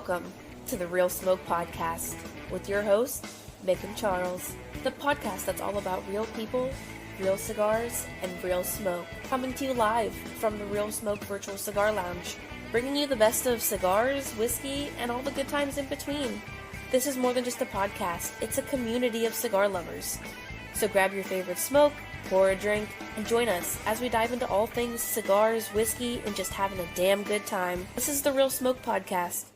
Welcome to the Real Smoke Podcast with your hosts, Mick and Charles, the podcast that's all about real people, real cigars, and real smoke. Coming to you live from the Real Smoke Virtual Cigar Lounge, bringing you the best of cigars, whiskey, and all the good times in between. This is more than just a podcast, it's a community of cigar lovers. So grab your favorite smoke, pour a drink, and join us as we dive into all things cigars, whiskey, and just having a damn good time. This is the Real Smoke Podcast.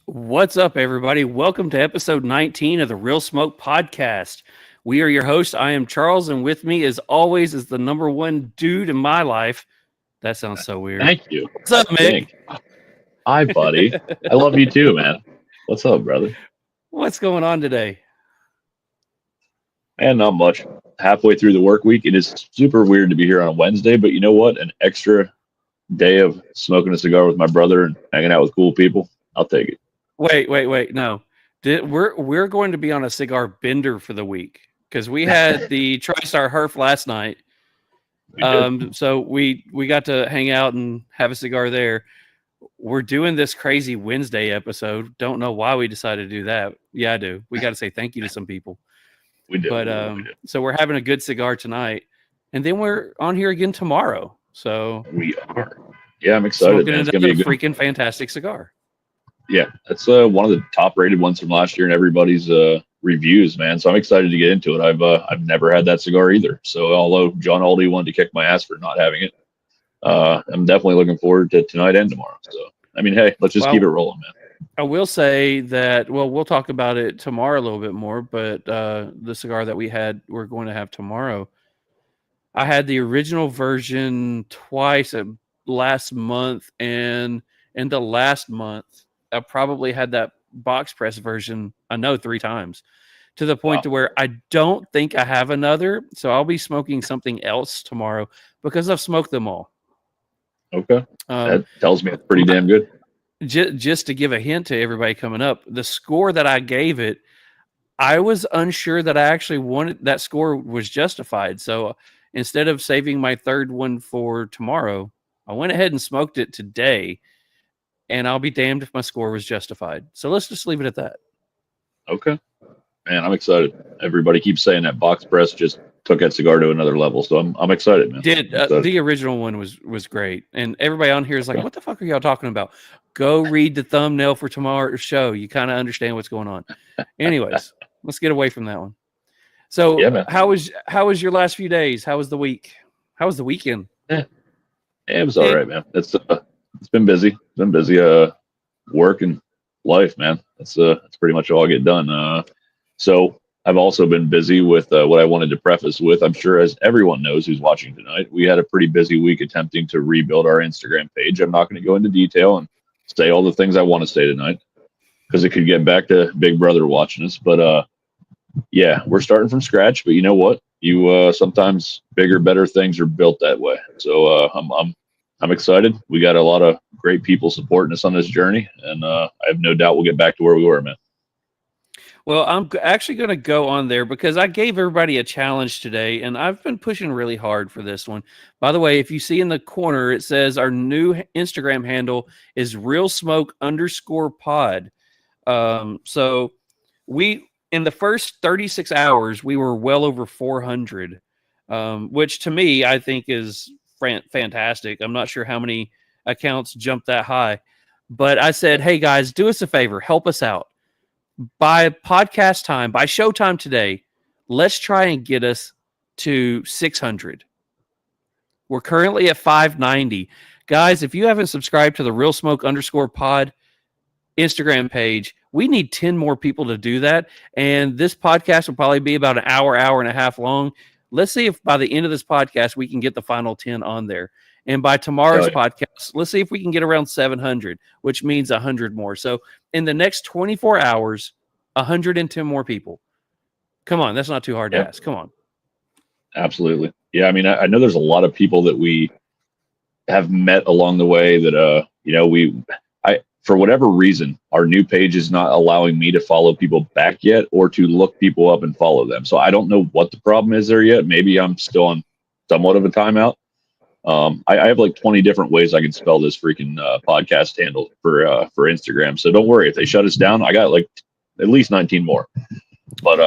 What's up, everybody? Welcome to episode 19 of the Real Smoke Podcast. We are your hosts. I am Charles, and with me, as always, is the number one dude in my life. That sounds so weird. Thank you. What's up, Mick? Hi, buddy. I love you too, man. What's up, brother? What's going on today? Man, not much. Halfway through the work week. It is super weird to be here on a Wednesday, but you know what? An extra day of smoking a cigar with my brother and hanging out with cool people. I'll take it. Wait. No. We're going to be on a cigar bender for the week because we had the TriStar Herf last night. So we got to hang out and have a cigar there. We're doing this crazy Wednesday episode. Don't know why we decided to do that. Yeah, I do. We got to say thank you to some people. We do. But so we're having a good cigar tonight, and then we're on here again tomorrow. So we are. Yeah, I'm excited. Man. It's gonna be a freaking fantastic cigar. Yeah, that's one of the top-rated ones from last year in everybody's reviews, man. So I'm excited to get into it. I've never had that cigar either. So although John Aldi wanted to kick my ass for not having it, I'm definitely looking forward to tonight and tomorrow. So I mean, hey, let's just keep it rolling, man. I will say that, well, we'll talk about it tomorrow a little bit more, but the cigar that we're going to have tomorrow, I had the original version twice last month, and in the last month, I probably had that box press version, 3 times, to the point to where I don't think I have another, so I'll be smoking something else tomorrow because I've smoked them all. Okay. That tells me it's pretty damn good. Just to give a hint to everybody coming up, the score that I gave it, I was unsure that I actually wanted that score was justified. So instead of saving my third one for tomorrow, I went ahead and smoked it today, and I'll be damned if my score was justified. So let's just leave it at that. Okay. Man, I'm excited. Everybody keeps saying that box press just took that cigar to another level. So I'm excited, man. The original one was great. And everybody on here is like, what the fuck are y'all talking about? Go read the thumbnail for tomorrow's show. You kind of understand what's going on. Anyways, let's get away from that one. So yeah, how was your last few days? How was the week? How was the weekend? Yeah, it was all right, man. It's been busy. It's been busy work and life, man. That's pretty much all I get done. So I've also been busy with what I wanted to preface with. I'm sure, as everyone knows who's watching tonight, we had a pretty busy week attempting to rebuild our Instagram page. I'm not going to go into detail and say all the things I want to say tonight because it could get back to Big Brother watching us. But yeah, we're starting from scratch. But you know what? Sometimes bigger, better things are built that way. So I'm excited. We got a lot of great people supporting us on this journey, and I have no doubt we'll get back to where we were, man. Well, I'm actually going to go on there because I gave everybody a challenge today, and I've been pushing really hard for this one. By the way, if you see in the corner, it says our new Instagram handle is RealSmoke_pod. So in the first 36 hours, we were well over 400, which to me, I think is fantastic. I'm not sure how many accounts jumped that high, but I said, hey guys, do us a favor, help us out. By podcast time, by showtime today, let's try and get us to 600. We're currently at 590. Guys, if you haven't subscribed to the RealSmoke_pod Instagram page, we need 10 more people to do that. And this podcast will probably be about an hour and a half long. Let's see if by the end of this podcast, we can get the final 10 on there. And by tomorrow's podcast, let's see if we can get around 700, which means 100 more. So in the next 24 hours, 110 more people. Come on, that's not too hard to ask. Come on. Absolutely. Yeah, I mean, I know there's a lot of people that we have met along the way that, for whatever reason, our new page is not allowing me to follow people back yet or to look people up and follow them. So I don't know what the problem is there yet. Maybe I'm still on somewhat of a timeout. I have like 20 different ways I can spell this freaking podcast handle for Instagram. So don't worry if they shut us down. I got like at least 19 more. But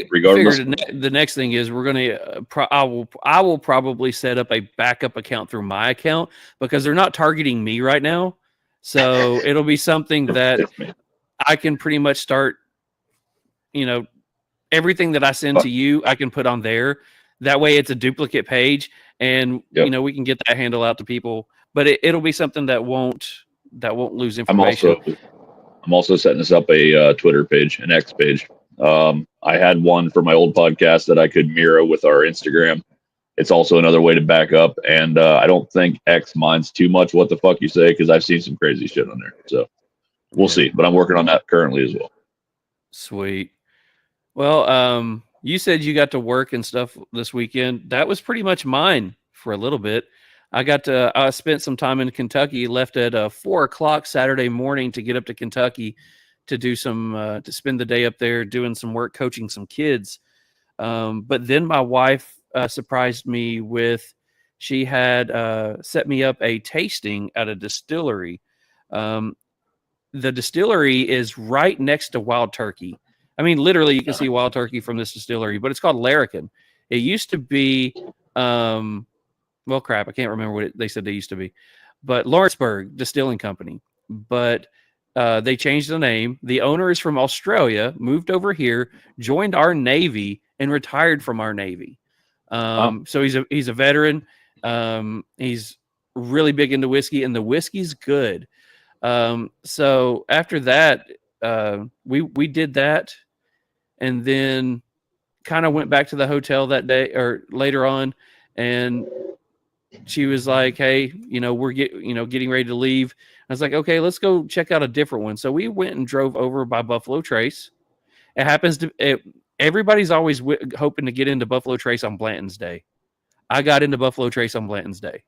regardless, figured the next thing is we're gonna. I will probably set up a backup account through my account because they're not targeting me right now. So it'll be something that I can pretty much start. Everything that I send to you, I can put on there. That way, it's a duplicate page, and we can get that handle out to people. But it'll be something that won't lose information. I'm also setting this up a Twitter page, an X page. I had one for my old podcast that I could mirror with our Instagram. It's also another way to back up, and I don't think X minds too much what the fuck you say because I've seen some crazy shit on there. So we'll see, but I'm working on that currently as well. Sweet. Well, you said you got to work and stuff this weekend. That was pretty much mine for a little bit. I spent some time in Kentucky, left at 4:00 Saturday morning to get up to Kentucky to do to spend the day up there doing some work, coaching some kids. But then my wife surprised me she had set me up a tasting at a distillery. The distillery is right next to Wild Turkey. I mean, literally, you can see Wild Turkey from this distillery, but it's called Larrikin. It used to be, well, crap, I can't remember what they said they used to be, but Lawrenceburg Distilling Company. But they changed the name. The owner is from Australia, moved over here, joined our Navy, and retired from our Navy. So he's a veteran. He's really big into whiskey, and the whiskey's good. So after that, we did that, and then kind of went back to the hotel that day or later on, and she was like, "Hey, we're getting ready to leave." I was like, "Okay, let's go check out a different one." So we went and drove over by Buffalo Trace. It happens everybody's always hoping to get into Buffalo Trace on Blanton's Day. I got into Buffalo Trace on Blanton's Day.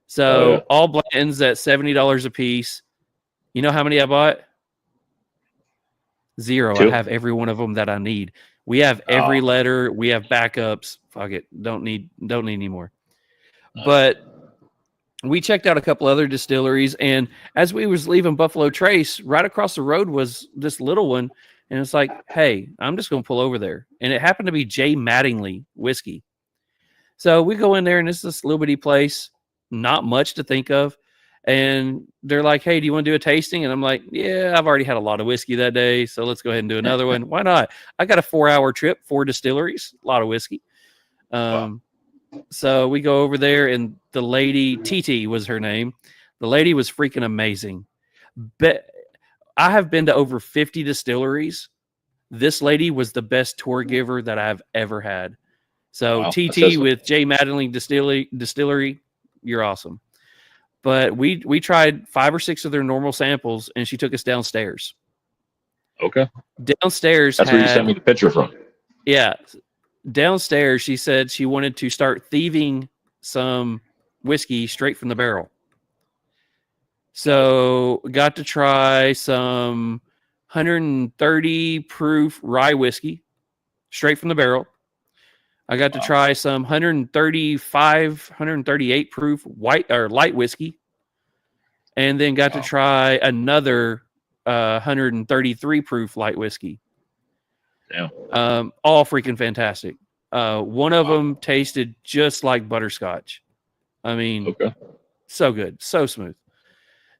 So all Blantons at $70 a piece. You know how many I bought? 0. 2. I have every one of them that I need. We have every letter. We have backups. Fuck it. Don't need any more. But we checked out a couple other distilleries, and as we was leaving Buffalo Trace, right across the road was this little one, and it's like, hey, I'm just going to pull over there. And it happened to be J. Mattingly whiskey. So we go in there, and it's this little bitty place, not much to think of. And they're like, hey, do you want to do a tasting? And I'm like, yeah, I've already had a lot of whiskey that day, so let's go ahead and do another one. Why not? I got a 4-hour trip, 4 distilleries, a lot of whiskey. Wow. So we go over there, and the lady, TT was her name. The lady was freaking amazing. But I have been to over 50 distilleries. This lady was the best tour giver that I've ever had. So Wow. TT with J. Mattingly Distillery, you're awesome. But we tried 5 or 6 of their normal samples, and she took us downstairs. Okay. Downstairs, that's where you sent me the picture from. Yeah. Downstairs, she said she wanted to start thieving some whiskey straight from the barrel. So got to try some 130 proof rye whiskey straight from the barrel. I got to try some 138 proof white or light whiskey, and then got to try another 133 proof light whiskey. Damn. All freaking fantastic. One of them tasted just like butterscotch. I mean, so good, so smooth.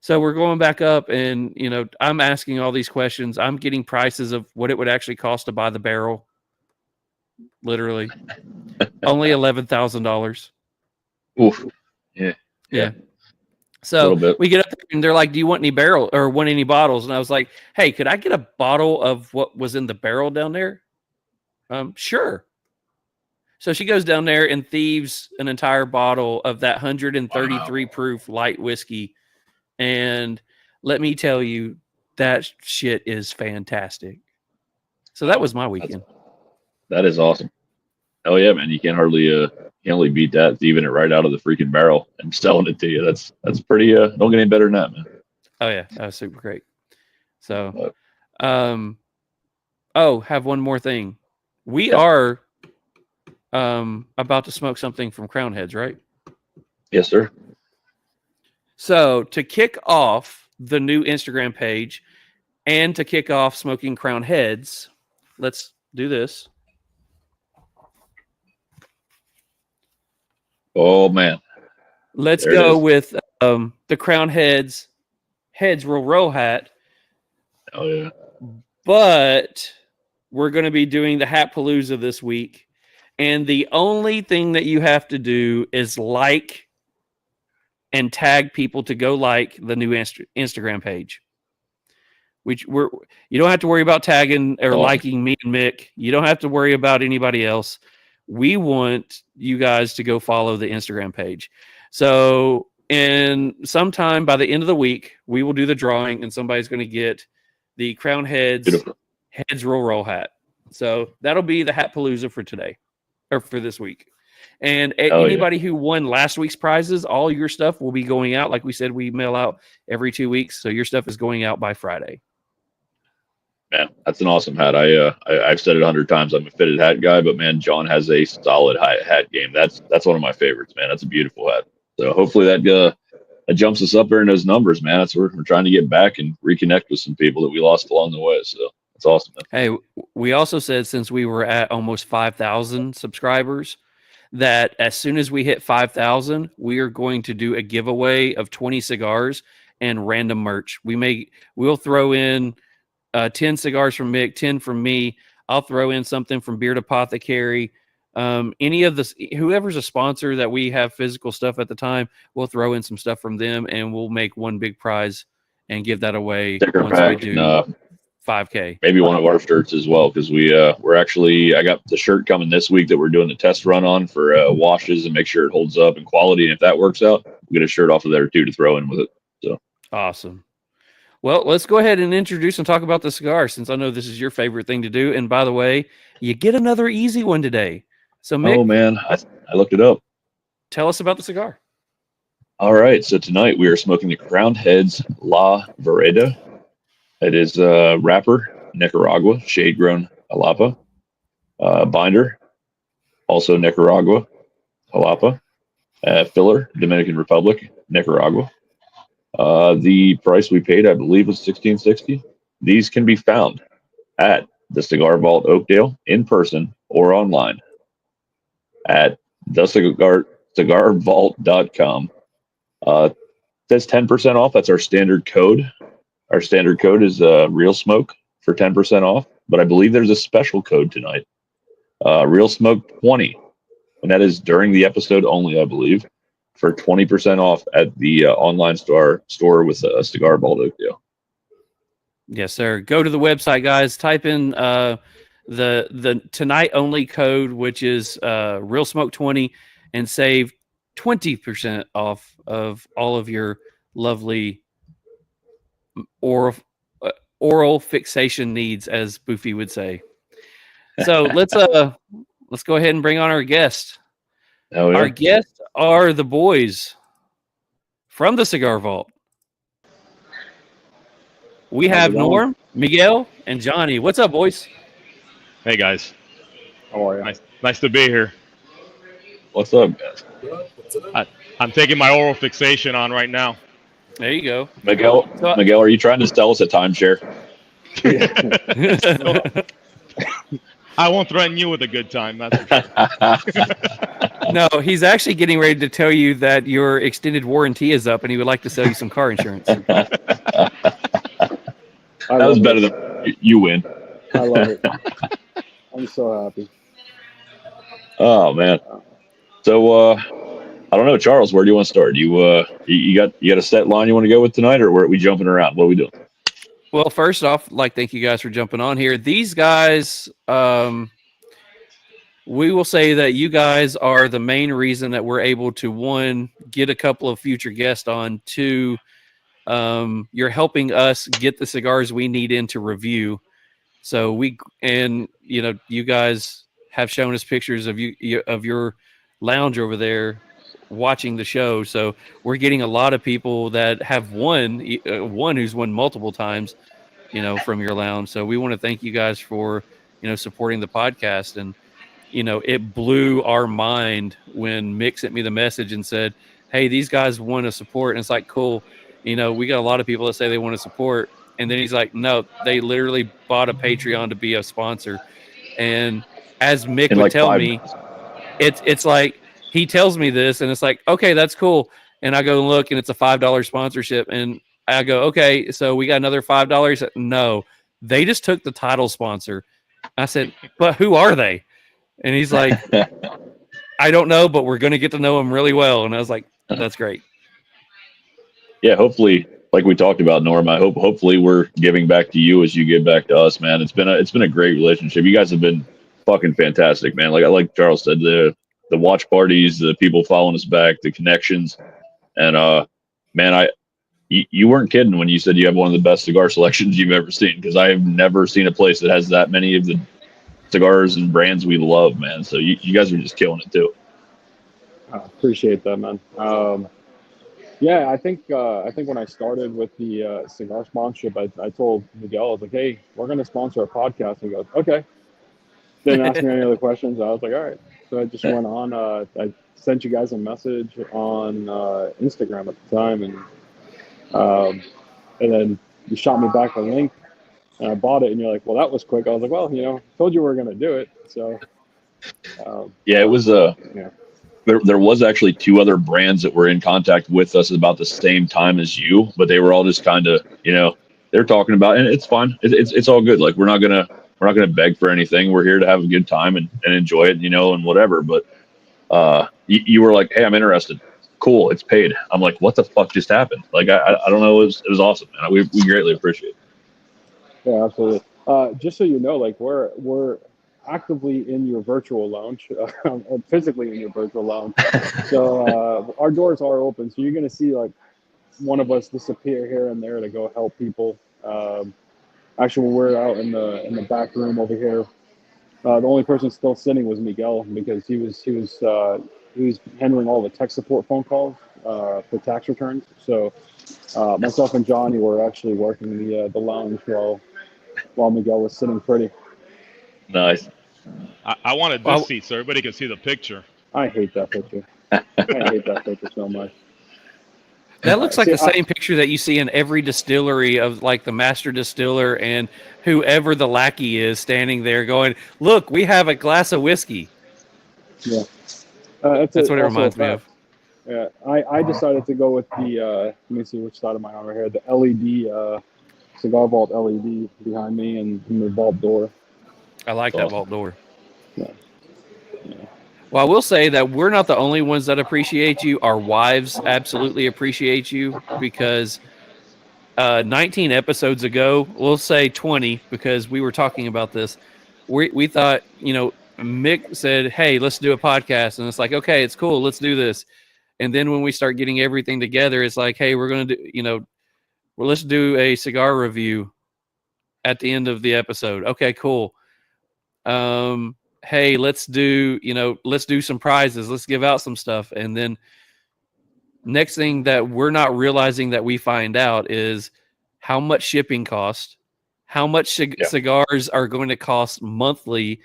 So we're going back up, and I'm asking all these questions. I'm getting prices of what it would actually cost to buy the barrel. Literally, only $11,000. Oof. Yeah. So we get up there, and they're like, "Do you want any barrel or want any bottles?" And I was like, "Hey, could I get a bottle of what was in the barrel down there?" Sure. So she goes down there and thieves an entire bottle of that 133 proof light whiskey, and let me tell you, that shit is fantastic. So that was my weekend. That is awesome. Hell yeah, man! You can't hardly beat that. Thieving it right out of the freaking barrel and selling it to you. That's pretty. Don't get any better than that, man. Oh yeah, that was super great. So, have one more thing. We are about to smoke something from Crown Heads, right? Yes, sir. So to kick off the new Instagram page and to kick off Smoking Crown Heads, let's do this. Oh man. Let's There it go is. with the Crown Heads roll hat. Oh yeah. But we're going to be doing the Hat Palooza this week. And the only thing that you have to do is like and tag people to go like the new Instagram page. You don't have to worry about tagging or liking me and Mick. You don't have to worry about anybody else. We want you guys to go follow the Instagram page. So, in sometime by the end of the week, we will do the drawing, and somebody's going to get the Crown Heads roll hat. So that'll be the Hat Palooza for today, or for this week. And anybody who won last week's prizes, all your stuff will be going out. Like we said, we mail out every 2 weeks, so your stuff is going out by Friday. Man, that's an awesome hat. I've said it 100 times. I'm a fitted hat guy, but man, John has a solid hat game. That's one of my favorites, man. That's a beautiful hat. So hopefully that jumps us up there in those numbers, man. That's where we're trying to get back and reconnect with some people that we lost along the way. So that's awesome, man. Hey, we also said since we were at almost 5,000 subscribers, that as soon as we hit 5,000, we are going to do a giveaway of 20 cigars and random merch. We'll throw in 10 cigars from Mick, 10 from me. I'll throw in something from Beard Apothecary. Any of this, whoever's a sponsor that we have physical stuff at the time, we'll throw in some stuff from them, and we'll make one big prize and give that away once we do 5K. Maybe one of our shirts as well, because I got the shirt coming this week that we're doing the test run on for washes and make sure it holds up and quality. And if that works out, we'll get a shirt off of there too to throw in with it. So awesome. Well, let's go ahead and introduce and talk about the cigar, since I know this is your favorite thing to do. And by the way, you get another easy one today. So, Mick, oh man, I looked it up. Tell us about the cigar. All right, so tonight we are smoking the Crown Heads La Vereda. It is wrapper Nicaragua, shade grown Jalapa, binder also Nicaragua, Jalapa, filler Dominican Republic, Nicaragua. The price we paid, I believe, was $16.60. These can be found at the Cigar Vault Oakdale in person or online at cigarvault.com. That's 10% off. That's our standard code. Our standard code is Real Smoke for 10% off. But I believe there's a special code tonight, Real Smoke 20, and that is during the episode only, I believe, for 20% off at the online store with Cigar Vault Oakdale. Yes, sir. Go to the website, guys. Type in the tonight only code, which is Real Smoke 20, and save 20% off of all of your lovely oral fixation needs, as Boofy would say. So let's go ahead and bring on our guest. Oh, yeah. Our guests are the boys from the Cigar Vault. We have Norm, Miguel, and Johnny. What's up, boys? Hey, guys. How are you? Nice to be here. What's up, guys? I'm taking my oral fixation on right now. There you go. Miguel, are you trying to sell us a timeshare? I won't threaten you with a good time. That's for sure. No, he's actually getting ready to tell you that your extended warranty is up and he would like to sell you some car insurance. That was better than you win. I love it. I'm so happy. Oh, man. So, I don't know, Charles, where do you want to start? You got a set line you want to go with tonight, or are we jumping around? What are we doing? Well, first off, thank you guys for jumping on here. These guys, we will say that you guys are the main reason that we're able to, one, get a couple of future guests on, two, you're helping us get the cigars we need in to review. So you guys have shown us pictures of your lounge over there watching the show. So we're getting a lot of people that have one who's won multiple times, from your lounge. So we want to thank you guys for, supporting the podcast. And, it blew our mind when Mick sent me the message and said, hey, these guys want to support. And it's like, cool. We got a lot of people that say they want to support. And then he's like, no, they literally bought a Patreon to be a sponsor. And as Mick would tell me, it's like he tells me this, and it's like, okay, that's cool. And I go look, and it's a $5 sponsorship. And I go, okay, so we got another $5. No, they just took the title sponsor. I said, but who are they? And he's like, I don't know, but we're going to get to know them really well. And I was like, that's great. Yeah, hopefully, like we talked about, Norm, hopefully we're giving back to you as you give back to us, man. It's been a great relationship. You guys have been fucking fantastic, man. Like Charles said, the watch parties, the people following us back, the connections, and man, you weren't kidding when you said you have one of the best cigar selections you've ever seen, because I have never seen a place that has that many of the cigars and brands we love, man. So you guys are just killing it too. I appreciate that, man. Yeah, I think when I started with the cigar sponsorship, I told Miguel, I was like, hey, we're going to sponsor a podcast. He goes, okay. Didn't ask me any other questions. I was like, all right. So I just went on. I sent you guys a message on Instagram at the time, and then you shot me back a link, and I bought it, and you're like, well, that was quick. I was like, well, told you we were going to do it. So yeah, it was yeah. There was actually 2 other brands that were in contact with us about the same time as you, but they were all just kind of, they're talking about, and it's fine. It's all good. Like, we're not gonna beg for anything. We're here to have a good time and enjoy it, and whatever. But you were like, hey, I'm interested. Cool, it's paid. I'm like, what the fuck just happened? Like, I don't know. It was awesome, man. We greatly appreciate it. Yeah, absolutely. Just so you know, like, we're actively in your virtual lounge, physically in your virtual lounge. So our doors are open. So you're going to see like one of us disappear here and there to go help people. Actually, we're out in the back room over here. The only person still sitting was Miguel, because he was handling all the tech support phone calls for tax returns. So myself and Johnny were actually working the lounge while Miguel was sitting pretty. Nice. I wanted this seat so everybody could see the picture. I hate that picture. I hate that picture so much. That looks like the same picture that you see in every distillery of like the master distiller and whoever the lackey is standing there going, look, we have a glass of whiskey. Yeah. That's what it reminds me of. Yeah. I decided to go with the, let me see which side of my arm right here, the LED, Cigar Vault LED behind me and the vault door. I like that vault door. Yeah. Well, I will say that we're not the only ones that appreciate you. Our wives absolutely appreciate you, because 19 episodes ago, we'll say 20, because we were talking about this. We thought, Mick said, hey, let's do a podcast. And it's like, okay, it's cool. Let's do this. And then when we start getting everything together, it's like, hey, we're going to do, let's do a cigar review at the end of the episode. Okay, cool. Hey, let's do some prizes. Let's give out some stuff. And then next thing that we're not realizing that we find out is how much shipping costs, how much cigars are going to cost monthly,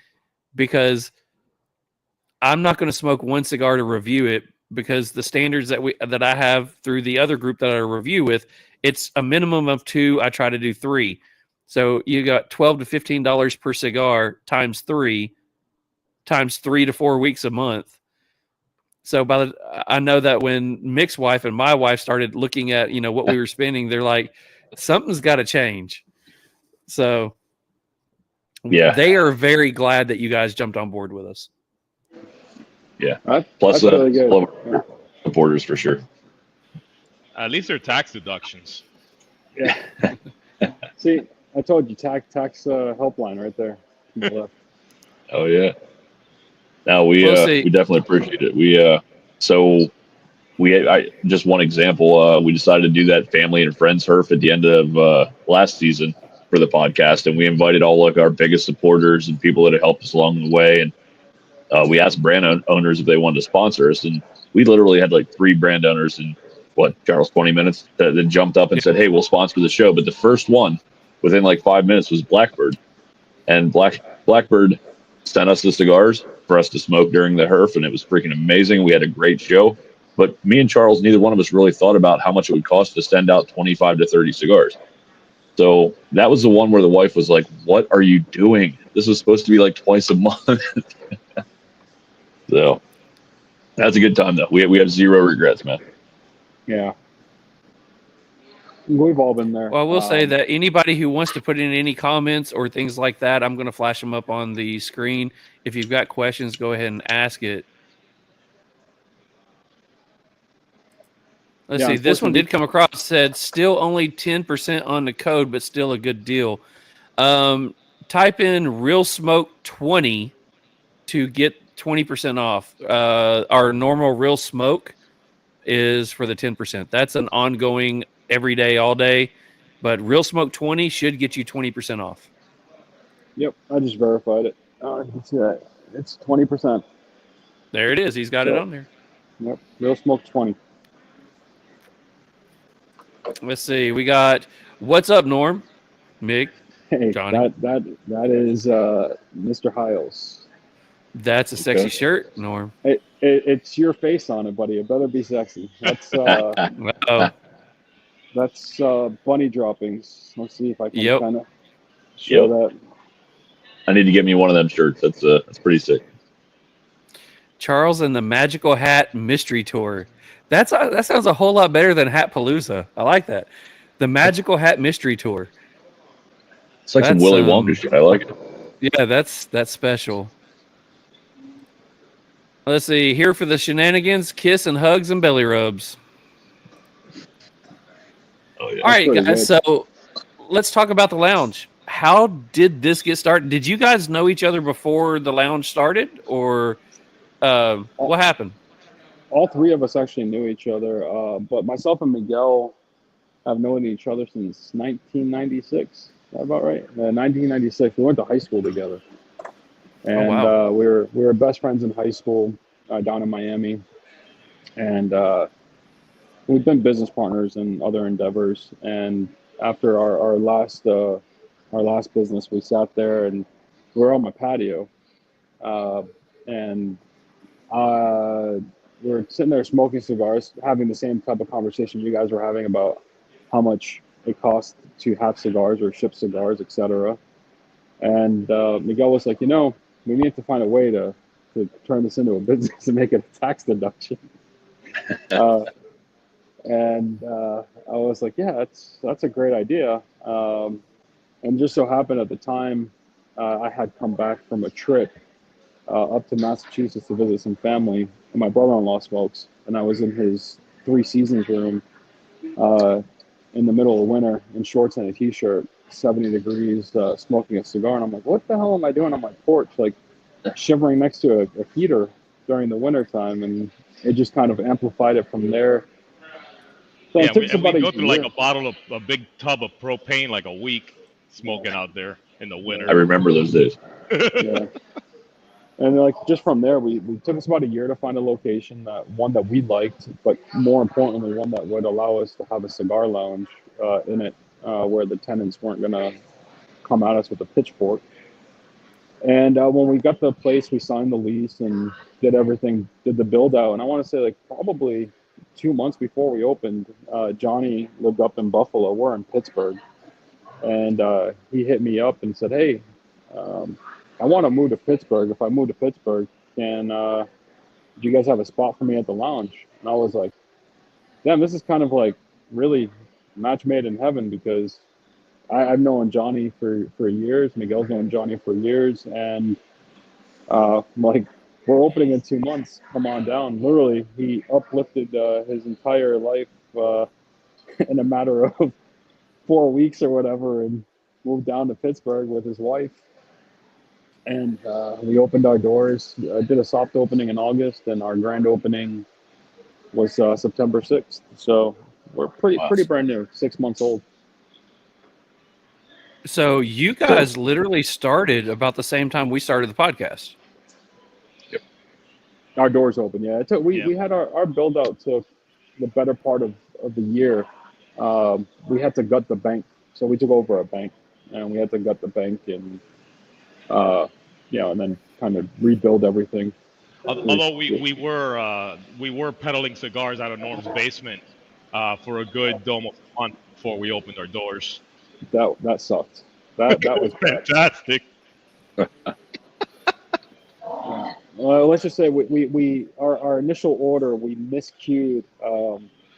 because I'm not going to smoke one cigar to review it, because the standards that I have through the other group that I review with, it's a minimum of 2. I try to do 3. So you got $12 to $15 per cigar times 3 to 4 weeks a month. So I know that when Mick's wife and my wife started looking at, what we were spending, they're like, something's got to change. So yeah, they are very glad that you guys jumped on board with us. Yeah. Plus, that's really good. Supporters for sure. At least they're tax deductions. Yeah. See, I told you, tax helpline right there. Oh yeah. No, we definitely appreciate it. I just one example. We decided to do that family and friends herf at the end of last season for the podcast, and we invited all like our biggest supporters and people that have helped us along the way. And we asked brand owners if they wanted to sponsor us, and we literally had like 3 brand owners in Charles, 20 minutes that jumped up and said, "Hey, we'll sponsor the show." But the first one, within like 5 minutes, was Blackbird, and Blackbird sent us the cigars for us to smoke during the herf, and it was freaking amazing. We had a great show. But me and Charles, neither one of us really thought about how much it would cost to send out 25 to 30 cigars. So that was the one where the wife was like, "What are you doing? This is supposed to be like twice a month." So that's a good time though. We have zero regrets, man. Yeah. We've all been there. Well, I will say that anybody who wants to put in any comments or things like that, I'm going to flash them up on the screen. If you've got questions, go ahead and ask it. Let's see. This one did come across. Said still only 10% on the code, but still a good deal. Type in RealSmoke20 to get 20% off. Our normal Real Smoke is for the 10%. That's an ongoing every day, all day. But RealSmoke20 should get you 20% off. Yep, I just verified it. You can see that. It's 20%. There it is. He's got it on there. Yep, RealSmoke20. Let's see. We got what's up, Norm? Mick. Hey, Johnny. that is Mr. Hiles. That's a sexy shirt, Norm. It's your face on it, buddy. It better be sexy. That's that's bunny droppings. Let's see if I can kind of show that. I need to get me one of them shirts. That's pretty sick. Charles and the Magical Hat Mystery Tour. That sounds a whole lot better than Hat Palooza. I like that. The Magical Hat Mystery Tour. It's like some Willy Wonka shit. I like it. Yeah, that's special. Let's see. Here for the shenanigans, kiss and hugs and belly rubs. Oh, yeah. All right, guys. So let's talk about the lounge. How did this get started? Did you guys know each other before the lounge started, or what happened? All three of us actually knew each other, but myself and Miguel have known each other since 1996. Is that about right? 1996. We went to high school together, and we were best friends in high school down in Miami, and we've been business partners in other endeavors. And after our last business, we sat there and we were on my patio, and we were sitting there smoking cigars, having the same type of conversation you guys were having about how much it costs to have cigars or ship cigars, etc. And Miguel was like, we need to find a way to turn this into a business and make it a tax deduction. And I was like, yeah, that's a great idea. And just so happened at the time, I had come back from a trip up to Massachusetts to visit some family, and my brother-in-law smokes, and I was in his Three Seasons room in the middle of winter in shorts and a t-shirt, 70 degrees, smoking a cigar, and I'm like, what the hell am I doing on my porch, like shivering next to a heater during the winter time? And it just kind of amplified it from there. So yeah, it took we go through like a big tub of propane like a week smoking out there in the winter. I remember those days. Yeah. And like just from there, we took us about a year to find a location, one that we liked, but more importantly, one that would allow us to have a cigar lounge in it, where the tenants weren't gonna come at us with a pitchfork. And when we got the place, we signed the lease and did the build out. And I want to say like probably 2 months before we opened, Johnny lived up in Buffalo. We're in Pittsburgh, and he hit me up and said, hey, I want to move to Pittsburgh. If I move to Pittsburgh, do you guys have a spot for me at the lounge? And I was like, damn, this is kind of like really match made in heaven, because I've known Johnny for years. Miguel's known Johnny for years. And like, we're opening in 2 months. Come on down. Literally, he uplifted his entire life in a matter of 4 weeks or whatever, and moved down to Pittsburgh with his wife. And we opened our doors, did a soft opening in August, and our grand opening was September 6th. So we're pretty brand new, 6 months old. So you guys literally started about the same time we started the podcast. Yep. Our doors open, yeah. We had our build out took the better part of the year. We had to gut the bank, so we took over a bank, and we had to gut the bank and and then kind of rebuild everything. Although we were peddling cigars out of Norm's basement for a good almost a month before we opened our doors. That sucked. That was bad. Fantastic. Let's just say our initial order, we miscued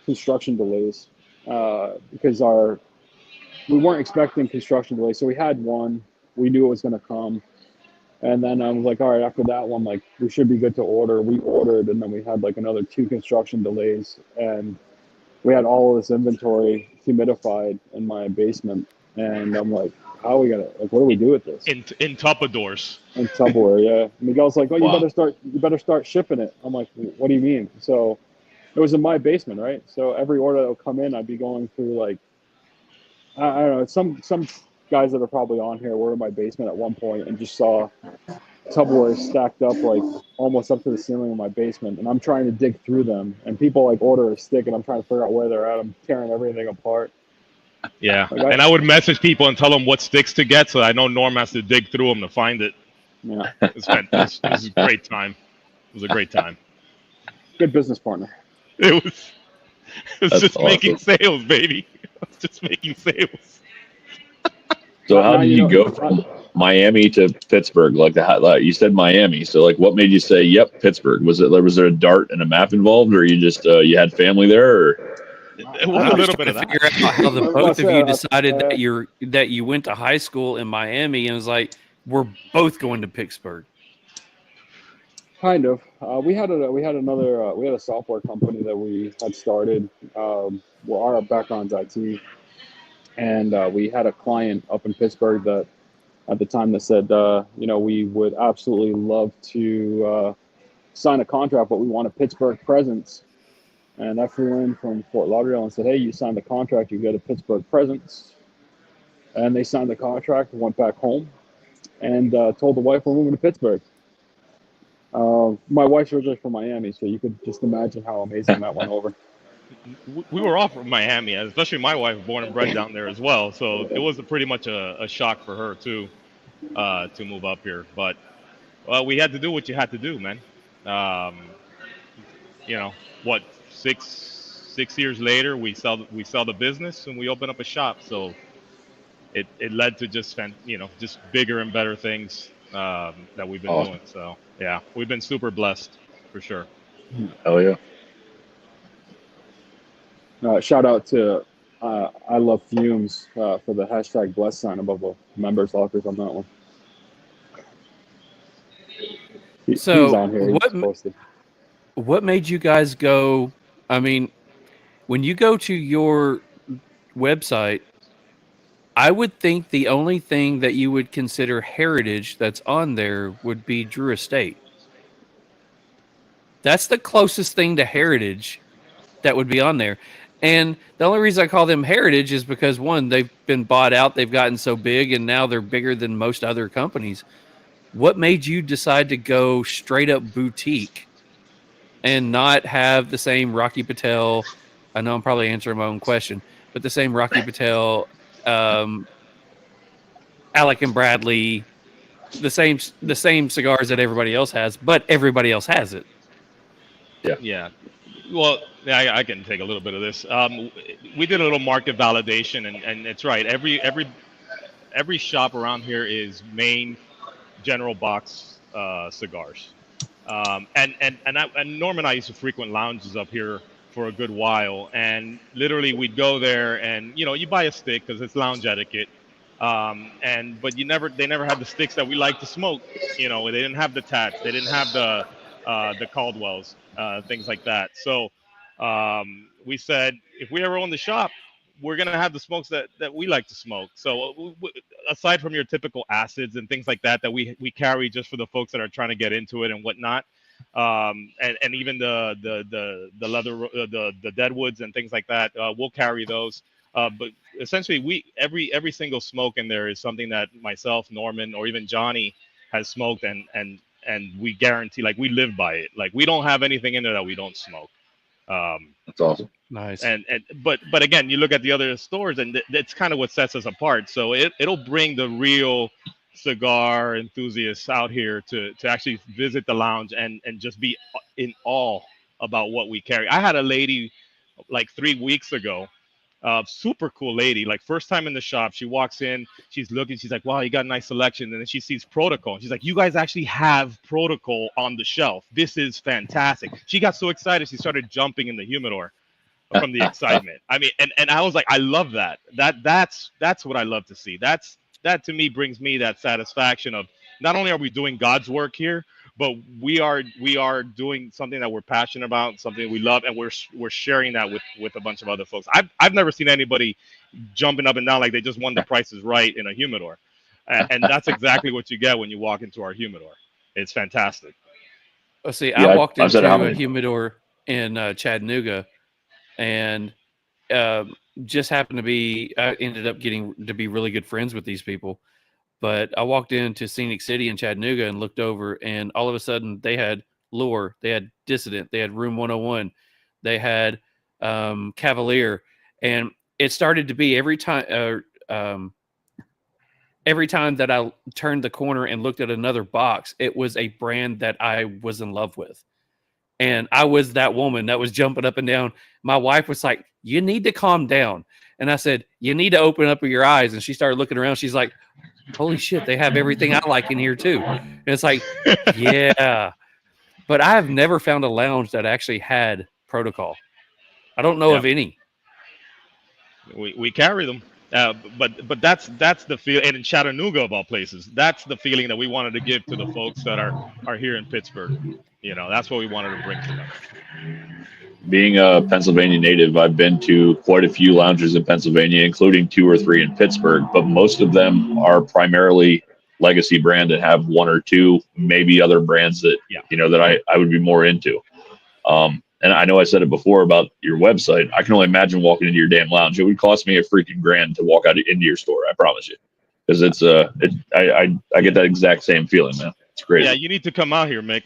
construction delays because we weren't expecting construction delays. So we had one, we knew it was going to come. And then I was like, all right, after that one, like we should be good to order. We ordered, and then we had like another 2 construction delays, and we had all of this inventory humidified in my basement. And I'm like, how are we gonna, like, what do we do with this? In Tupperdoors. In Tupperware, yeah. Miguel's like, oh, Wow. you better start shipping it. I'm like, what do you mean? So it was in my basement, right? So every order that would come in, I'd be going through like, I don't know, some guys that are probably on here were in my basement at one point and just saw Tupperware stacked up like almost up to the ceiling of my basement, and I'm trying to dig through them, and people like order a stick, and I'm trying to figure out where they're at. I'm tearing everything apart. Yeah, Like and I would message people and tell them what sticks to get, so I know Norm has to dig through them to find it. Yeah, It's fantastic. It was a great time. It was a great time. good business partner. It was That's just awesome. making sales, baby. It was just making sales. So how Now, did you go from Miami to Pittsburgh? Like you said, Miami. So like, what made you say, "Yep, Pittsburgh"? Was there a dart and a map involved, or you just you had family there? Or? It was a little bit of to that. figure out how the I was both of gonna you say, decided that you went to high school in Miami and was like, we're both going to Pittsburgh. Kind of. We had a software company that we had started. Well, our background's IT, and we had a client up in Pittsburgh that at the time that said, we would absolutely love to sign a contract, but we want a Pittsburgh presence. And I flew in from Fort Lauderdale and said, hey, you signed the contract, you get a Pittsburgh presence. And they signed the contract and went back home and told the wife we're moving to Pittsburgh. My wife's originally from Miami, so you could just imagine how amazing that went over. We were all from Miami, especially my wife, born and bred down there as well. So it was pretty much a shock for her too, to move up here. But we had to do what you had to do, man. What 6 years later, we sell the business and we open up a shop. So it led to just bigger and better things that we've been doing. So yeah, we've been super blessed for sure. Oh yeah. Shout out to I Love Fumes for the hashtag bless sign above the members' lockers on that one. So he's on here. He's posted. What made you guys go? I mean, when you go to your website, I would think the only thing that you would consider heritage that's on there would be Drew Estate. That's the closest thing to heritage that would be on there. And the only reason I call them heritage is because, one, they've been bought out, they've gotten so big, and now they're bigger than most other companies. What made you decide to go straight up boutique and not have the same Rocky Patel? I know I'm probably answering my own question, but the same Rocky Patel, Alec and Bradley, the same cigars that everybody else has, but everybody else has it. Yeah. Well, I can take a little bit of this. We did a little market validation, and it's right. Every shop around here is main general box cigars. And Norm and I used to frequent lounges up here for a good while, and literally we'd go there, and you buy a stick because it's lounge etiquette. But they never had the sticks that we like to smoke. They didn't have the tats, they didn't have the Caldwells, things like that. So we said, if we ever own the shop, we're gonna have the smokes that we like to smoke. So aside from your typical acids and things like that we carry just for the folks that are trying to get into it and whatnot, and even the leather, the deadwoods and things like that, we'll carry those. But essentially, every single smoke in there is something that myself, Norman, or even Johnny has smoked, and we guarantee, like, we live by it. Like, we don't have anything in there that we don't smoke. That's awesome. Nice. But again, you look at the other stores, and that's kind of what sets us apart. So it'll bring the real cigar enthusiasts out here to actually visit the lounge and just be in awe about what we carry. I had a lady like 3 weeks ago, super cool lady, like first time in the shop. She walks in, she's looking, she's like, wow, you got a nice selection. And then she sees Protocol. She's like, you guys actually have Protocol on the shelf. This is fantastic. She got so excited, she started jumping in the humidor from the excitement. I mean, and I was like, I love that. That's what I love to see. That to me brings me that satisfaction of not only are we doing God's work here, but we are doing something that we're passionate about, something we love, and we're sharing that with a bunch of other folks. I've never seen anybody jumping up and down like they just won the Price is Right in a humidor, and that's exactly what you get when you walk into our humidor. It's fantastic. Oh, see, Yeah, I walked I've said into how a many- humidor in Chattanooga, and just happened to be, I ended up getting to be really good friends with these people. But I walked into Scenic City in Chattanooga and looked over, and all of a sudden they had Lure, they had Dissident, they had Room 101, they had Cavalier, and it started to be every time that I turned the corner and looked at another box, it was a brand that I was in love with. And I was that woman that was jumping up and down. My wife was like, you need to calm down. And I said, you need to open up your eyes. And she started looking around. She's like, holy shit, they have everything I like in here too. And it's like, yeah. But I have never found a lounge that actually had Protocol. I don't know of any. We carry them. But that's the feel, and in Chattanooga of all places, that's the feeling that we wanted to give to the folks that are here in Pittsburgh. You know, that's what we wanted to bring to them. Being a Pennsylvania native, I've been to quite a few lounges in Pennsylvania, including 2 or 3 in Pittsburgh, but most of them are primarily legacy brand and have 1 or 2, maybe other brands that, that I would be more into. And I know I said it before about your website. I can only imagine walking into your damn lounge. It would cost me a freaking grand to walk out into your store. I promise you, because I get that exact same feeling, man. It's crazy. Yeah, you need to come out here, Mick.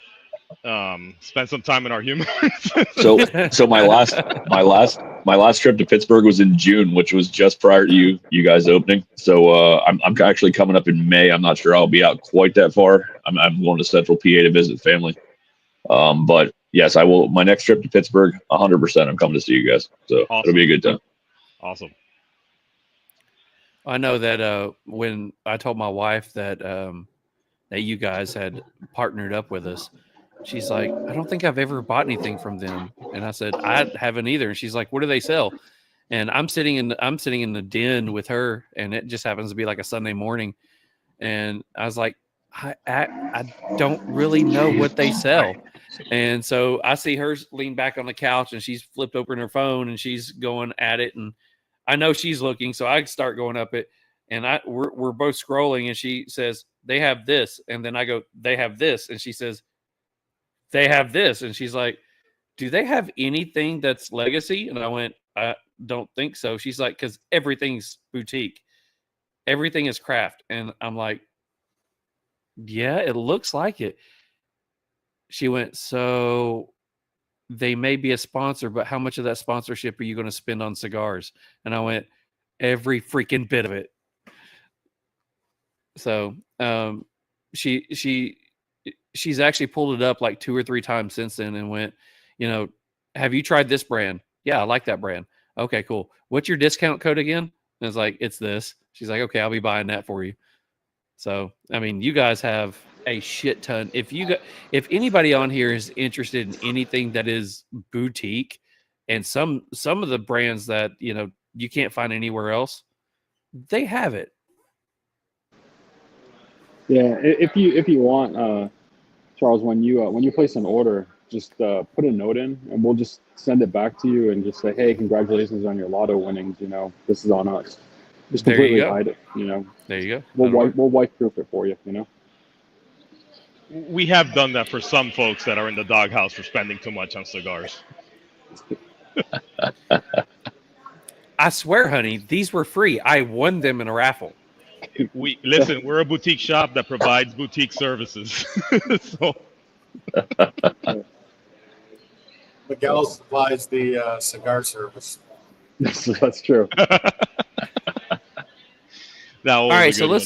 Spend some time in our humidor. So my last trip to Pittsburgh was in June, which was just prior to you guys opening. So I'm actually coming up in May. I'm not sure I'll be out quite that far. I'm going to Central PA to visit family. But yes, I will. My next trip to Pittsburgh, 100%. I'm coming to see you guys. So awesome. It'll be a good time. Awesome. I know that when I told my wife that that you guys had partnered up with us, she's like, I don't think I've ever bought anything from them. And I said, I haven't either. And she's like, what do they sell? And I'm sitting in the den with her, and it just happens to be like a Sunday morning. And I was like, I don't really know what they sell. And so I see her lean back on the couch, and she's flipped open her phone, and she's going at it. And I know she's looking, so I start going up it, and we're both scrolling, and she says, they have this. And then I go, they have this. And she says, they have this. And she's like, do they have anything that's legacy? And I went, I don't think so. She's like, because everything's boutique. Everything is craft. And I'm like, yeah, it looks like it. She went, so they may be a sponsor, but how much of that sponsorship are you going to spend on cigars? And I went, every freaking bit of it. So she's actually pulled it up like 2 or 3 times since then and went, have you tried this brand? Yeah, I like that brand. Okay, cool. What's your discount code again? And it's like, it's this. She's like, okay, I'll be buying that for you. So, I mean, you guys have a shit ton. If anybody on here is interested in anything that is boutique and some of the brands that, you can't find anywhere else, they have it. Yeah, if you want, Charles, when you place an order, just put a note in, and we'll just send it back to you and just say, hey, congratulations on your lotto winnings. This is on us. Just completely hide it. There you go. We'll wipe proof it for you. We have done that for some folks that are in the doghouse for spending too much on cigars. I swear, honey, these were free. I won them in a raffle. We're a boutique shop that provides boutique services. So. Miguel supplies the cigar service. That's true. All right, so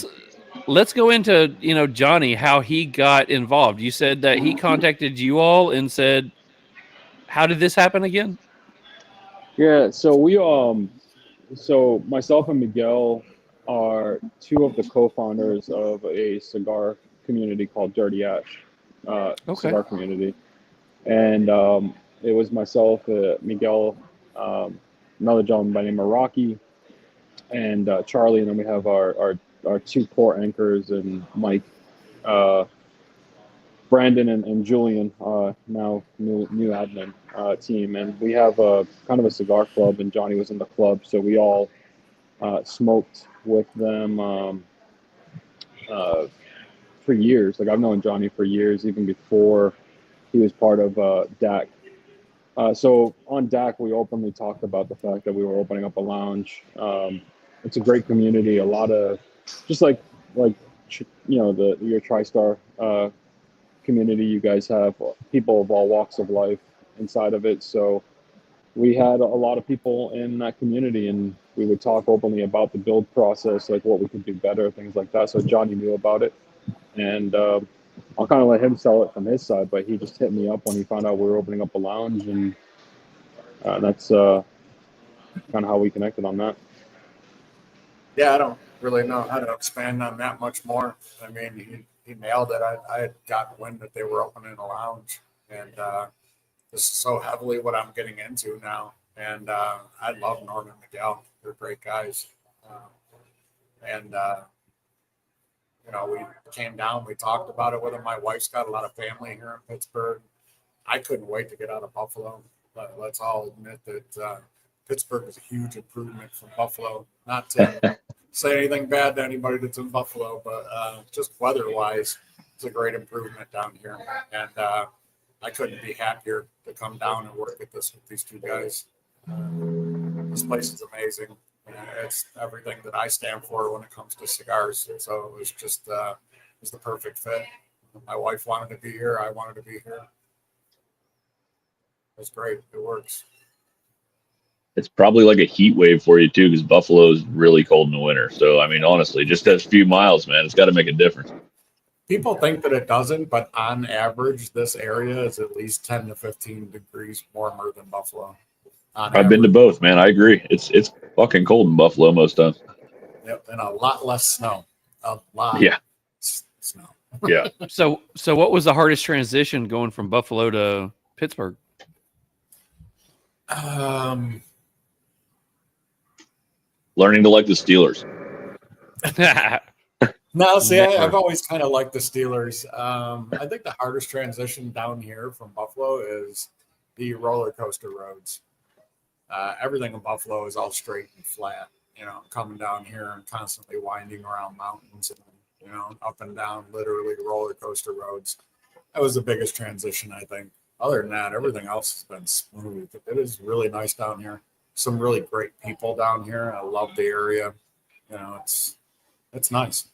let's go into, Johnny, how he got involved. You said that he contacted you all and said, how did this happen again? Yeah, so so myself and Miguel are two of the co-founders of a cigar community called Dirty Ash, Okay. cigar community. And it was myself, Miguel, another gentleman by the name of Rocky, and Charlie, and then we have our two core anchors and Mike, Brandon and Julian, now new admin team, and we have a kind of a cigar club, and Johnny was in the club, so we all smoked with them for years. Like I've known Johnny for years, even before he was part of DAC. So on DAC, we openly talked about the fact that we were opening up a lounge. It's a great community. A lot of just like your TriStar community. You guys have people of all walks of life inside of it. So we had a lot of people in that community, and we would talk openly about the build process, like what we could do better, things like that. So Johnny knew about it, and I'll kind of let him sell it from his side, but he just hit me up when he found out we were opening up a lounge, and that's kind of how we connected on that. Yeah, I don't really know how to expand on that much more. I mean, he nailed it. I had gotten wind that they were opening a lounge, and this is so heavily what I'm getting into now. And I love Norm and Miguel. They're great guys. We came down, we talked about it with them. My wife's got a lot of family here in Pittsburgh. I couldn't wait to get out of Buffalo. But let's all admit that Pittsburgh is a huge improvement from Buffalo. Not to say anything bad to anybody that's in Buffalo, but just weather-wise, it's a great improvement down here. And I couldn't be happier to come down and work at this with these two guys. This place is amazing. It's everything that I stand for when it comes to cigars. So it was just it was the perfect fit. My wife wanted to be here. I wanted to be here. It's great. It works. It's probably like a heat wave for you too, because Buffalo is really cold in the winter. So I mean, honestly, just that few miles, man, it's got to make a difference. People think that it doesn't, but on average, this area is at least 10 to 15 degrees warmer than Buffalo. I've been to both, man. I agree. It's fucking cold in Buffalo most times. Yep, and a lot less snow. A lot. Yeah. Snow. Yeah. So what was the hardest transition going from Buffalo to Pittsburgh? Learning to like the Steelers. No, see, I've always kind of liked the Steelers. I think the hardest transition down here from Buffalo is the roller coaster roads. Everything in Buffalo is all straight and flat, coming down here and constantly winding around mountains and, up and down, literally roller coaster roads. That was the biggest transition, I think. Other than that, everything else has been smooth. It is really nice down here. Some really great people down here. I love the area. It's nice.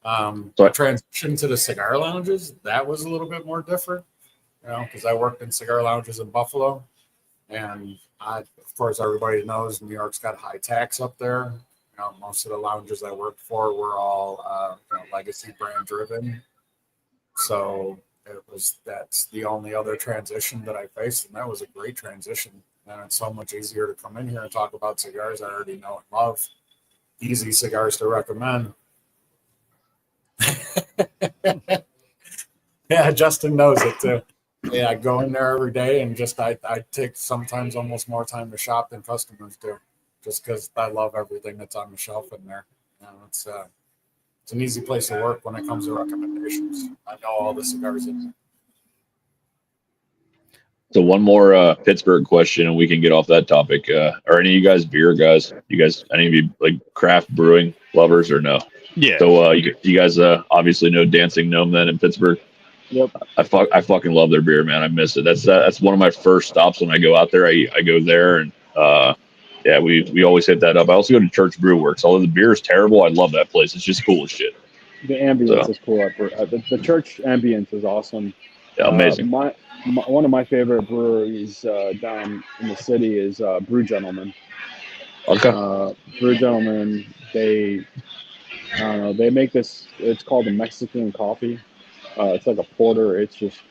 The transition to the cigar lounges, that was a little bit more different, because I worked in cigar lounges in Buffalo. And of course, everybody knows New York's got high tax up there. Most of the lounges I worked for were all legacy brand driven. So that's the only other transition that I faced, and that was a great transition. And it's so much easier to come in here and talk about cigars I already know and love. Easy cigars to recommend. Yeah, Justin knows it too. Yeah, I go in there every day and I take sometimes almost more time to shop than customers do, just because I love everything that's on the shelf in there. It's an easy place to work when it comes to recommendations. I know all the cigars in there. So one more Pittsburgh question, and we can get off that topic. Are any of you guys beer guys? Any of you like craft brewing lovers or no? Yeah. So you guys obviously know Dancing Gnome then in Pittsburgh. Yep. I fucking love their beer, man. I miss it. That's one of my first stops when I go out there. I go there and we always hit that up. I also go to Church Brew Works. Although the beer is terrible, I love that place. It's just cool as shit. The ambience is cool. The church ambience is awesome. Yeah, amazing. One of my favorite breweries down in the city is Brew Gentleman. Okay. Brew Gentleman, they I don't know. They make this. It's called a Mexican coffee. It's like a porter. It's just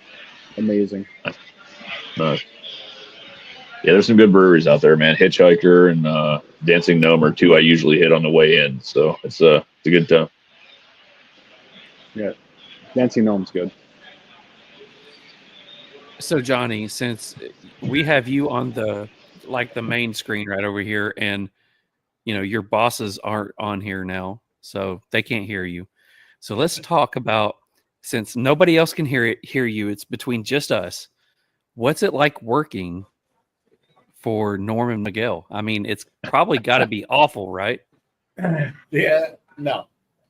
amazing. Nice. Yeah, there's some good breweries out there, man. Hitchhiker and Dancing Gnome are two I usually hit on the way in, so it's a good time. Yeah, Dancing Gnome's good. So Johnny, since we have you on the main screen right over here, and your bosses aren't on here now, so they can't hear you. So let's talk about, since nobody else can hear you, it's between just us. What's it like working for Norm and Miguel? I mean, it's probably got to be awful, right? Yeah, no,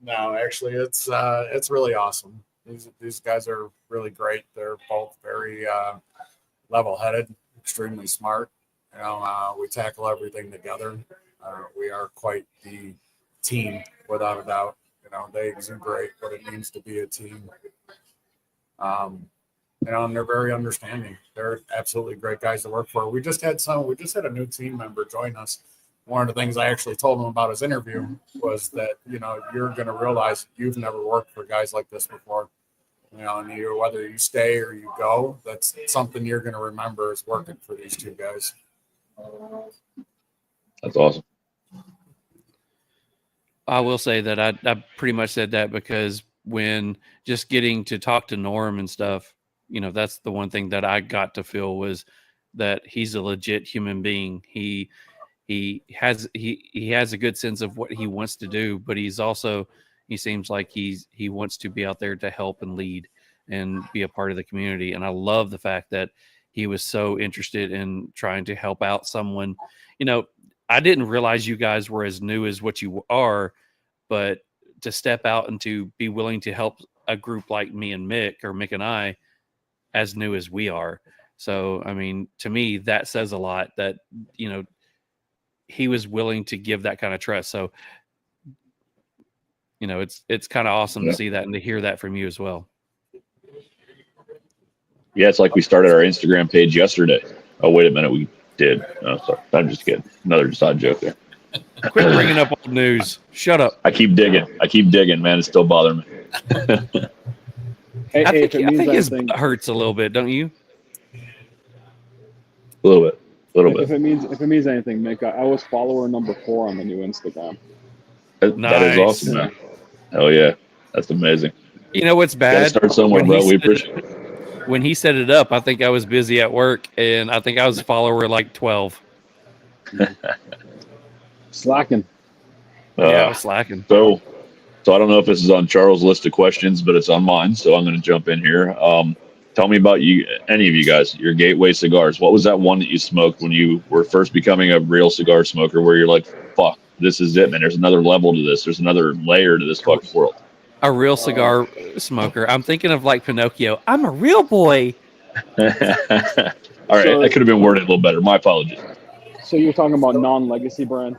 actually, it's really awesome. These guys are really great. They're both very level-headed, extremely smart. We tackle everything together. We are quite the team, without a doubt. They exuberate what it means to be a team. And they're very understanding. They're absolutely great guys to work for. We just had a new team member join us. One of the things I actually told him about his interview was that, you're going to realize you've never worked for guys like this before. And whether you stay or you go, that's something you're going to remember is working for these two guys. That's awesome. I will say that I pretty much said that because when just getting to talk to Norm and stuff, that's the one thing that I got to feel was that he's a legit human being. He has a good sense of what he wants to do, but he seems like he wants to be out there to help and lead and be a part of the community. And I love the fact that he was so interested in trying to help out someone. I didn't realize you guys were as new as what you are, but to step out and to be willing to help a group like me and Mick, or Mick and I, as new as we are. So, I mean, to me, that says a lot that, he was willing to give that kind of trust. So, it's kind of awesome to see that and to hear that from you as well. Yeah, it's like we started our Instagram page yesterday. Oh, wait a minute. We did. Oh, sorry. I'm just kidding. Another side joke there. Quit bringing up old news. Shut up. I keep digging, man. It's still bothering me. I think his butt hurts a little bit, don't you? A little bit. If it means anything, Mick, I was follower number 4 on the new Instagram. That is awesome, man. Hell yeah. That's amazing. You know what's bad? Gotta start somewhere, bro. We appreciate it. When he set it up, I think I was busy at work, and I think I was follower like 12. Slacking. I was slacking. So I don't know if this is on Charles' list of questions, but it's on mine, so I'm going to jump in here. Tell me about any of you guys, your gateway cigars. What was that one that you smoked when you were first becoming a real cigar smoker where you're like, fuck, this is it, man. There's another level to this. There's another layer to this fucking world. A real cigar smoker. I'm thinking of like Pinocchio. I'm a real boy. All right, that could have been worded a little better. My apologies. So you're talking about non-legacy brand,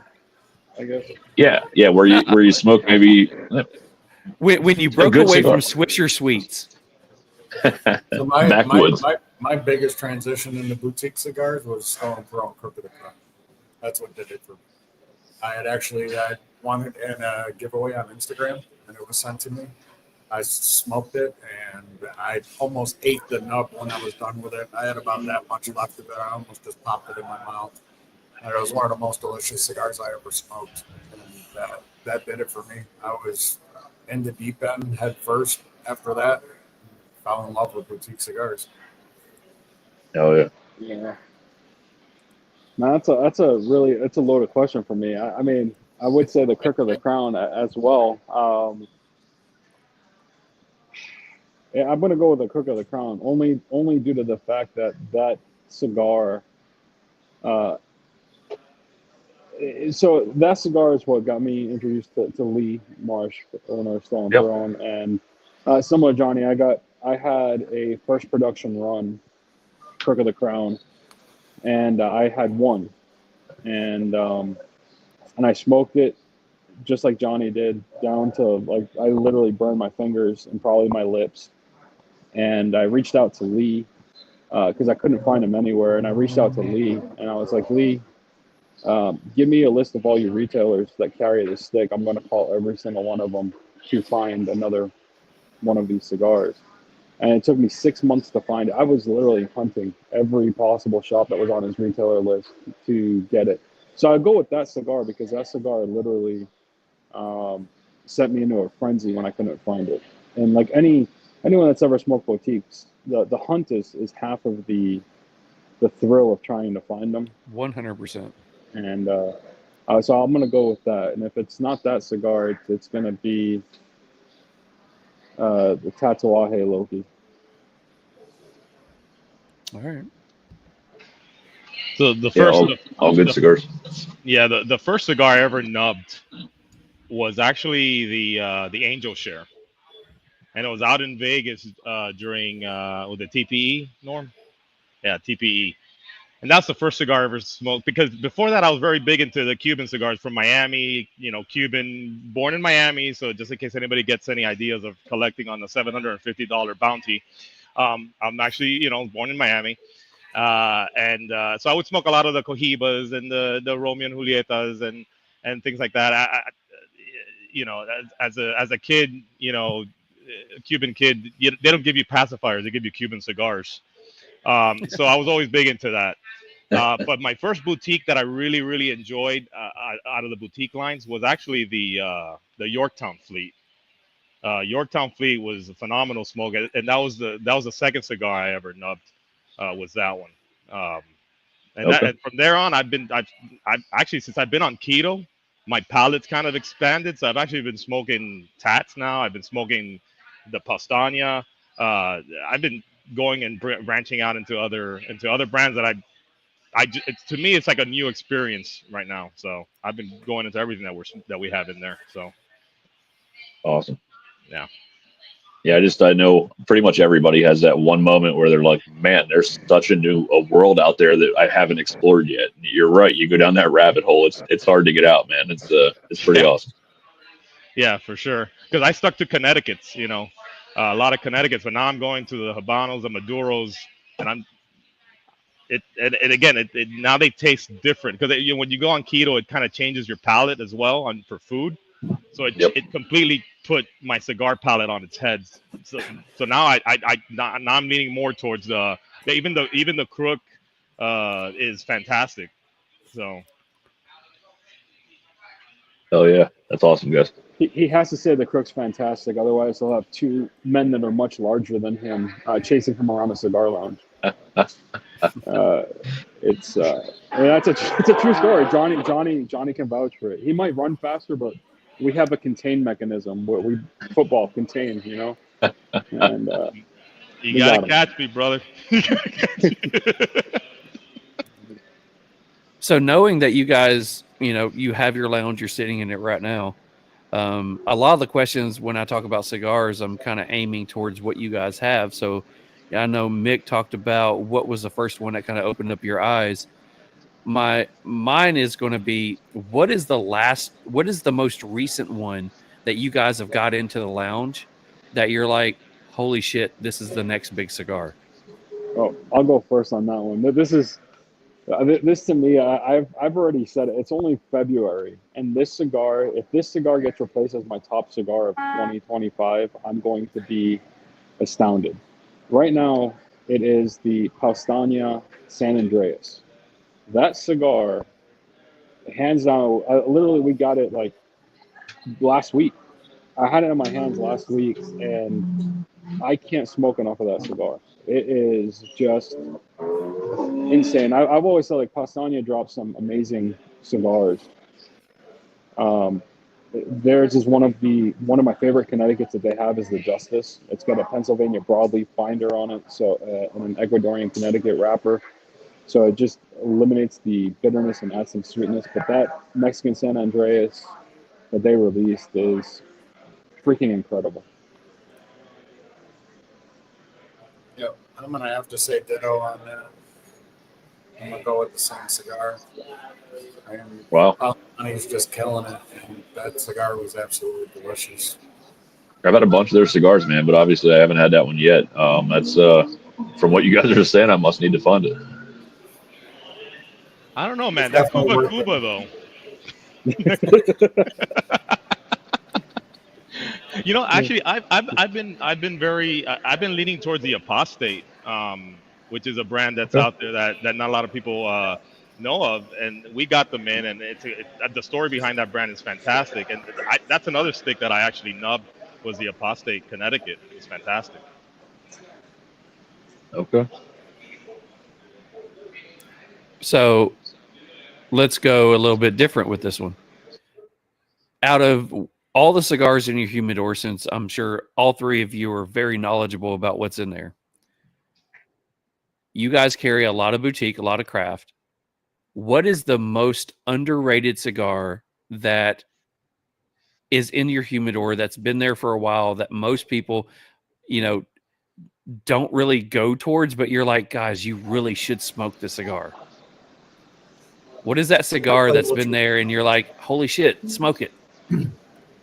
I guess? Yeah. Where you smoke maybe when you broke away from Swisher Sweets. So my biggest transition into boutique cigars was Stone Throne Crooked Crown. That's what did it for me. I wanted in a giveaway on Instagram, and it was sent to me. I smoked it, and I almost ate the nub when I was done with it. I had about that much left of it. I almost just popped it in my mouth. And it was one of the most delicious cigars I ever smoked. And that did it for me. I was in the deep end head first after that. Fell in love with boutique cigars. Oh yeah. Yeah. No, that's a loaded question for me. I mean, I would say the Crook of the Crown as well. Yeah, I'm gonna go with the Crook of the Crown only due to the fact that cigar. So that cigar is what got me introduced to Lee Marsh, owner of Stone Throne, and similar Johnny, I had a first production run, Crook of the Crown, and I had one, and I smoked it just like Johnny did, down to like I literally burned my fingers and probably my lips, and I reached out to Lee because I couldn't find him anywhere, and I reached out to Lee and I was like, Lee, Give me a list of all your retailers that carry this stick. I'm going to call every single one of them to find another one of these cigars. And it took me 6 months to find it. I was literally hunting every possible shop that was on his retailer list to get it. So I go with that cigar because that cigar literally sent me into a frenzy when I couldn't find it. And like anyone that's ever smoked boutiques, the hunt is half of the thrill of trying to find them. 100%. And so I'm gonna go with that. And if it's not that cigar, it's gonna be the Tatuaje Loki. All right. So the first, all good cigars. Yeah, the first cigar I ever nubbed was actually the Angel Share, and it was out in Vegas during with the TPE, Norm. Yeah, TPE. And that's the first cigar I ever smoked, because before that I was very big into the Cuban cigars from Miami, Cuban, born in Miami. So just in case anybody gets any ideas of collecting on the $750 bounty, I'm actually, born in Miami. So I would smoke a lot of the Cohibas and the Romeo and Julietas and things like that. As a kid, a Cuban kid, they don't give you pacifiers, they give you Cuban cigars. So I was always big into that. But my first boutique that I really, really enjoyed out of the boutique lines was actually the Yorktown Fleet. Yorktown Fleet was a phenomenal smoke, and that was the second cigar I ever nubbed. Was that one. And from there on, I've actually, since I've been on keto, my palate's kind of expanded. So I've actually been smoking Tats now. I've been smoking the Pastania. I've been going and branching out into other brands that to me, it's like a new experience right now. So I've been going into everything that we have in there. So awesome. Yeah. Yeah, I know pretty much everybody has that one moment where they're like, man, there's such a world out there that I haven't explored yet. And you're right. You go down that rabbit hole. It's hard to get out, man. It's pretty awesome. Yeah, for sure. Because I stuck to Connecticut's, a lot of Connecticut's, but now I'm going to the Habanos, the Maduros, and now they taste different, because when you go on keto, it kind of changes your palate as well for food. So it completely put my cigar palate on its head. So now I'm leaning more towards even the Crook is fantastic. So. Oh yeah, that's awesome, guys. He has to say the Crook's fantastic. Otherwise, he'll have two men that are much larger than him chasing him around a cigar lounge. It's a true story. Johnny can vouch for it. He might run faster, but we have a contain mechanism where football contains, and you gotta catch me, brother. So knowing that you guys, you have your lounge, you're sitting in it right now. A lot of the questions when I talk about cigars, I'm kind of aiming towards what you guys have. So I know Mick talked about what was the first one that kind of opened up your eyes. Mine is going to be, what is the most recent one that you guys have got into the lounge that you're like, holy shit, this is the next big cigar? Oh, I'll go first on that one. This to me, I've already said it. It's only February, and if this cigar gets replaced as my top cigar of 2025, I'm going to be astounded. Right now, it is the Pastania San Andreas. That cigar, hands down, literally we got it like last week. I had it in my hands last week, and I can't smoke enough of that cigar. It is just insane. I've always said like Pastania drops some amazing cigars. Theirs is one of my favorite Connecticut's that they have is the Justice. It's got a Pennsylvania broadleaf binder on it, so and an Ecuadorian Connecticut wrapper. So it just eliminates the bitterness and adds some sweetness. But that Mexican San Andreas that they released is freaking incredible. Yep, I'm gonna have to say ditto on that. I'm gonna go with the same cigar. Wow. He's just killing it, and that cigar was absolutely delicious. I've had a bunch of their cigars, man, but obviously I haven't had that one yet. That's from what you guys are saying, I must need to find it. I don't know, man. That Definitely Cuba worth though. Actually, I've been very I've been leaning towards the Apostate, which is a brand that's Okay. out there that not a lot of people know of, and we got them in, and the story behind that brand is fantastic, and that's another stick that I actually nubbed was the Apostate Connecticut. It's fantastic. Okay. So let's go a little bit different with this one. Out of all the cigars in your humidor, since I'm sure all three of you are very knowledgeable about what's in there, you guys carry a lot of boutique, a lot of craft. What is the most underrated cigar that is in your humidor that's been there for a while that most people, don't really go towards, but you're like, guys, you really should smoke this cigar? What is that cigar that's been there and you're like, holy shit, smoke it?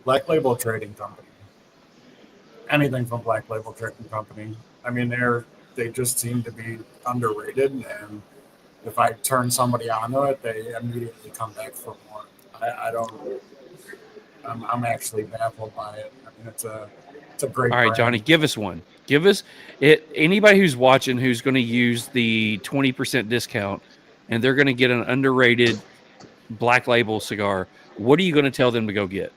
Black Label Trading Company. Anything from Black Label Trading Company. I mean, they just seem to be underrated, and if I turn somebody onto it, they immediately come back for more. I'm actually baffled by it. I mean, it's a great. All right, brand. Johnny, give us one. Give us it. Anybody who's watching who's going to use the 20% discount and they're going to get an underrated Black Label cigar, what are you going to tell them to go get?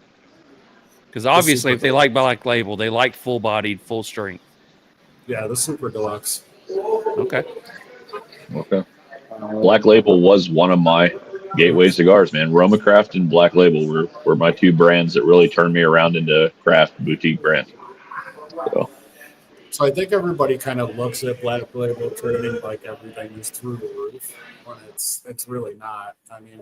Because obviously, if they like Black Label, they like full-bodied, full strength. Yeah, the Super Deluxe. Okay. Black Label was one of my gateway cigars, man. Romacraft and Black Label were my two brands that really turned me around into craft boutique brands. So I think everybody kind of looks at Black Label Trading like everything is through the roof, when it's really not. I mean,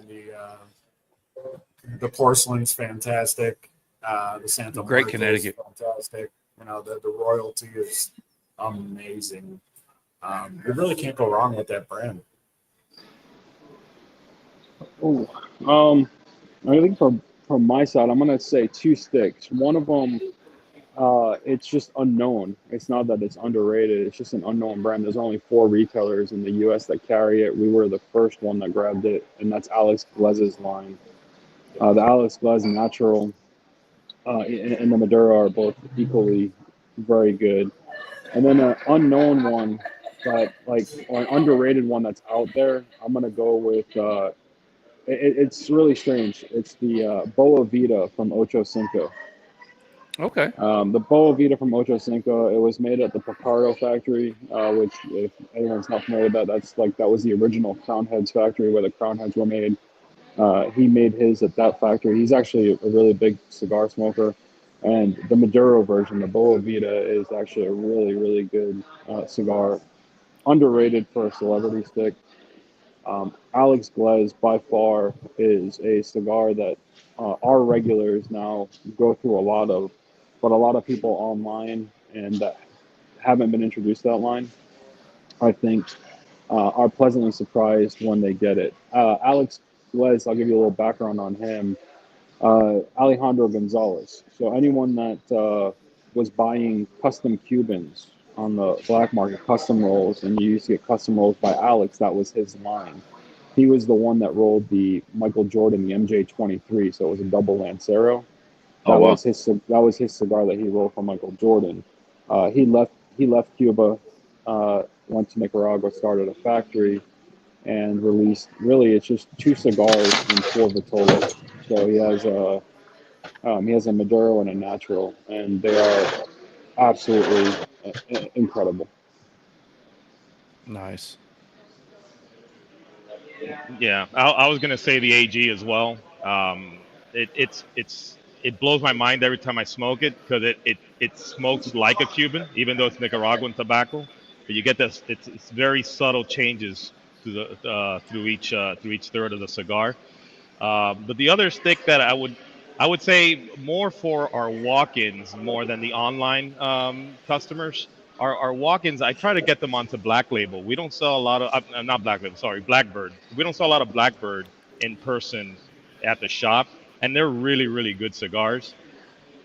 the porcelain's fantastic. The Santa Great Muerte Connecticut. is fantastic. The royalty is amazing. You really can't go wrong with that brand. I think from my side, I'm gonna say two sticks. One of them, it's just unknown. It's not that it's underrated. It's just an unknown brand. There's only 4 retailers in the U.S. that carry it. We were the first one that grabbed it, and that's Alex Glez's line. The Alex Glez Natural and the Maduro are both equally very good. And then an unknown one that, or an underrated one that's out there, I'm gonna go with. It's really strange. It's the Boa Vita from Ocho Cinco. Okay. The Boa Vita from Ocho Cinco, it was made at the Picardo factory, which, if anyone's not familiar with that, that was the original Crown Heads factory where the Crown Heads were made. He made his at that factory. He's actually a really big cigar smoker. And the Maduro version, the Boa Vita, is actually a really, really good cigar. Underrated for a celebrity stick. Alex Glez, by far, is a cigar that our regulars now go through a lot of, but a lot of people online and that haven't been introduced to that line, I think, are pleasantly surprised when they get it. Alex Glez, I'll give you a little background on him. Alejandro Gonzalez. So anyone that was buying custom Cubans on the black market, custom rolls, and you used to get custom rolls by Alex, that was his line. He was the one that rolled the Michael Jordan, the MJ23, so it was a double Lancero. That was his cigar that he rolled for Michael Jordan. He left Cuba, went to Nicaragua, started a factory, and released. Really, it's just 2 cigars and 4 Vitolas. So he has a Maduro and a Natural, and they are absolutely incredible. Nice. Yeah, I was gonna say the AG as well. It blows my mind every time I smoke it because it smokes like a Cuban, even though it's Nicaraguan tobacco. But you get this, it's very subtle changes to the through each third of the cigar. But the other stick that I would say more for our walk-ins more than the online customers. Our walk-ins, I try to get them onto Black Label. We don't sell a lot of not Black Label, sorry, Blackbird. We don't sell a lot of Blackbird in person at the shop, and they're really, really good cigars.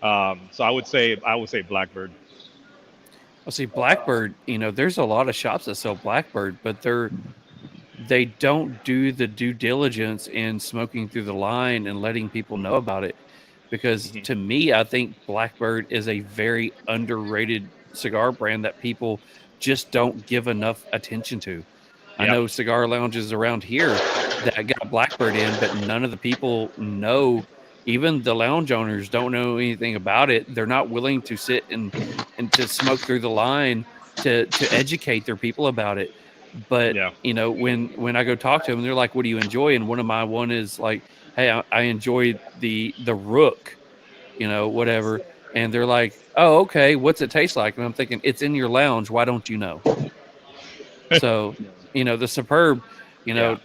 So I would say Blackbird. Well, see, Blackbird, there's a lot of shops that sell Blackbird, but they're they don't do the due diligence in smoking through the line and letting people know about it. Because to me, I think Blackbird is a very underrated cigar brand that people just don't give enough attention to. I know cigar lounges around here that got Blackbird in, but none of the people know. Even the lounge owners don't know anything about it. They're not willing to sit and to smoke through the line to educate their people about it. But you know, when I go talk to them, they're like, "What do you enjoy?" And one is like, "Hey, I enjoy the Rook, you know, whatever." And they're like, "Oh, okay. What's it taste like?" And I'm thinking, "It's in your lounge. Why don't you know?" So, you know, the Superb, the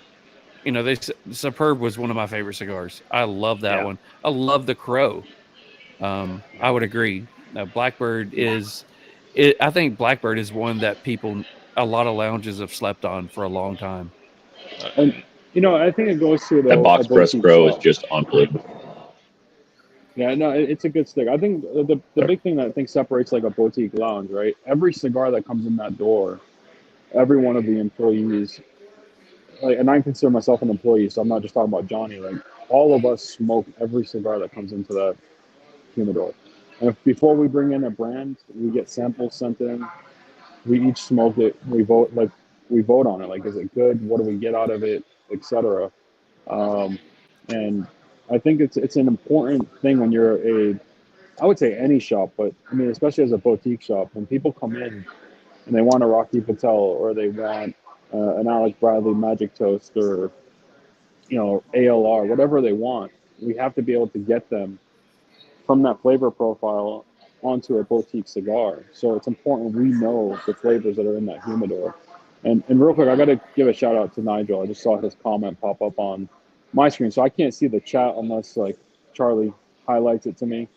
Superb was one of my favorite cigars. I love that one. I love the Crow. I would agree. Blackbird is, I think Blackbird is one that a lot of lounges have slept on for a long time. And I think it goes to that box press Crow is just unbelievable. Yeah, no, it's a good stick. I think the big thing that I think separates like a boutique lounge, right? Every cigar that comes in that door, every one of the employees, like, and I consider myself an employee, so I'm not just talking about Johnny. Like, all of us smoke every cigar that comes into that humidor. And before we bring in a brand, we get samples sent in. We each smoke it. We vote on it. Like, is it good? What do we get out of it, etc. And I think it's an important thing when you're I would say any shop, but I mean, especially as a boutique shop, when people come in and they want a Rocky Patel or they want an Alec Bradley Magic Toast or, ALR, whatever they want, we have to be able to get them from that flavor profile onto a boutique cigar. So it's important we know the flavors that are in that humidor. And real quick, I got to give a shout out to Nigel. I just saw his comment pop up on my screen, so I can't see the chat unless like Charlie highlights it to me.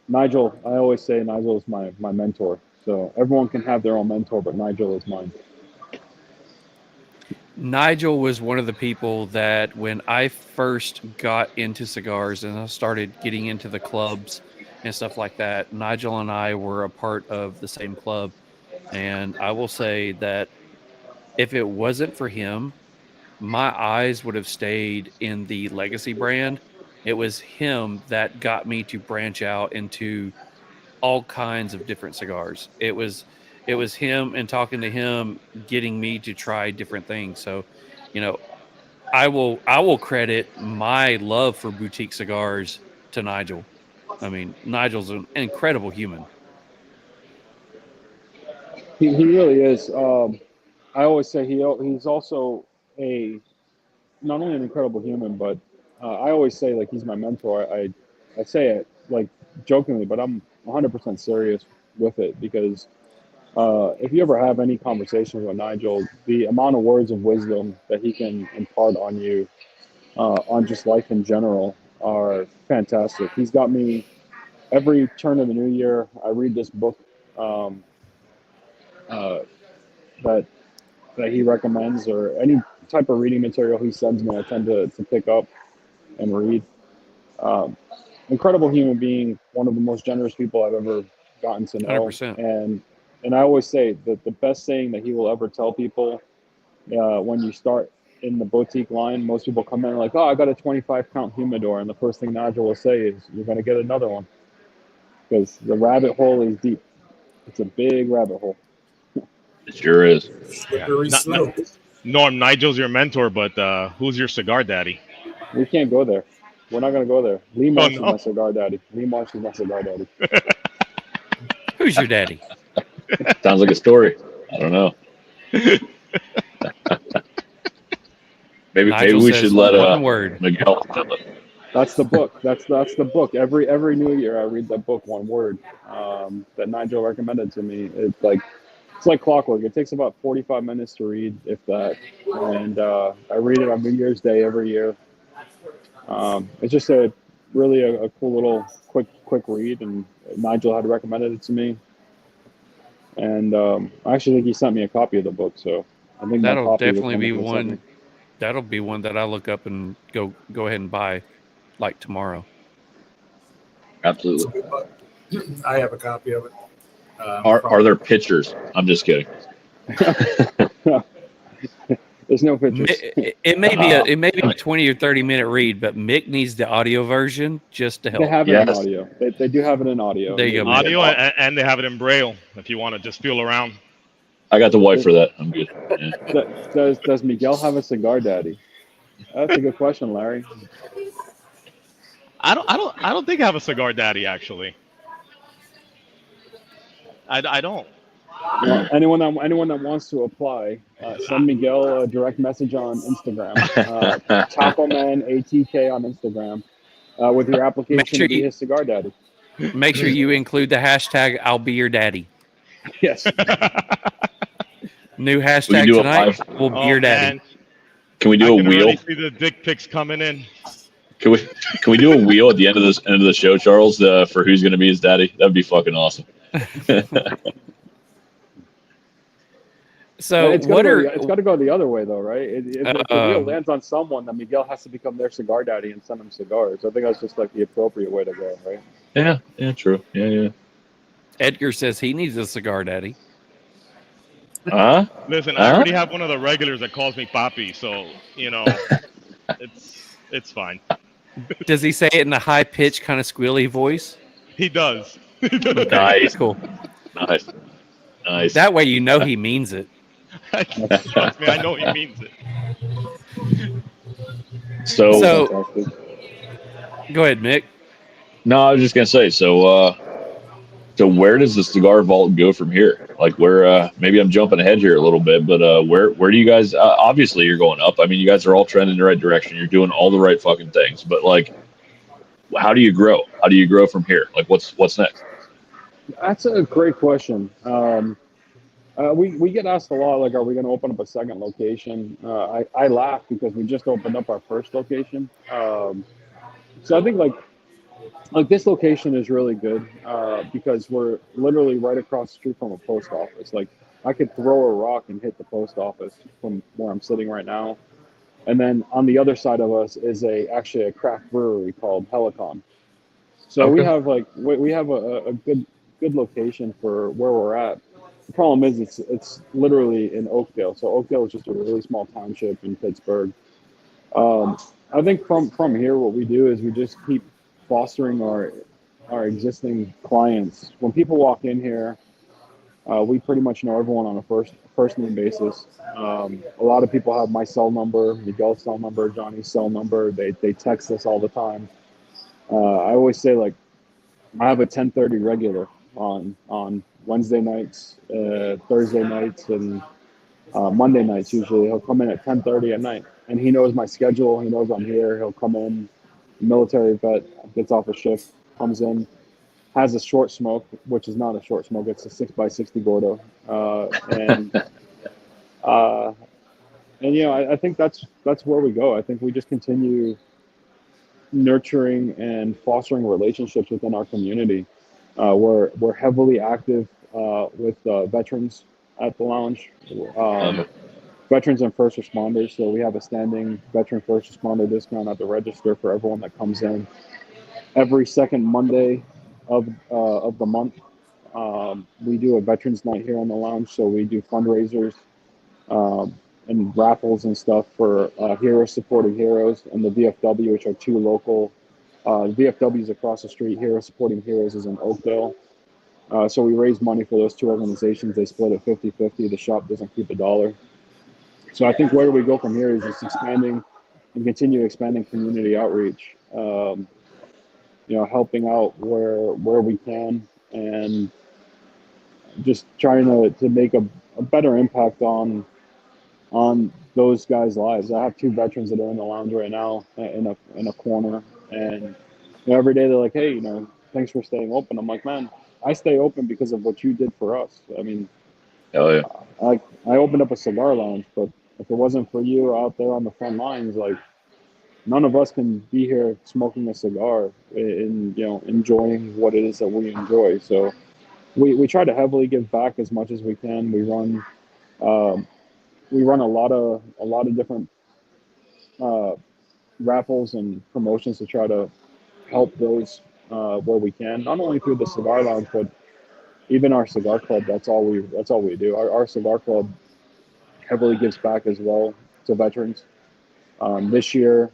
Nigel, I always say Nigel is my mentor. So everyone can have their own mentor, but Nigel is mine. Nigel was one of the people that when I first got into cigars and I started getting into the clubs and stuff like that, Nigel and I were a part of the same club. And I will say that if it wasn't for him, my eyes would have stayed in the Legacy brand. It was him that got me to branch out into all kinds of different cigars. It was him and talking to him getting me to try different things. So, I will credit my love for boutique cigars to Nigel. I mean, Nigel's an incredible human. He really is. I always say he's also not only an incredible human, but I always say like he's my mentor. I say it like jokingly, but I'm 100% serious with it because if you ever have any conversations with Nigel, the amount of words of wisdom that he can impart on you, on just life in general, are fantastic. He's got me every turn of the new year. I read this book that he recommends, or any type of reading material he sends me, I tend to pick up and read. Incredible human being, one of the most generous people I've ever gotten to know. 100%. And I always say that the best saying that he will ever tell people when you start in the boutique line, most people come in like, oh, I got a 25-count humidor. And the first thing Nigel will say is, you're going to get another one. Because the rabbit hole is deep. It's a big rabbit hole. It sure is. Yeah. Norm, Nigel's your mentor, but who's your cigar daddy? We can't go there. We're not going to go there. Lee Marsh is my cigar daddy. Lee Marsh is my cigar daddy. Who's your daddy? Sounds like a story. I don't know. maybe we should let Miguel tell it. That's the book. That's the book. Every new year I read that book, One Word, that Nigel recommended to me. It's like clockwork. It takes about 45 minutes to read, if that. And I read it on New Year's Day every year. It's just a cool little quick read, and Nigel had recommended it to me. And I actually think he sent me a copy of the book, so I think that'll definitely be one. That'll be one that I look up and go ahead and buy, like tomorrow. Absolutely. I have a copy of it. Are there pictures? I'm just kidding. There's no pictures. It may be a 20 or 30-minute read, but Mick needs the audio version just to help. They have it in audio. They do have it in audio. There you go. Audio, and they have it in Braille if you want to just feel around. I got the wife for that. I'm good. Yeah. Does Miguel have a cigar daddy? That's a good question, Larry. I don't think I have a cigar daddy actually. I don't. Well, anyone that wants to apply, send Miguel a direct message on Instagram. Tacoman ATK on Instagram with your application to be his cigar daddy. Make sure you include the hashtag "I'll be your daddy." Yes. New hashtag tonight. We'll be your daddy. Man. Can we do a wheel? I see the dick pics coming in. Can we do a wheel at the end of the show, Charles, for who's going to be his daddy? That'd be fucking awesome. So it's got to go the other way though, right? If the wheel lands on someone, then Miguel has to become their cigar daddy and send them cigars. I think that's just like the appropriate way to go, right? Yeah, true. Yeah. Edgar says he needs a cigar daddy. Listen, I already have one of the regulars that calls me Papi, so it's fine. Does he say it in a high pitched, kind of squealy voice? He does. Nice. Cool. Nice. That way you know he means it. Trust me, I know he means it. So go ahead, Mick. no, I was just gonna say. So where does the Cigar Vault go from here? Like, where? Maybe I'm jumping ahead here a little bit, but where do you guys? Obviously, you're going up. I mean, you guys are all trending in the right direction. You're doing all the right fucking things. But like, how do you grow? How do you grow from here? Like, what's next? That's a great question. We get asked a lot, like, are we going to open up a second location? I laugh because we just opened up our first location. So I think like this location is really good because we're literally right across the street from a post office. Like, I could throw a rock and hit the post office from where I'm sitting right now. And then on the other side of us is actually a craft brewery called Helicon. So we have a good location for where we're at. The problem is it's literally in Oakdale. So Oakdale is just a really small township in Pittsburgh. I think from here, what we do is we just keep fostering our existing clients. When people walk in here, we pretty much know everyone on a first name basis. A lot of people have my cell number, Miguel's cell number, Johnny's cell number. They text us all the time. I always say, like, I have a 10:30 regular on Wednesday nights, Thursday nights, and Monday nights usually. He'll come in at 10:30 at night, and he knows my schedule. He knows I'm here. He'll come in, military vet, gets off a shift, comes in, has a short smoke, which is not a short smoke. It's a 6x60 Gordo, and I think that's where we go. I think we just continue nurturing and fostering relationships within our community. We're heavily active with veterans at the lounge, veterans and first responders. So we have a standing veteran first responder discount at the register for everyone that comes in. Every second Monday of the month, we do a veterans night here on the lounge. So we do fundraisers and raffles and stuff for Heroes Supporting Heroes and the VFW, which are two local. VFW is across the street. Heroes Supporting Heroes is in Oakdale. So we raise money for those two organizations. They split it 50-50. The shop doesn't keep a dollar. So I think where we go from here is just expanding and continue expanding community outreach. Helping out where we can, and just trying to make a better impact on those guys' lives. I have two veterans that are in the lounge right now in a corner, and every day they're like, "Hey, thanks for staying open." I'm like, "Man, I stay open because of what you did for us." I mean, hell yeah. I opened up a cigar lounge, but if it wasn't for you out there on the front lines, like, none of us can be here smoking a cigar and enjoying what it is that we enjoy. So we try to heavily give back as much as we can. We run a lot of different raffles and promotions to try to help those where we can. Not only through the cigar lounge, but even our cigar club. That's all we do. Our cigar club heavily gives back as well. to veterans. This year,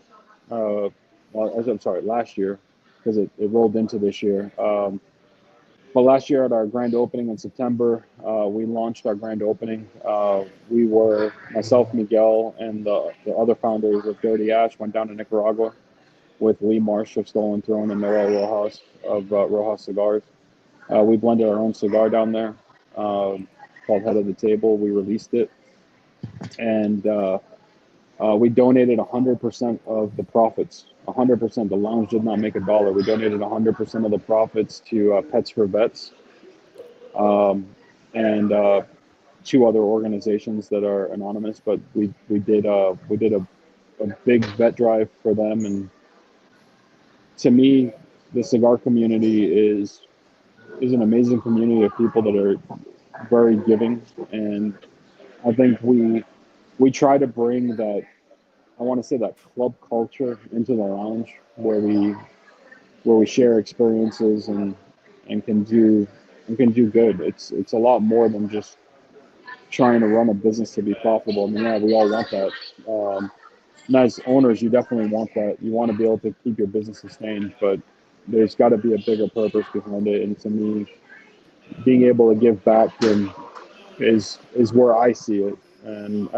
I'm sorry, last year, because it rolled into this year. But last year at our grand opening in September, we launched our grand opening. We were, myself, Miguel, and the other founders of Dirty Ash went down to Nicaragua with Lee Marsh of Stolen Throne and Noel Rojas of Rojas Cigars. We blended our own cigar down there called Head of the Table. We released it. And we donated 100% of the profits. 100%. The lounge did not make a dollar. We donated 100% of the profits to Pets for Vets and two other organizations that are anonymous. But we did a big vet drive for them. And to me, the cigar community is an amazing community of people that are very giving, and I think we try to bring that, I want to say, that club culture into the lounge where we share experiences and can do good. It's a lot more than just trying to run a business to be profitable. I mean, yeah, we all want that. And as owners, you definitely want that. You want to be able to keep your business sustained, but there's got to be a bigger purpose behind it. And to me, being able to give back is where I see it. And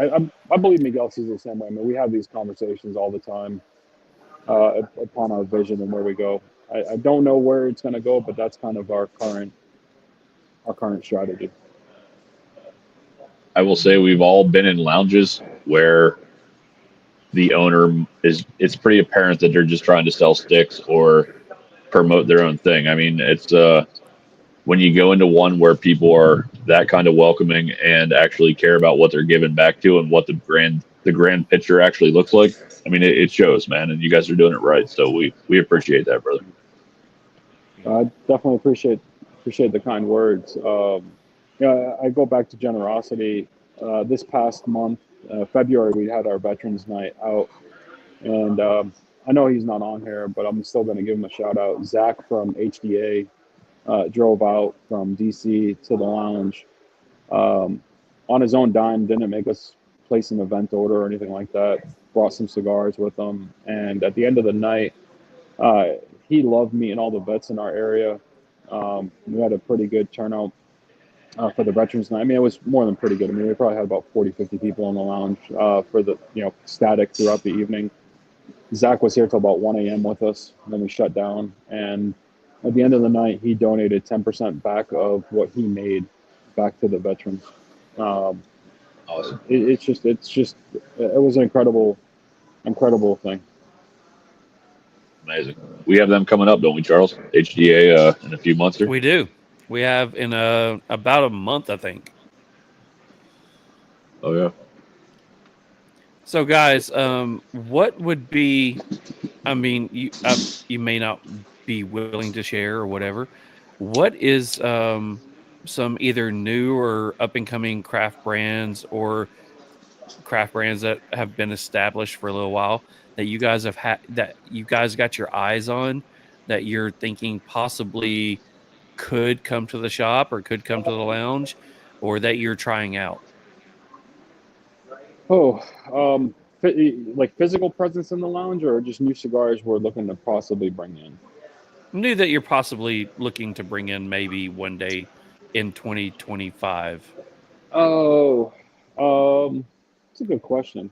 I believe Miguel sees it the same way. I mean, we have these conversations all the time upon our vision and where we go. I don't know where it's going to go, but that's kind of our current strategy. I will say we've all been in lounges where the owner it's pretty apparent that they're just trying to sell sticks or promote their own thing. I mean, it's when you go into one where people are that kind of welcoming and actually care about what they're giving back to and what the grand picture actually looks like. I mean, it shows, man, and you guys are doing it right. So we appreciate that, brother. I definitely appreciate the kind words. I go back to generosity. This past month, February, we had our Veterans Night out, and I know he's not on here, but I'm still going to give him a shout out. Zach from HDA drove out from DC to the lounge on his own dime, didn't make us place an event order or anything like that, brought some cigars with him, and at the end of the night, he loved meeting all the vets in our area. We had a pretty good turnout for the Veterans Night. I mean, it was more than pretty good. I mean, we probably had about 40, 50 people in the lounge for the, static throughout the evening. Zach was here till about 1 a.m. with us, and then we shut down. And at the end of the night, he donated 10% back of what he made back to the veterans. Awesome. It was an incredible thing. Amazing. We have them coming up, don't we, Charles? HDA in a few months here. We do. We have in about a month, I think. Oh yeah. So, guys, what would be? I mean, you may not be willing to share or whatever. What is some either new or up and coming craft brands or craft brands that have been established for a little while that you guys have had, that you guys got your eyes on, that you're thinking possibly could come to the shop or could come to the lounge, or that you're trying out? Like physical presence in the lounge, or just new cigars we're looking to possibly bring in? New that you're possibly looking to bring in maybe one day in 2025. Oh, it's a good question.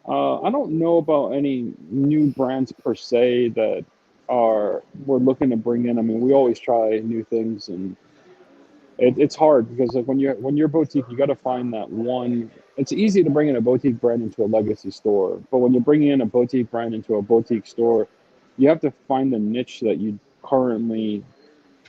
I don't know about any new brands per se that we're looking to bring in. I mean, we always try new things, and it's hard because like when you're boutique, you got to find that one. It's easy to bring in a boutique brand into a legacy store, but when you're bringing in a boutique brand into a boutique store, you have to find a niche that you currently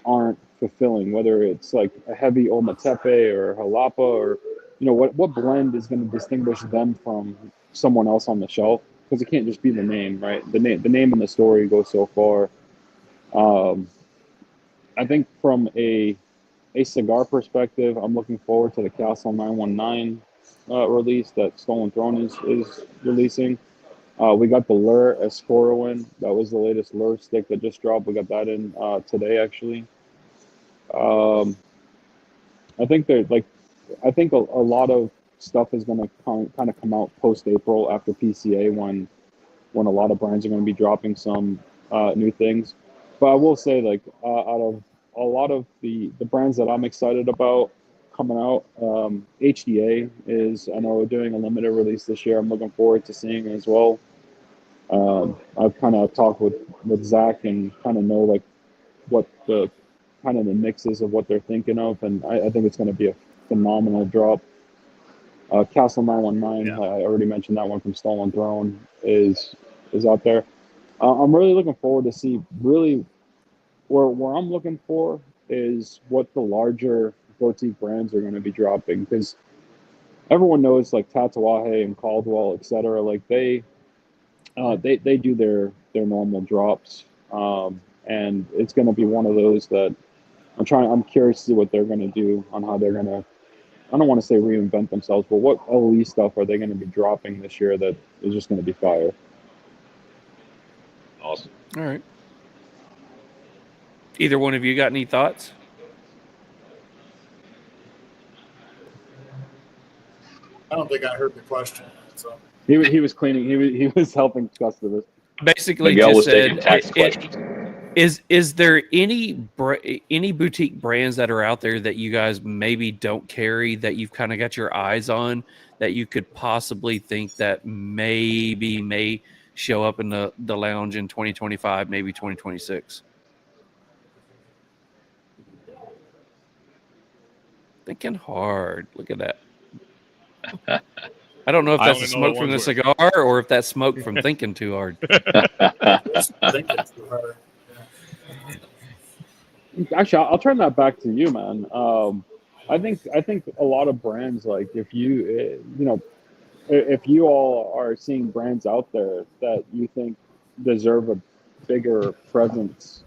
aren't fulfilling, whether it's like a heavy Ometepe or Jalapa, or what blend is going to distinguish them from someone else on the shelf, because it can't just be the name, right? The name and the story goes so far. I think from a cigar perspective, I'm looking forward to the Castle 919 release that Stolen Throne is releasing. We got the Lure Escorwin. That was the latest Lure stick that just dropped. We got that in today, actually. I think a lot of stuff is going to kind of come out post-April after PCA when a lot of brands are going to be dropping some new things. But I will say, like, out of a lot of the brands that I'm excited about coming out, HDA is, I know we're doing a limited release this year. I'm looking forward to seeing it as well. I've kind of talked with Zach and kind of know like what the kind of the mix is of what they're thinking of, and I think it's going to be a phenomenal drop. Castle 919, Yeah. I already mentioned that one from Stolen Throne is out there. I'm really looking forward to see really where I'm looking for is what the larger boutique brands are going to be dropping, because everyone knows like Tatuaje and Caldwell, etc. Like they do their normal drops, and it's going to be one of those that I'm curious to see what they're going to do on how they're going to, I don't want to say reinvent themselves, but what LE stuff are they going to be dropping this year that is just going to be fire? Awesome. All right. Either one of you got any thoughts? I don't think I heard the question. So He was cleaning. He was helping customers. Basically, Miguel just was said, taking text questions. is there any boutique brands that are out there that you guys maybe don't carry that you've kind of got your eyes on that you could possibly think that maybe may show up in the lounge in 2025, maybe 2026? Thinking hard. Look at that. I don't know if I that's only the know the smoke from the ones cigar or if that's smoke from thinking too hard. I think it's too hard. Actually, I'll turn that back to you, man. I think a lot of brands, like if you all are seeing brands out there that you think deserve a bigger presence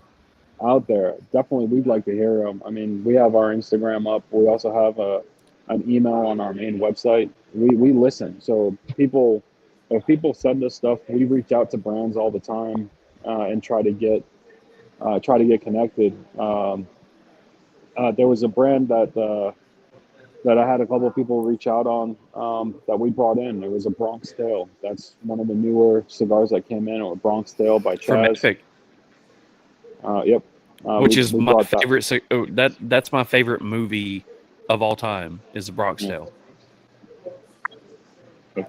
out there, definitely we'd like to hear them. I mean, we have our Instagram up. We also have an email on our main website. We listen. So if people send us stuff, we reach out to brands all the time and try to get connected. There was a brand that I had a couple of people reach out on that we brought in. It was a Bronx Tale. That's one of the newer cigars that came in. It was Bronx Tale by From Chaz. Epic. Yep. Which is we my brought that. favorite. That's my favorite movie of all time is The Bronx Tale.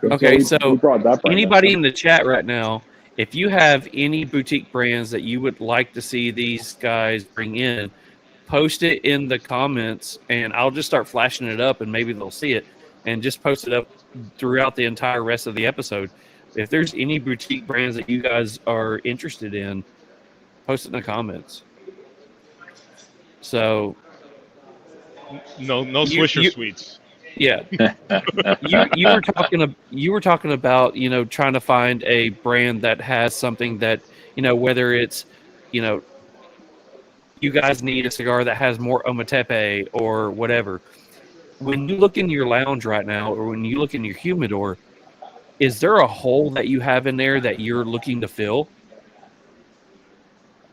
Okay, we so brought that brand anybody in. in the chat right now, if you have any boutique brands that you would like to see these guys bring in, post it in the comments, and I'll just start flashing it up, and maybe they'll see it, and just post it up throughout the entire rest of the episode. If there's any boutique brands that you guys are interested in, post it in the comments. So, No Swisher Sweets. Yeah, you were talking about trying to find a brand that has something that whether it's you guys need a cigar that has more ometepe or whatever. When you look in your lounge right now, or when you look in your humidor, is there a hole that you have in there that you're looking to fill?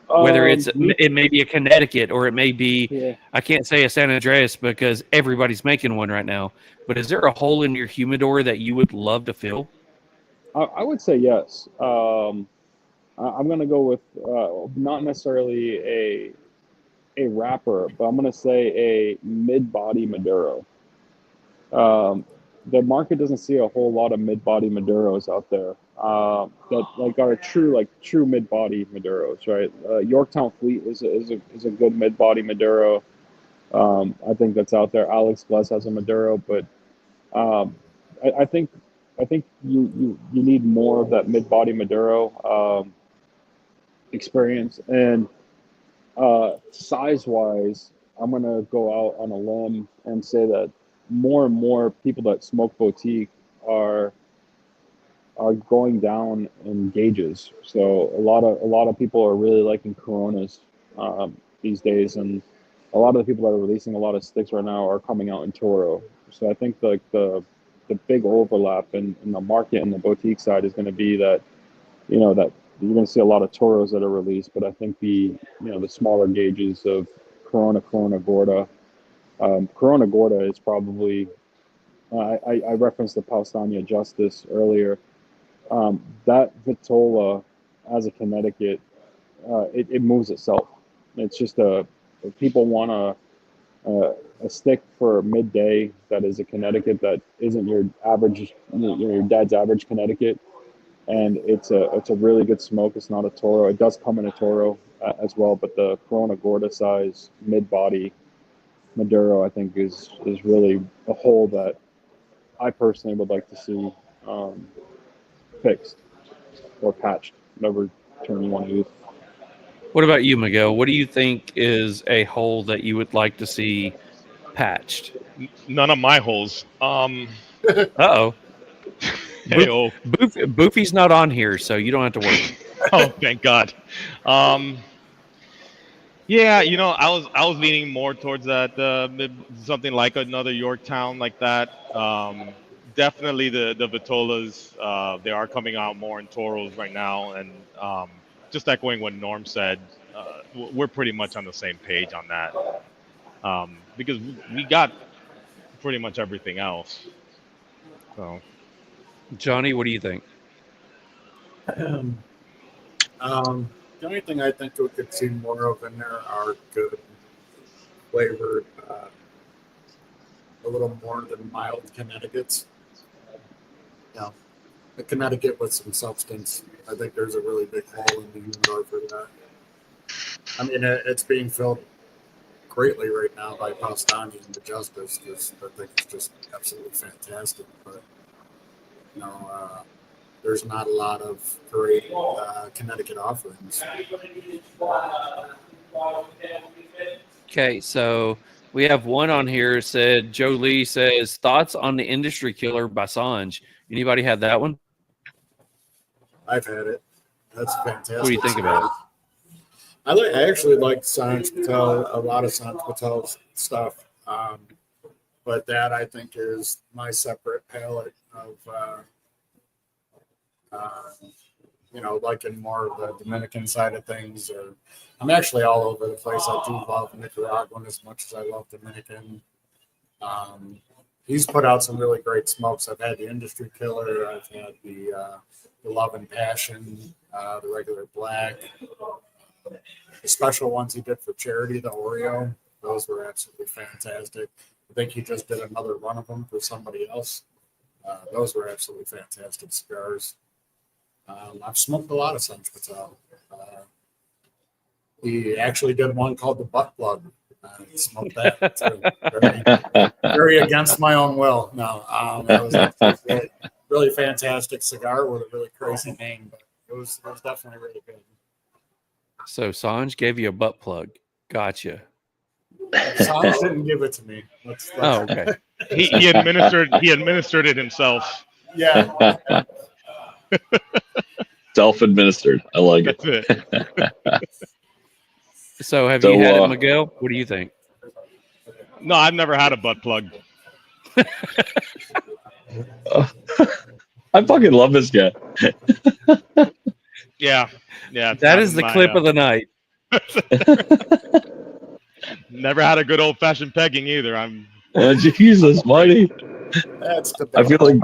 Whether it may be a Connecticut or it may be, I can't say a San Andreas because everybody's making one right now. But is there a hole in your humidor that you would love to fill? I would say yes. I'm going to go with not necessarily a wrapper, but I'm going to say a mid-body Maduro. The market doesn't see a whole lot of mid-body Maduros out there that like are true mid-body Maduros, right? Yorktown Fleet is a good mid-body Maduro. I think that's out there. Alex Bless has a Maduro, but I think you need more of that mid-body Maduro experience. And size-wise, I'm gonna go out on a limb and say that more and more people that smoke boutique are going down in gauges. So a lot of people are really liking Coronas these days, and a lot of the people that are releasing a lot of sticks right now are coming out in Toro. So I think like the big overlap in the market and the boutique side is going to be that that you're going to see a lot of Toros that are released, but I think the smaller gauges of Corona Gorda. Corona Gorda is probably I referenced the Pausania Justice earlier. That Vitola, as a Connecticut, it moves itself. It's just if people want a stick for midday that is a Connecticut that isn't your average, your dad's average Connecticut, and it's a really good smoke. It's not a Toro. It does come in a Toro as well, but the Corona Gorda size mid body Maduro, I think, is really a hole that I personally would like to see fixed or patched, whatever term you want to use. What about you, Miguel? What do you think is a hole that you would like to see patched? None of my holes. Uh-oh. Hey-oh. Boofy's not on here, so you don't have to worry. Oh, thank God. Yeah, I was leaning more towards that something like another Yorktown like that. Definitely the Vitolas. They are coming out more in Toros right now, and just echoing what Norm said, we're pretty much on the same page on that, because we got pretty much everything else. So, Johnny, what do you think? The only thing I think we could see more of in there are good flavored, a little more than mild Connecticut's. Yeah, a Connecticut with some substance. I think there's a really big hole in the humidor for that. I mean, it's being filled greatly right now by Pausania and the Justice, because I think it's just absolutely fantastic. But there's not a lot of great Connecticut offerings. Okay, so we have one on here said, Joe Lee says, thoughts on the Industry Killer by Sanj. Anybody had that one? I've had it. That's fantastic. What do you think about it? I actually like Sanj Patel, a lot of Sanj Patel's stuff. But that, I think, is my separate palette of, liking more of the Dominican side of things. Or I'm actually all over the place. I do love Nicaraguan as much as I love Dominican. He's put out some really great smokes. I've had the Industry Killer. I've had the Love and Passion, the regular black. The special ones he did for charity, the Oreo, those were absolutely fantastic. I think he just did another run of them for somebody else. Those were absolutely fantastic cigars. I've smoked a lot of Sanj Patel. He actually did one called the Butt Plug. I smoked that too. Very against my own will. No, it was a really fantastic cigar with a really crazy name, but it was definitely really good. So Sanj gave you a butt plug. Gotcha. Sanj didn't give it to me. Oh, okay. he administered it himself. Yeah. Self-administered. I like That's it. So have you had it, Miguel? What do you think? No, I've never had a butt plug. I fucking love this guy. Yeah. That is the clip of the night. Never had a good old-fashioned pegging either. Jesus, Marty. That's the I feel like.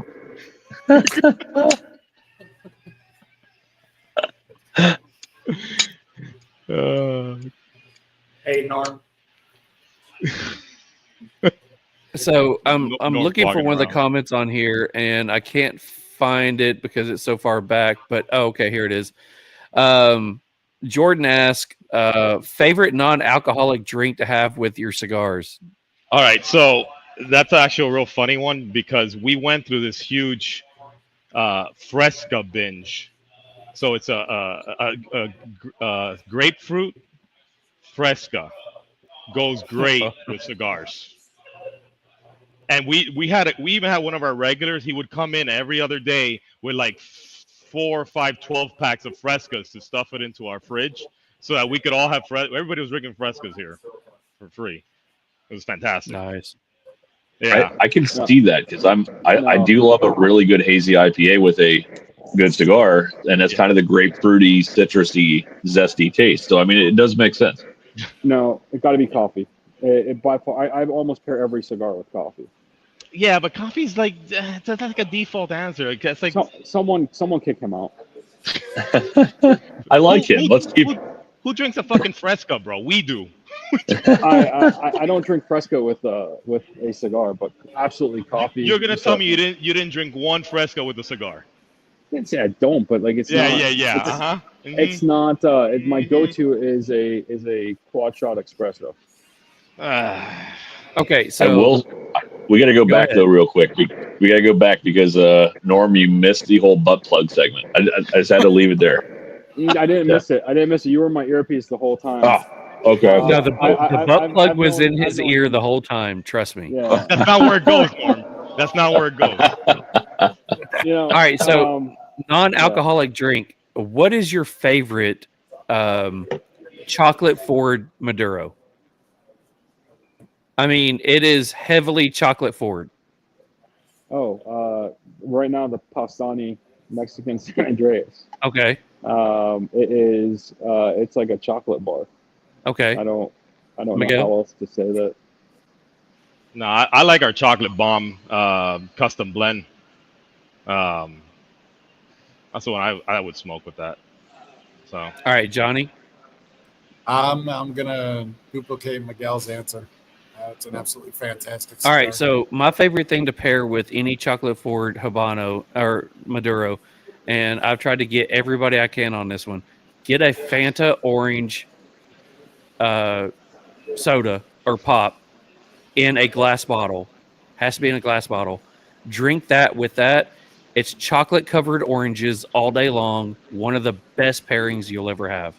Hey, Norm. So I'm No looking for one of the around. comments on here, and I can't find it because it's so far back. But okay, here it is. Jordan asked, favorite non-alcoholic drink to have with your cigars. All right, so that's actually a real funny one because we went through this huge Fresca binge. So it's a grapefruit Fresca goes great with cigars. And we even had one of our regulars. He would come in every other day with like 4 or 5 12 packs of Frescas to stuff it into our fridge so that we could all have everybody was drinking Frescas here for free. It was fantastic. Nice. Yeah, I can see that because I do love a really good hazy IPA with a good cigar, and it's kind of the grapefruity, citrusy, zesty taste. So I mean, it does make sense. No, it got to be coffee. By far, I almost pair every cigar with coffee. Yeah, but coffee's like that's like a default answer. It's like Someone kick him out. I like him. Let's keep. Who drinks a fucking Fresca, bro? We do. I don't drink Fresca with a cigar, but absolutely coffee. You're gonna tell me you didn't drink one Fresca with a cigar? I can't say I don't, but like it's not. Yeah. It's not. My go-to is a quad shot espresso. Okay, so we got to go back ahead. though real quick. We got to go back because Norm, you missed the whole butt plug segment. I just had to leave it there. I didn't miss it. You were in my earpiece the whole time. Oh, okay. No, the butt plug was in his ear the whole time. Trust me. Yeah. That's not where it goes, Norm. That's not where it goes. All right, so non-alcoholic drink. What is your favorite chocolate forward Maduro? I mean, it is heavily chocolate forward. Right now the Pastani Mexican San Andreas. Okay. It is. It's like a chocolate bar. Okay. I don't Miguel? know how else to say that. No, I like our chocolate bomb custom blend. That's the one I would smoke with that. So. All right, Johnny. I'm gonna duplicate Miguel's answer. It's an absolutely fantastic All cigar. right, so my favorite thing to pair with any chocolate forward Habano or Maduro, and I've tried to get everybody I can on this one, get a Fanta orange soda or pop in a glass bottle. Has to be in a glass bottle. Drink that with that. It's chocolate covered oranges all day long. One of the best pairings you'll ever have.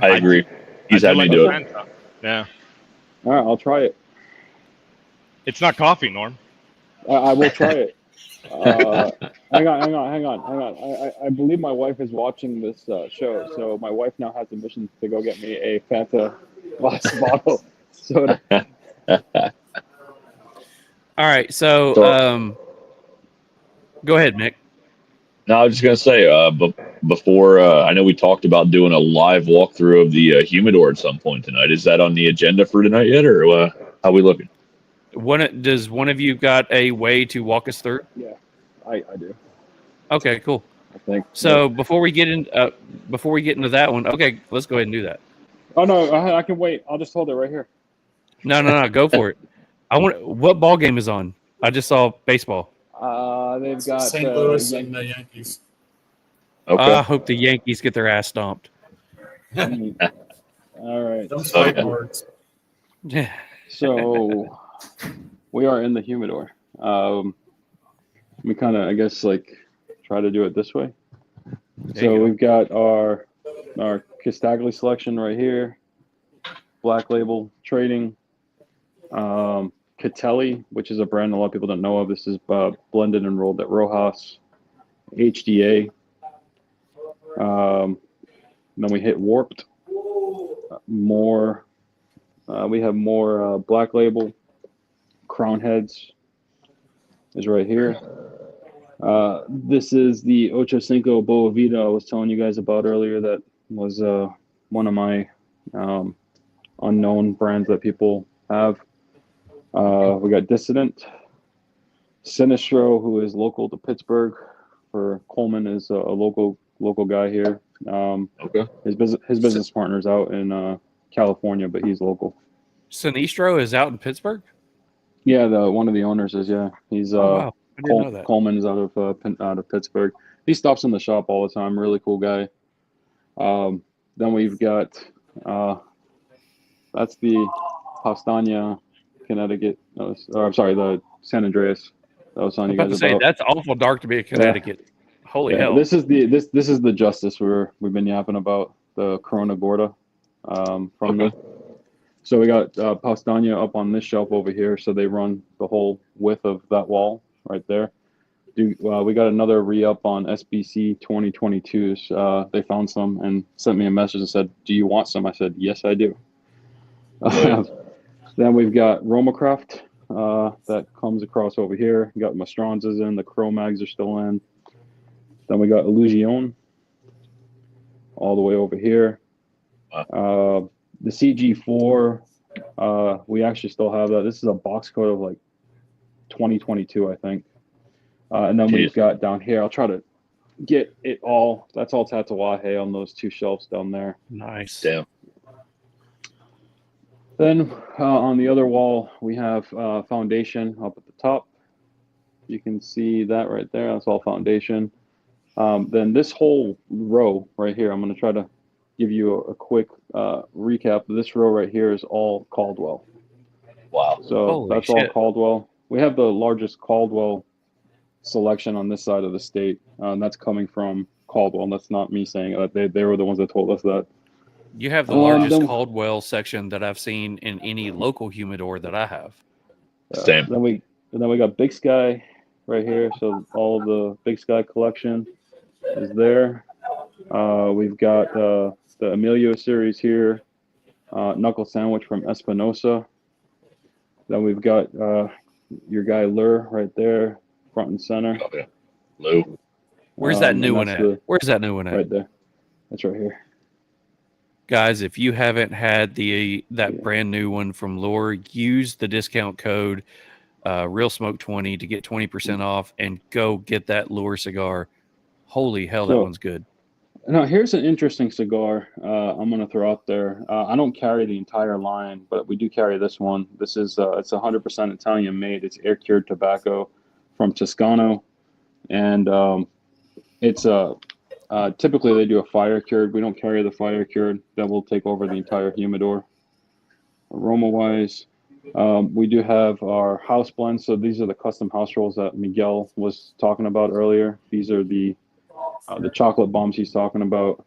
I agree. He's had me do it. Yeah. All right, I'll try it. It's not coffee, Norm. I will try it. Hang on. I believe my wife is watching this show, so my wife now has the mission to go get me a Fanta glass bottle soda. All right, so go ahead, Mick. No, I was just gonna say, before I know we talked about doing a live walkthrough of the humidor at some point tonight. Is that on the agenda for tonight yet, or how are we looking? Does one of you got a way to walk us through? Yeah, I do. Okay, cool. I think so. Before we get into that one, okay, let's go ahead and do that. Oh no, I can wait. I'll just hold it right here. No, go for it. What ball game is on? I just saw baseball. They've got St. Louis and the Yankees. Okay. I hope the Yankees get their ass stomped. All right. Don't fight words. Yeah. So we are in the humidor. We kind of, I guess, like try to do it this way. So we've got our Castagli selection right here. Black Label Trading. Catelli, which is a brand a lot of people don't know of. This is blended and rolled at Rojas. HDA. Then we hit Warped. We have more Black Label. Crown Heads is right here. This is the Ocho Cinco Boa Vida I was telling you guys about earlier. That was one of my unknown brands that people have. We got Dissident, Sinistro, who is local to Pittsburgh. For Coleman is a local guy here. Okay. His business partner's out in California, but he's local. Sinistro is out in Pittsburgh. Yeah, one of the owners is. Yeah, he's wow. I didn't know that. Coleman's out of Pittsburgh. He stops in the shop all the time. Really cool guy. Then we've got that's the Pastania, Connecticut. I'm sorry, the San Andreas. That was on you guys about. That's awful dark to be a Connecticut. Yeah. Holy hell! This is the Justice we've been yapping about, the Corona Gorda. So we got Pastania up on this shelf over here. So they run the whole width of that wall right there. We got another re-up on SBC 2022s. They found some and sent me a message and said, "Do you want some?" I said, "Yes, I do." Then we've got Romacraft that comes across over here. We got Mastrons is in. The Cro-Mags are still in. Then we got Illusion all the way over here. The CG4, we actually still have that. This is a box coat of like 2022, I think. And then we've got down here, I'll try to get it all. That's all Tatuaje on those 2 shelves down there. Nice. Damn. Then on the other wall, we have Foundation up at the top. You can see that right there. That's all Foundation. Then this whole row right here, I'm going to try to give you a quick recap. This row right here is all Caldwell. Wow. So Holy that's shit. all Caldwell. We have the largest Caldwell selection on this side of the state. That's coming from Caldwell. That's not me saying that. They were the ones that told us that. You have the largest then- Caldwell section that I've seen in any local humidor that I have. Same. Then we got Big Sky right here. So all of the Big Sky collection is there. We've got the Emilio series here, Knuckle Sandwich from Espinosa. Then we've got your guy Lur right there, front and center. Oh, yeah. Lou. Where's that new and one that's at? Where's that new one at? Right there. That's right here. Guys, if you haven't had that brand new one from Lure, use the discount code RealSmoke20 to get 20% off and go get that Lure cigar. Holy hell, that one's good. Now, here's an interesting cigar I'm going to throw out there. I don't carry the entire line, but we do carry this one. This is it's 100% Italian made. It's air cured tobacco from Toscano, and it's typically they do a fire cured. We don't carry the fire cured. That will take over the entire humidor. Aroma wise, we do have our house blends. So these are the custom house rolls that Miguel was talking about earlier. These are the chocolate bombs he's talking about.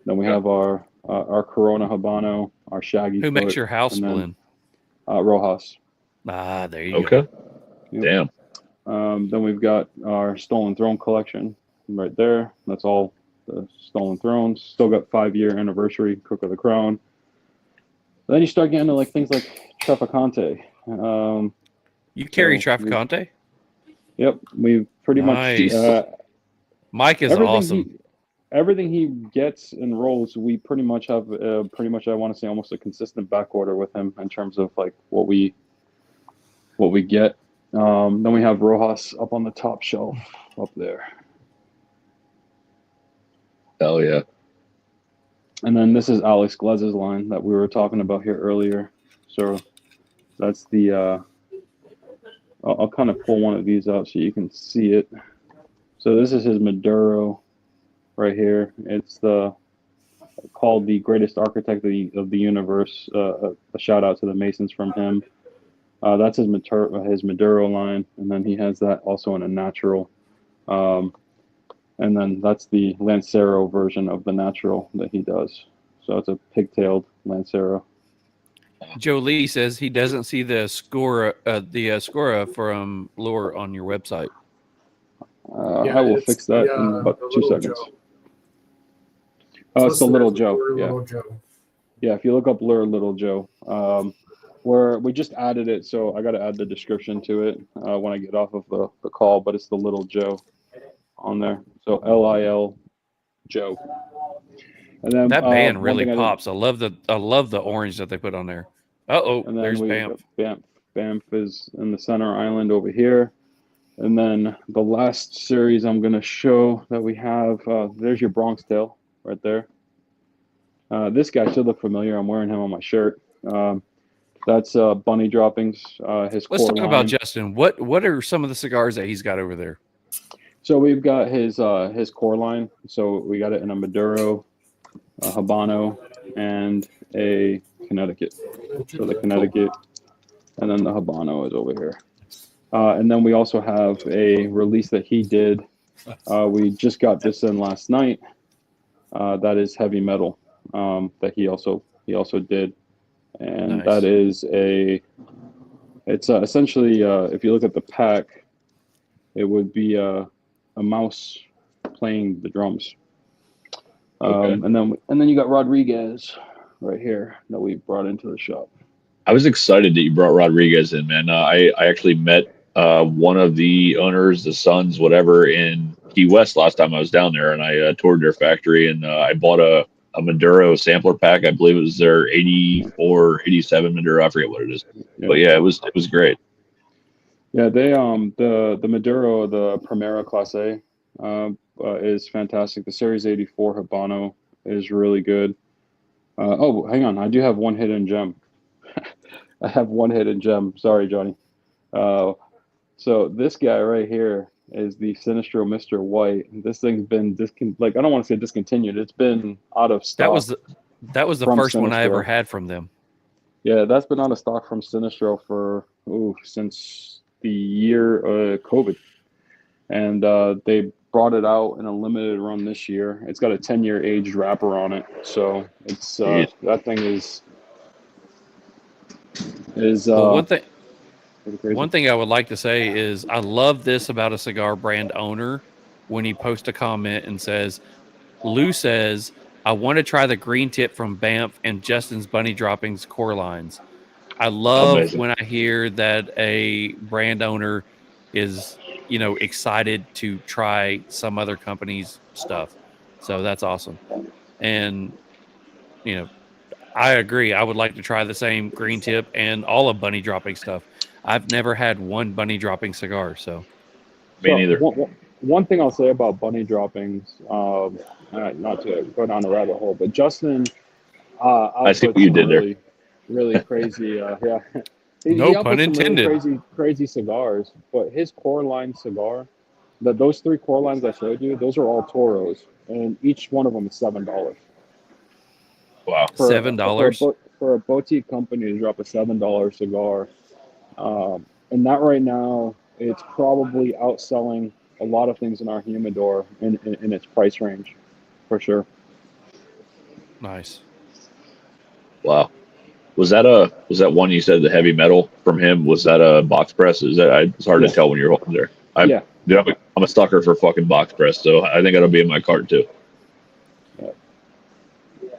Then we have our Corona Habano, our Shaggy. Who makes Foot, your house and then, blend? Rojas. Ah, there you go. Okay. Yep. Damn. Then we've got our Stolen Throne collection right there. That's all the Stolen Thrones. Still got 5-year anniversary Crook of the Crown. Then you start getting to like things like Trafficante. You carry so Trafficante? Yep, we pretty Nice. much. Mike is awesome. Everything he gets and rolls, we pretty much have I want to say almost a consistent back order with him in terms of like what we get. Then we have Rojas up on the top shelf up there. Hell yeah. And then this is Alex Glez's line that we were talking about here earlier. So that's the I'll kind of pull one of these out so you can see it. So this is his Maduro right here. It's called the greatest architect of the universe. A shout out to the Masons from him. That's his Maduro line, and then he has that also in a natural. And then that's the Lancero version of the natural that he does. So it's a pigtailed Lancero. Joe Lee says he doesn't see the Scora from Lure on your website. I will fix that in about 2 seconds. It's the Little Joe. Yeah, if you look up Lure Little Joe, we just added it, so I got to add the description to it when I get off of the call. But it's the Little Joe on there. So LIL Joe. And then that band really pops. I love the orange that they put on there. And there's Banff. Banff is in the center island over here. And then the last series I'm going to show that we have, there's your Bronx Tail right there. This guy should look familiar. I'm wearing him on my shirt. That's Bunny Droppings. Let's talk about Justin. What are some of the cigars that he's got over there? So we've got his core line. So we got it in a Maduro, a Habano, and a Connecticut. So the Connecticut, and then the Habano is over here. And then we also have a release that he did. We just got this in last night. That is Heavy Metal that he also did, and nice. That is it's essentially if you look at the pack, it would be a mouse playing the drums. Okay. And then you got Rodriguez right here that we brought into the shop. I was excited that you brought Rodriguez in, man. I actually met one of the owners, the sons, whatever, in Key West last time I was down there, and I toured their factory, and I bought a Maduro sampler pack. I believe it was their 84, 87 Maduro. I forget what it is. Yeah. But yeah, it was great. Yeah, they the Maduro, the Primera Clase, is fantastic. The Series 84 Habano is really good. Oh, hang on, I do have one hidden gem. I have one hidden gem. Sorry, Johnny. So this guy right here is the Sinistro Mr. White. This thing's been I don't want to say discontinued. It's been out of stock. That was the from first one I ever Sinistro. had from them. Yeah, that's been out of stock from Sinistro for since the year COVID, and they brought it out in a limited run this year. It's got a 10-year aged wrapper on it, so it's that thing is Well, pretty one thing I would like to say is I love this about a cigar brand owner when he posts a comment and says, Lou says, I want to try the green tip from Banff and Justin's Bunny Droppings core lines. I love Amazing. when I hear that a brand owner is, excited to try some other company's stuff. So that's awesome. And, I agree. I would like to try the same green tip and all of Bunny Dropping stuff. I've never had one Bunny Dropping cigar, so. Me neither. One thing I'll say about Bunny Droppings, not to go down a rabbit hole, but Justin, I see what you did there. Really crazy. Yeah. No He pun outputs some intended. really crazy cigars, but his core line cigar, those 3 core lines I showed you, those are all Toros, and each one of them is $7. Wow. $7 for a boutique company to drop a $7 cigar, and that right now it's probably outselling a lot of things in our humidor in its price range, for sure. Nice. Wow. Was that one you said, the heavy metal from him? Was that a box press? It's hard to tell when you're holding there. Dude, I'm a sucker for fucking box press, so I think that'll be in my cart too. Yeah.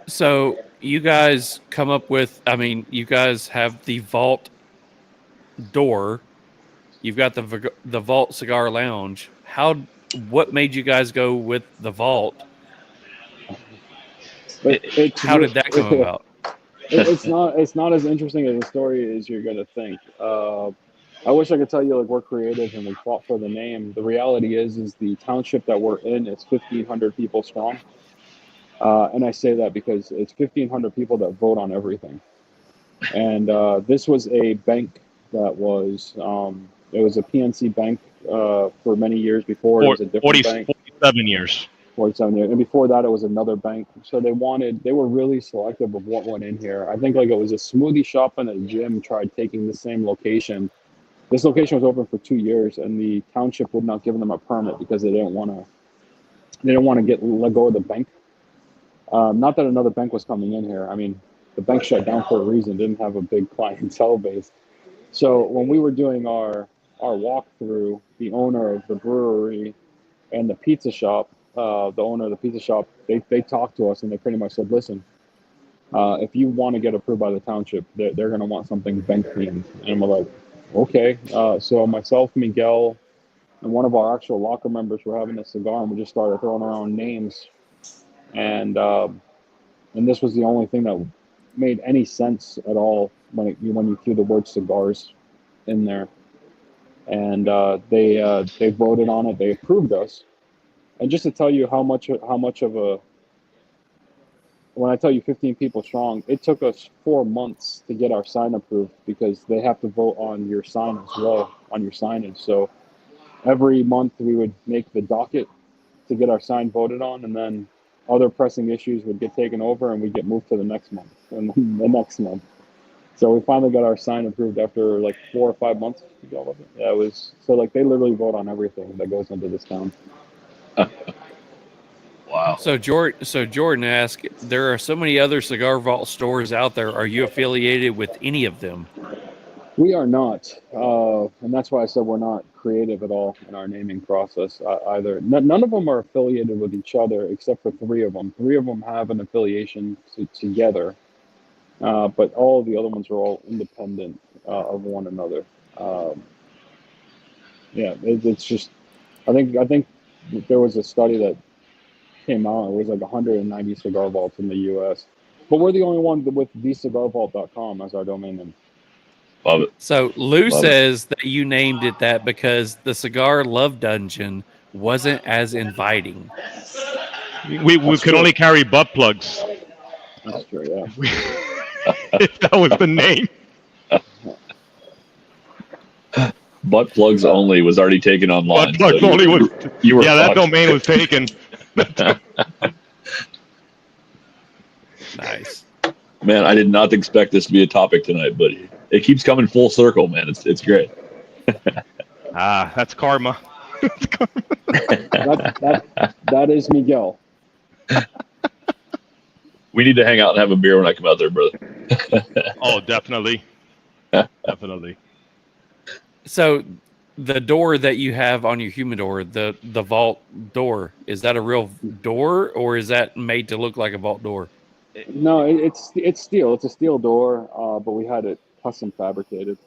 So you guys come up with, you guys have the vault door. You've got the vault cigar lounge. What made you guys go with the vault? How did that come about? It's not as interesting as a story as you're gonna think. I wish I could tell you like we're creative and we fought for the name. The reality is the township that we're in is 1,500 people strong, and I say that because it's 1,500 people that vote on everything. And this was a bank that was it was a PNC bank for many years before. It was a different bank. 47 years. 47 years. And before that, it was another bank. So they were really selective of what went in here. I think like it was a smoothie shop and a gym tried taking the same location. This location was open for 2 years, and the township would not give them a permit because they didn't want to let go of the bank. Not that another bank was coming in here. I mean, the bank shut down for a reason, didn't have a big clientele base. So when we were doing our walkthrough, the owner of the brewery and the pizza shop, the owner of the pizza shop, they talked to us and they pretty much said, listen, if you want to get approved by the township, they're going to want something bank themed. And we're like, okay. So myself, Miguel, and one of our actual locker members were having a cigar, and we just started throwing around names. And this was the only thing that made any sense at all when you threw the word cigars in there. And they voted on it. They approved us. And just to tell you how much of a, when I tell you 15 people strong, it took us 4 months to get our sign approved because they have to vote on your sign as well, on your signage. So every month we would make the docket to get our sign voted on, and then other pressing issues would get taken over and we'd get moved to the next month and the next month. So we finally got our sign approved after like 4 or 5 months. Yeah, it was so like they literally vote on everything that goes into this town. Wow. So Jordan asked, there are so many other Cigar Vault stores out there. Are you affiliated with any of them? We are not, and that's why I said we're not creative at all in our naming process either. None of them are affiliated with each other except for 3 of them. 3 of them have an affiliation together, but all of the other ones are all independent of one another. It's just, I think there was a study that came out. It was like 190 cigar vaults in the U.S., but we're the only one with thecigarvault.com as our domain name. Love it. So Lou Love it. says that you named it that because the cigar love dungeon wasn't as inviting. We could only carry butt plugs. That's true. Yeah. If that was the name. Butt plugs only was already taken online. Butt plugs so only was. You were Yeah, that fucked. domain was taken. Nice. Man, I did not expect this to be a topic tonight, but it keeps coming full circle, man. It's great. That's karma. That is Miguel. We need to hang out and have a beer when I come out there, brother. Oh, definitely. Definitely. So the door that you have on your humidor, the vault door, is that a real door or is that made to look like a vault door? No, it's steel. It's a steel door, but we had it custom fabricated.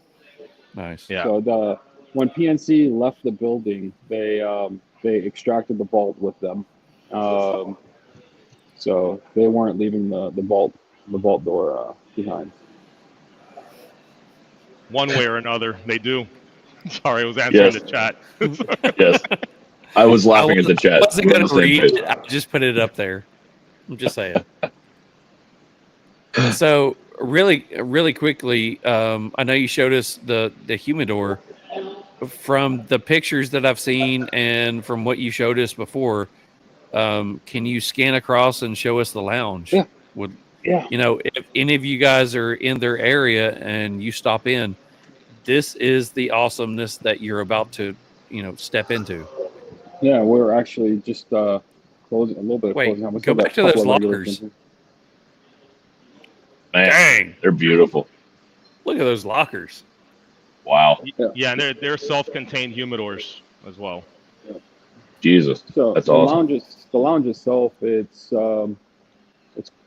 Nice. Yeah. So when PNC left the building, they extracted the vault with them. So they weren't leaving the vault door behind. One way or another, they do. Sorry, I was answering the chat. Yes. I was laughing at the chat. I wasn't We're going on to the same read page. it. I just put it up there. I'm just saying. So really quickly, I know you showed us the humidor. From the pictures that I've seen and from what you showed us before, can you scan across and show us the lounge? Yeah. You know, if any of you guys are in their area and you stop in, this is the awesomeness that you're about to, step into. Yeah, we're actually just closing a little bit of Wait, closing. We go still got back to a couple those of regulars in lockers. here. Man, Dang. they're beautiful. Look at those lockers. Wow. Yeah, and they're self-contained humidors as well. Jesus. So That's the awesome. lounge itself, it's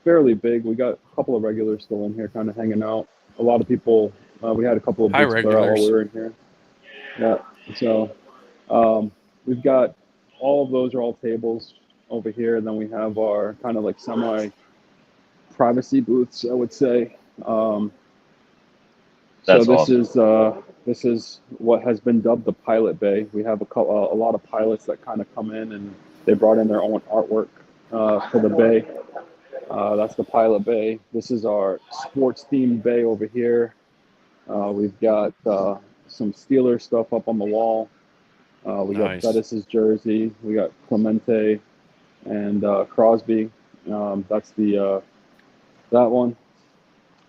fairly big. We got a couple of regulars still in here, kind of hanging out. A lot of people. We had a couple of Hi, booths clear out while regulars. we were in here. Yeah. So we've got all of those are all tables over here, and then we have our kind of like semi-privacy booths, I would say. That's so awesome. this is what has been dubbed the pilot bay. We have a lot of pilots that kind of come in and they brought in their own artwork for the bay. That's the pilot bay. This is our sports themed bay over here. We've got some Steelers stuff up on the wall. We got Nice. Bettis's jersey. We got Clemente and Crosby. That's that one.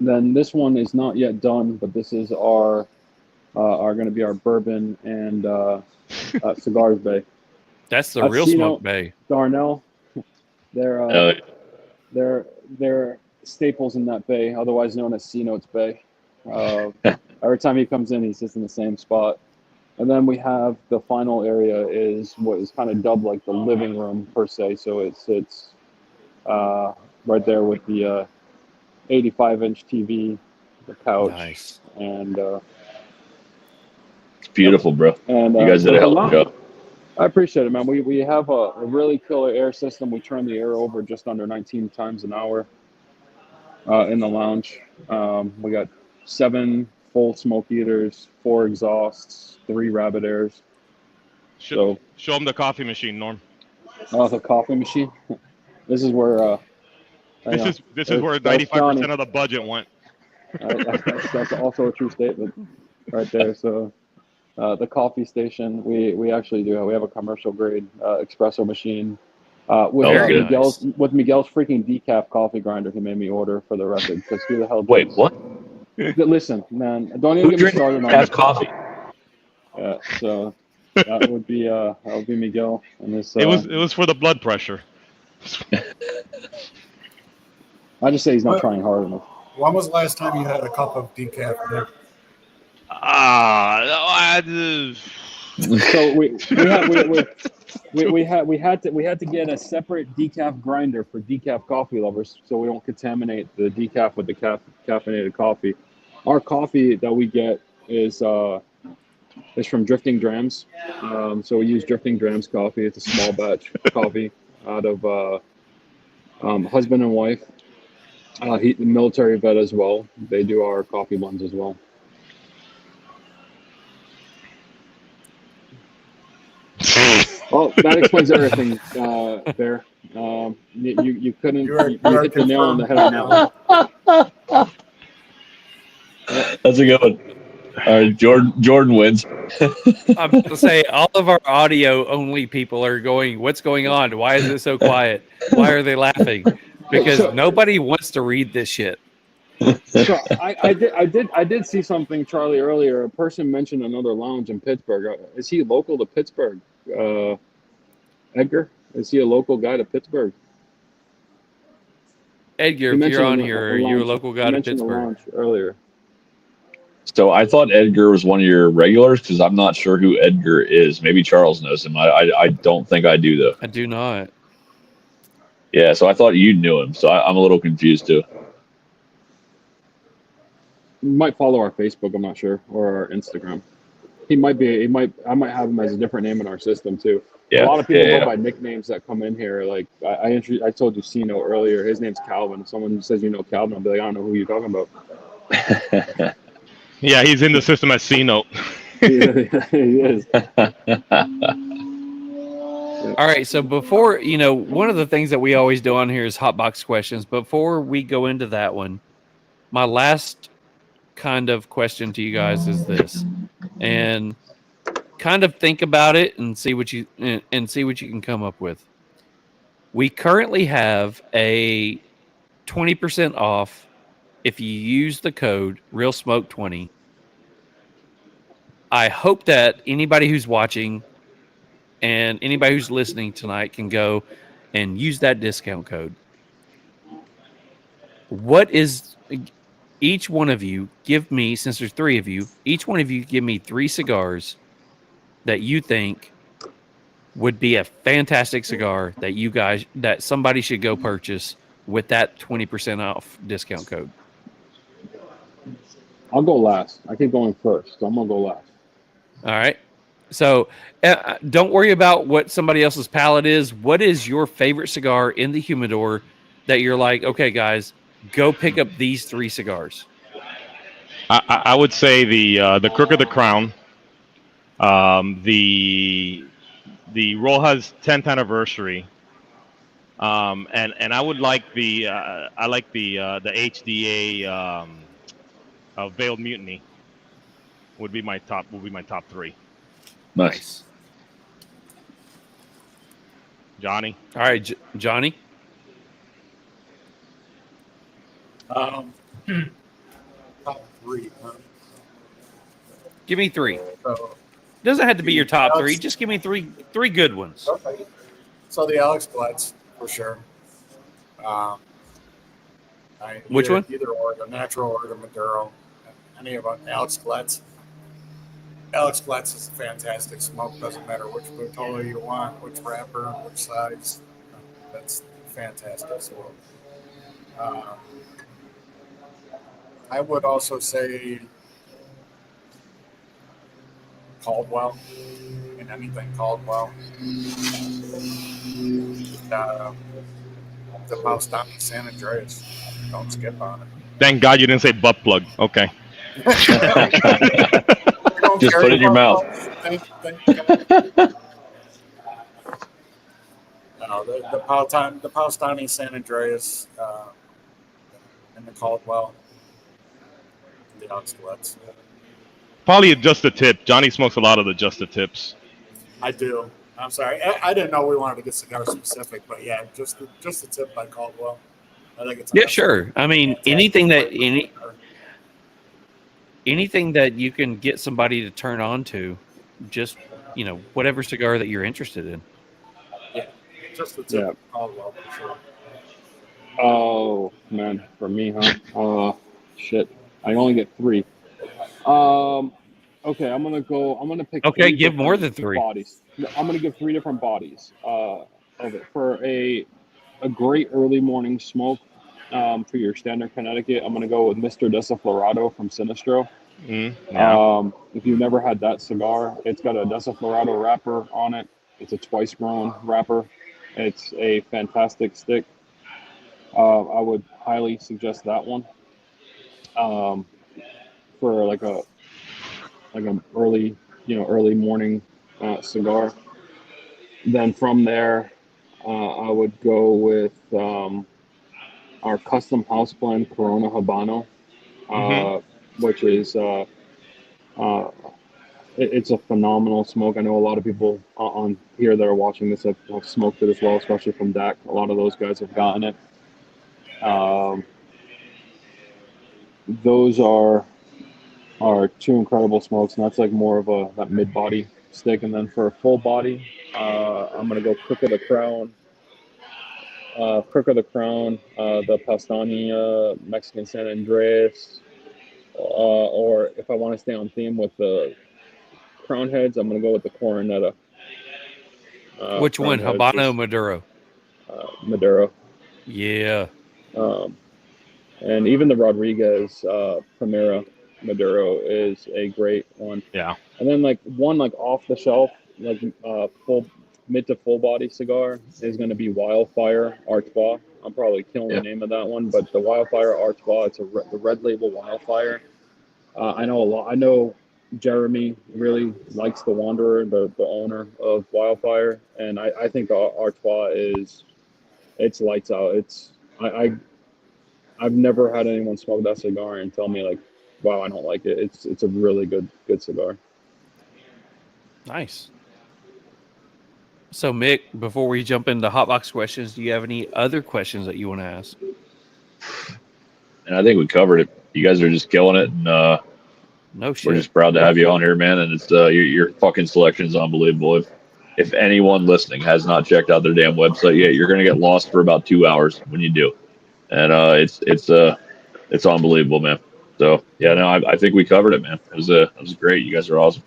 Then this one is not yet done, but this is are going to be our bourbon and cigars bay. That's the That's real Cino. smoke bay. Darnell, they're staples in that bay, otherwise known as C Notes Bay. Every time he comes in, he sits in the same spot. And then we have the final area is what is kind of dubbed like the living room per se. So it's right there with the 85-inch TV, the couch, Nice. and It's beautiful, bro. and You guys did a hell of a job. I appreciate it, man. We have a really killer air system. We turn the air over just under 19 times an hour in the lounge. We got 7 full smoke eaters, 4 exhausts, 3 rabbit airs. Show them the coffee machine, Norm. The coffee machine. This is where. This is where 95% of the budget went. That's also a true statement, right there. So. The coffee station, we actually do. We have a commercial grade espresso machine with Miguel's freaking decaf coffee grinder. He made me order for the record because who the hell? Wait, what? Listen, man, don't even get me started on decaf this. coffee? Yeah, so that would be Miguel and this. It was for the blood pressure. I just say he's not trying hard enough. When was the last time you had a cup of decaf, Nick? So we had to get a separate decaf grinder for decaf coffee lovers, so we don't contaminate the decaf with the caffeinated coffee. Our coffee that we get is from Drifting Drams, so we use Drifting Drams coffee. It's a small batch coffee out of husband and wife. He military vet as well. They do our coffee blends as well. Well, that explains everything, Bear. You couldn't You you hit the nail on the head on that one. That's a good one. All right, Jordan wins. I'm about to say all of our audio only people are going, what's going on? Why is it so quiet? Why are they laughing? Because nobody wants to read this shit. So I did see something, Charlie, earlier. A person mentioned another lounge in Pittsburgh. Is he local to Pittsburgh? Edgar? Is he a local guy to Pittsburgh? Edgar, He if you're on mentioned here, are you a local guy to mentioned the Pittsburgh? lounge earlier. So I thought Edgar was one of your regulars because I'm not sure who Edgar is. Maybe Charles knows him. I don't think I do though. I do not. Yeah, so I thought you knew him. So I'm a little confused too. He might follow our Facebook, I'm not sure, or our Instagram. I might have him as a different name in our system too. Yeah, A lot of people yeah. go by nicknames that come in here. Like I told you Sino earlier. His name's Calvin. If someone says you know Calvin, I'll be like, I don't know who you're talking about. Yeah, he's in the system as C-Note. He is. All right, so before, one of the things that we always do on here is hotbox questions. Before we go into that one, my last kind of question to you guys is this, and kind of think about it and see what you can come up with. We currently have a 20% off if you use the code RealSmoke20. I hope that anybody who's watching and anybody who's listening tonight can go and use that discount code. What is each one of you give me, since there's three of you, each one of you give me 3 cigars that you think would be a fantastic cigar that somebody should go purchase with that 20% off discount code. I'll go last. I keep going first, so I'm gonna go last. All right. So don't worry about what somebody else's palate is. What is your favorite cigar in the humidor that you're like, okay, guys, go pick up these 3 cigars? I would say the Crook of the Crown, the Rojas 10th anniversary, and I would like the HDA Veiled Mutiny would be my top 3. Nice. Johnny. All right, Johnny. Top 3. Huh? Give me 3. So, Doesn't have to be your top 3. Just give me three good ones. okay. So the Alex Bled's for sure. Which one? Either or, the natural or the Maduro. Any of them. Alex Bled's. Alex Bled's is a fantastic smoke. Doesn't matter which Vitola you want, which wrapper, which size. That's fantastic smoke. I would also say Caldwell, and anything Caldwell. The Mouse down in San Andreas. Don't skip on it. Thank God you didn't say butt plug. Okay. Just put it in your mouth. No, the Paustani San Andreas, and the Caldwell, the Oxbletts. Probably just the tip. Johnny smokes a lot of the just the tips. I do. I'm sorry. I didn't know we wanted to get cigar specific, but yeah, just the tip by Caldwell. I think it's sure. I mean, anything that you can get somebody to turn on to, just whatever cigar that you're interested in. Yeah, just the tip of Caldwell for sure. Oh man, for me, huh? Shit, I only get 3. Okay, I'm gonna pick. Okay, give more than 3 bodies. I'm gonna give 3 different bodies of it for a great early morning smoke. For your standard Connecticut, I'm gonna go with Mr. Desaflorado from Sinistro. If you've never had that cigar, it's got a Desaflorado wrapper on it. It's a twice grown wrapper. It's a fantastic stick. I would highly suggest that one. For like a early morning cigar. Then from there, I would go with our custom house blend Corona Habano, which is it's a phenomenal smoke. I know a lot of people on here that are watching this have smoked it as well, especially from DAC. A lot of those guys have gotten it. Those are two incredible smokes, and that's like more of that mid-body stick. And then for a full body, I'm gonna go Crook of the Crown. The Pastania Mexican San Andreas, or if I want to stay on theme with the Crown Heads, I'm gonna go with the Coronetta. Which one, Heads Habano, is, Maduro? Maduro. Yeah. And even the Rodriguez Primera Maduro is a great one. Yeah. And then like off the shelf, like full mid to full body cigar is going to be Wildfire Artois. I'm probably killing the name of that one, but the Wildfire Artois, it's the red label Wildfire. I know Jeremy really likes the Wanderer, the owner of Wildfire, and I think the Artois it's lights out. I've never had anyone smoke that cigar and tell me like, wow, I don't like it. It's a really good cigar. Nice. So, Mick, before we jump into hotbox questions, do you have any other questions that you want to ask? And I think we covered it. You guys are just killing it, and No shit. we're just proud to have you on here, man. And it's your fucking selection is unbelievable. If anyone listening has not checked out their damn website yet, you're gonna get lost for about 2 hours when you do, and it's unbelievable, man. So yeah, no, I think we covered it, man. It was great. You guys are awesome.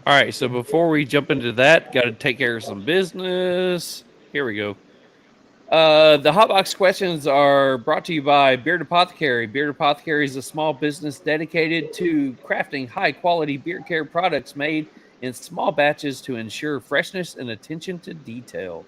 All right, so before we jump into that, got to take care of some business. Here we go. The hotbox questions are brought to you by Beard Apothecary. Beard Apothecary is a small business dedicated to crafting high-quality beard care products made in small batches to ensure freshness and attention to detail.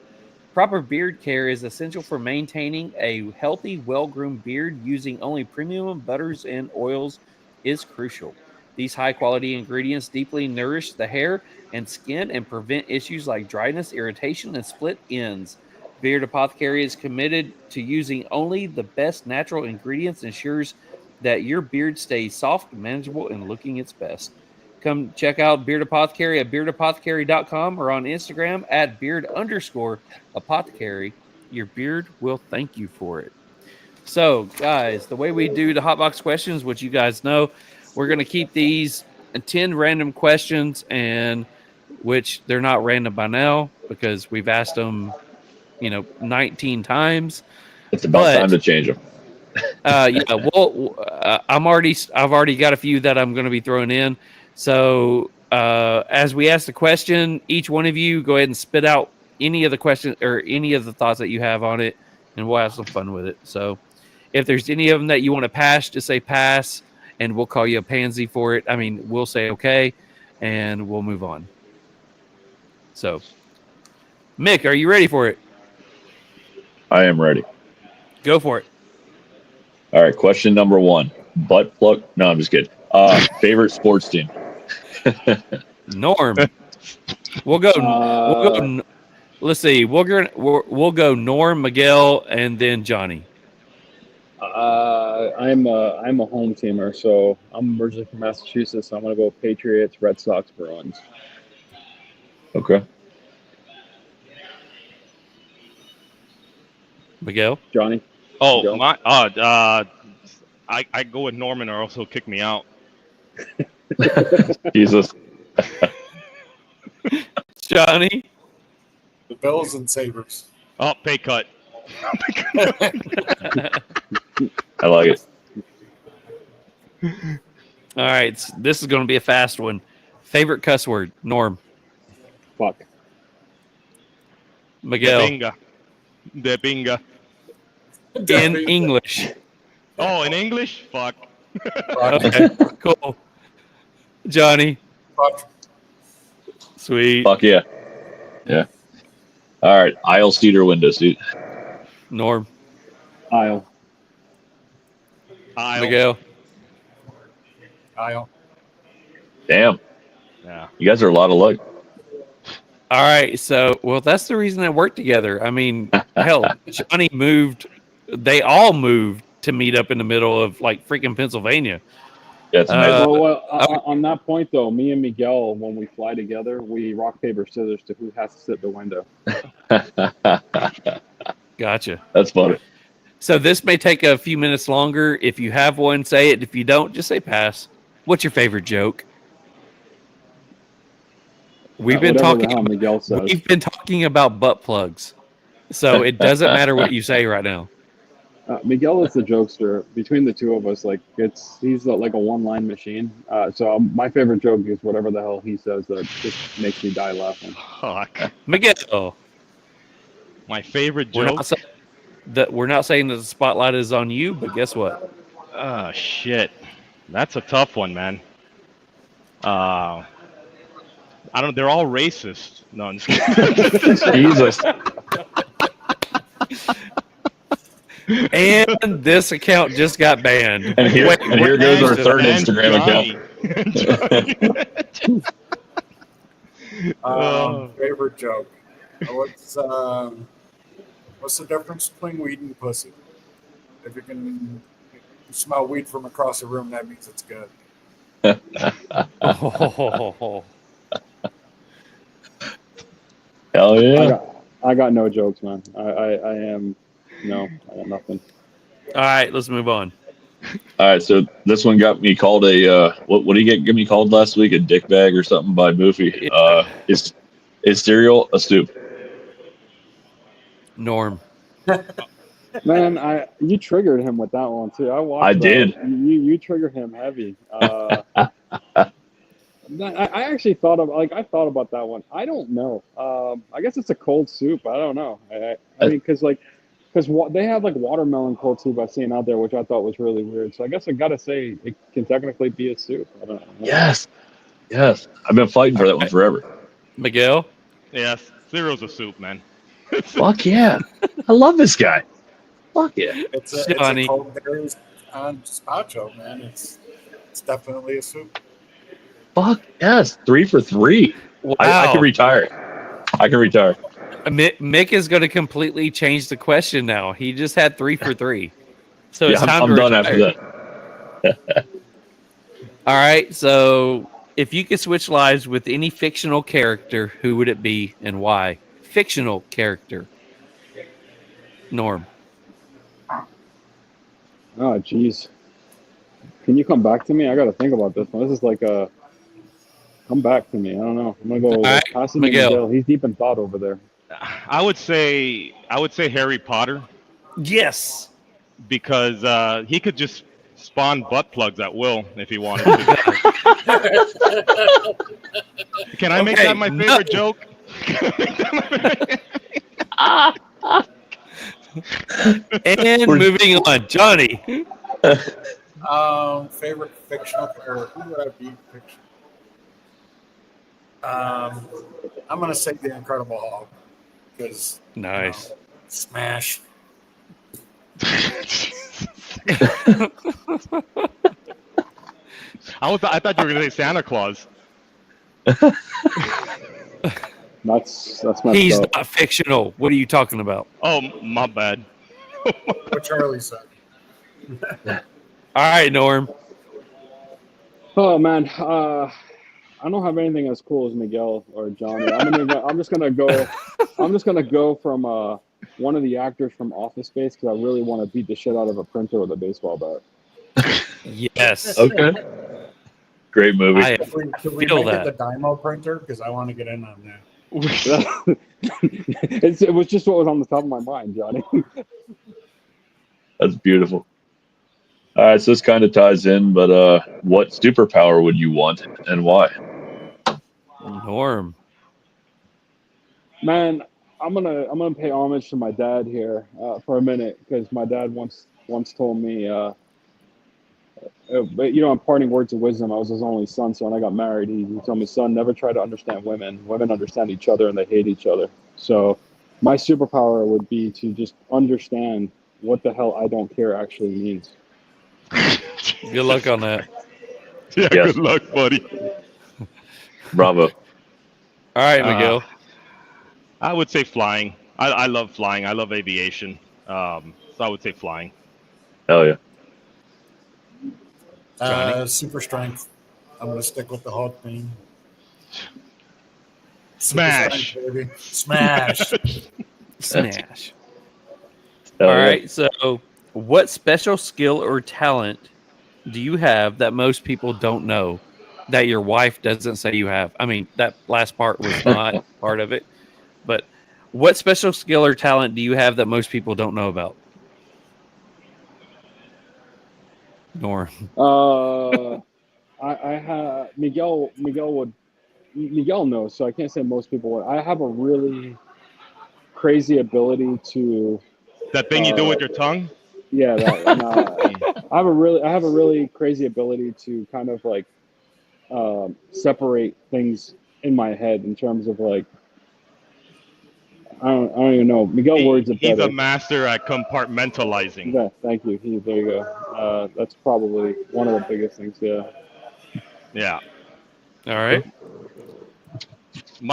Proper beard care is essential for maintaining a healthy, well-groomed beard. Using only premium butters and oils is crucial. These high-quality ingredients deeply nourish the hair and skin and prevent issues like dryness, irritation, and split ends. Beard Apothecary is committed to using only the best natural ingredients, ensures that your beard stays soft, manageable, and looking its best. Come check out Beard Apothecary at beardapothecary.com or on Instagram at beard_apothecary. Your beard will thank you for it. So, guys, the way we do the hotbox questions, which you guys know, we're going to keep these 10 random questions, and which they're not random by now because we've asked them, 19 times. It's about time to change them. I've already got a few that I'm going to be throwing in. So, as we ask the question, each one of you go ahead and spit out any of the questions or any of the thoughts that you have on it, and we'll have some fun with it. So, if there's any of them that you want to pass, just say pass, and we'll call you a pansy for it. I mean, we'll say okay, and we'll move on. So, Mick, are you ready for it? I am ready. Go for it. All right, question number 1. Butt plug. No, I'm just kidding. Favorite sports team? Norm. We'll go. Let's see. We'll go Norm, Miguel, and then Johnny. I'm a home teamer, so I'm originally from Massachusetts. So I'm gonna go Patriots, Red Sox, Bruins. Okay. Miguel. Johnny. Oh, Miguel? my. I go with Norman, or else he'll kick me out. Jesus. Johnny. The Bills and Sabres. Oh, pay cut. I like it. All right, this is going to be a fast one. Favorite cuss word, Norm. Fuck. Miguel. De binga. In English. Oh, in English? Fuck. Okay, cool. Johnny. Fuck. Sweet. Fuck yeah. Yeah. All right. Aisle seat or window seat? Norm. Aisle. Miguel. Aisle. Damn. Yeah. You guys are a lot alike. All right, so that's the reason they work together. I mean, hell, Johnny moved. They all moved to meet up in the middle of like freaking Pennsylvania. Yeah, it's amazing. On that point though, me and Miguel, when we fly together, we rock paper scissors to who has to sit the window. Gotcha. That's funny. So this may take a few minutes longer. If you have one, say it. If you don't, just say pass. What's your favorite joke? We've been talking about butt plugs, so it doesn't matter what you say right now. Miguel is the jokester. Between the two of us, like he's like a one-line machine. So my favorite joke is whatever the hell he says that just makes me die laughing. Fuck. Miguel, my favorite joke. We're not saying that the spotlight is on you, but guess what? Oh shit, that's a tough one, man. I don't. They're all racist. No, I'm just kidding. Jesus. And this account just got banned. And here goes our third Instagram account. Favorite joke. What's the difference between weed and pussy? If you can smell weed from across the room, that means it's good. Oh. Hell yeah. I got no jokes, man. I got nothing. All right, let's move on. All right, so this one got me called a what did he get me called last week? A dick bag or something by Moofy. Is cereal a soup? Norm. Man, you triggered him with that one too. I did. You triggered him heavy. I actually thought about that one. I don't know. I guess it's a cold soup. I don't know. I mean, because they have like watermelon cold soup I've seen out there, which I thought was really weird. So I guess I gotta say it can technically be a soup. I don't know. Yes. I've been fighting for that one forever. Miguel? Yes, cereal's a soup, man. Fuck yeah. I love this guy. Fuck yeah. It's a cold berries on gazpacho, man. It's definitely a soup. Fuck yes. 3 for 3. Wow. I can retire. Mick is going to completely change the question now. He just had 3 for 3. So it's time I'm to done retire. after that. All right. So if you could switch lives with any fictional character, who would it be and why? Fictional character. Norm. Oh, jeez. Can you come back to me? I got to think about this one. This is like a... Come back to me. I don't know. I'm going to go pass it to Miguel. He's deep in thought over there. I would say Harry Potter. Yes. Because he could just spawn butt plugs at will if he wanted to. Can I make that my favorite joke? And moving on, Johnny. Favorite fictional character? Who would I be? I'm gonna say the Incredible Hulk because nice smash. I thought you were gonna say Santa Claus. That's He's not fictional. What are you talking about? Oh, my bad. What Charlie said. All right, Norm. Oh man, I don't have anything as cool as Miguel or Johnny. I'm just gonna go from one of the actors from Office Space because I really want to beat the shit out of a printer with a baseball bat. Yes. Okay. Great movie. Can we make it the Dymo printer? Because I want to get in on that. It was just what was on the top of my mind, Johnny. That's beautiful. All right, so this kind of ties in, but what superpower would you want and why? Norm. Man, I'm gonna pay homage to my dad here for a minute because my dad once told me, in parting words of wisdom, I was his only son, so when I got married, he told me, son, never try to understand women. Women understand each other and they hate each other. So my superpower would be to just understand what the hell I don't care actually means. Good luck on that. Yeah, yes. Good luck, buddy. Bravo. All right, Miguel. I would say flying. I love flying. I love aviation. So I would say flying. Hell yeah. Johnny? Super strength. I'm gonna stick with the Hulk theme. Smash. Super strength, baby. Smash. Smash. Hell All yeah. right. So, what special skill or talent do you have that most people don't know that your wife doesn't say you have? I mean, that last part was not part of it, but what special skill or talent do you have that most people don't know about? Nor I have Miguel knows, so I can't say most people would. I have a really crazy ability to That thing you do with your tongue? yeah, that I have a really crazy ability to kind of like separate things in my head in terms of like I don't even know. Miguel words it He's better. a master at compartmentalizing. Yeah, thank you. There you go. That's probably one of the biggest things. Yeah. Yeah. all right.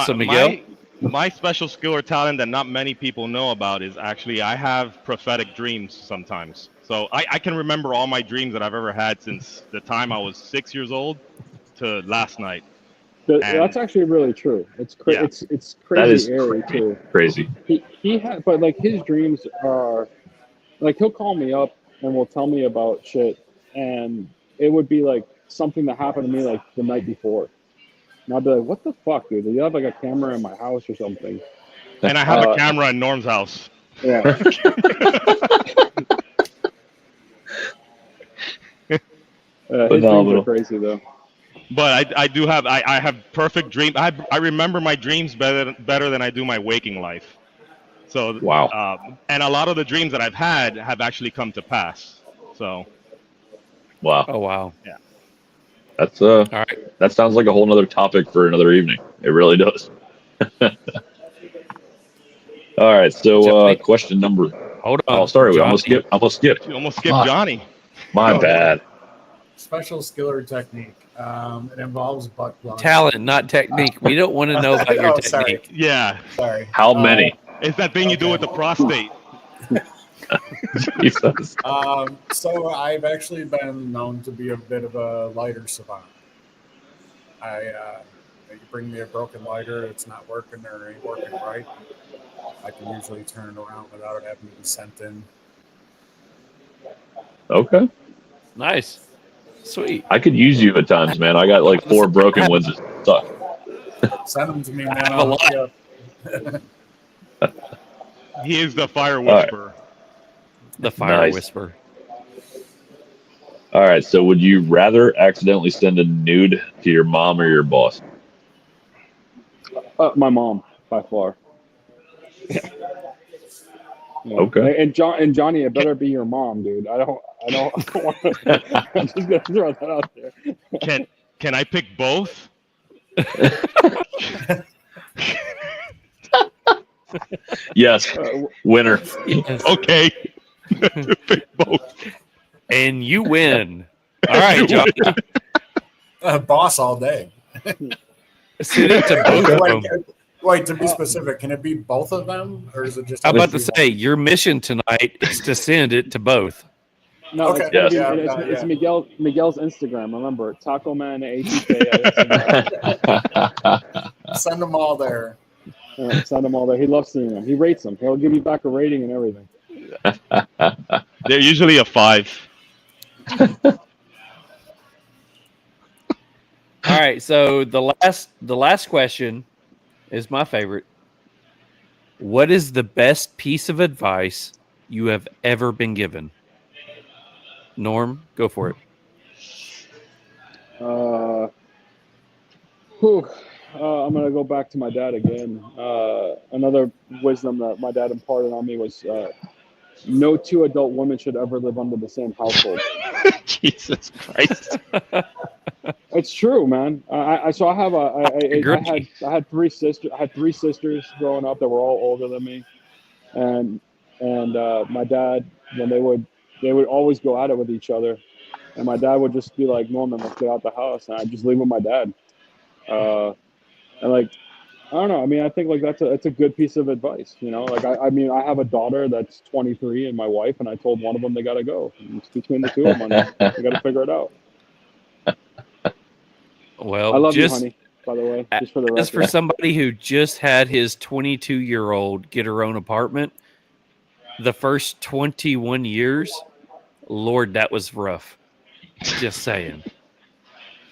So Miguel? my special skill or talent that not many people know about is actually I have prophetic dreams sometimes. So I can remember all my dreams that I've ever had since the time I was 6 years old to last night. That's actually really true. It's Yeah. it's That is crazy airy too. crazy. He had, but like his dreams are like he'll call me up and will tell me about shit, and it would be like something that happened to me like the night before. And I'll be like, "What the fuck, dude? Do you have like a camera in my house or something?" And I have a camera in Norm's house. Yeah. His dreams are crazy though. But I do have I have perfect dreams. I remember my dreams better than I do my waking life. So wow. And a lot of the dreams that I've had have actually come to pass. So Wow. Oh, wow. Yeah. That's All right. that sounds like a whole nother topic for another evening. It really does. All right, so question number. Hold on. Oh, sorry, we Johnny. almost skipped. You almost skipped Johnny. My bad. Special skill or technique. It involves butt plug. Talent, not technique. We don't want to know about your technique. Sorry. Yeah. Sorry. How many? It's that thing you do with the prostate. Jesus. So I've actually been known to be a bit of a lighter savant. You bring me a broken lighter, it's not working or ain't working right. I can usually turn it around without it having to be sent in. Okay. Nice. Sweet. I could use you at times, man. I got like 4 broken ones that suck. Send them to me, man. I have a I'll lot. hook you up. He is the fire whisperer. The fire Nice. whisper. All right, so would you rather accidentally send a nude to your mom or your boss? My mom, by far. Yeah. Okay. And Johnny, it better be your mom, dude. I don't want to. I'm just gonna throw that out there. Can I pick both? Yes. Winner. Okay. Pick both. And you win. All right, Johnny. Boss all day. Send it to both of them. Wait, to be specific, can it be both of them, or is it just? I'm about to say, your mission tonight is to send it to both. No, Okay. it's Miguel's Instagram. Remember, Taco Man ATK. Send them all there. Send them all there. He loves seeing them. He rates them. He'll give you back a rating and everything. They're usually a 5. All right, so the last question is my favorite. What is the best piece of advice you have ever been given? Norm, go for it. I'm gonna go back to my dad again. Another wisdom that my dad imparted on me was no 2 adult women should ever live under the same household. Jesus Christ. It's true, man. I had 3 sisters. I had 3 sisters growing up that were all older than me, and my dad, when they would always go at it with each other, and my dad would just be like, "Norman, let's get out the house," and I'd just leave with my dad. And like I don't know. I mean, I think like that's a good piece of advice. You know, like I mean, I have a daughter that's 23 and my wife, and I told one of them they got to go. It's between the two of them. They got to figure it out. Well, I love you, just honey. By the way, just for the as for record. somebody who just had his 22-year-old get her own apartment, the first 21 years, Lord, that was rough. Just saying.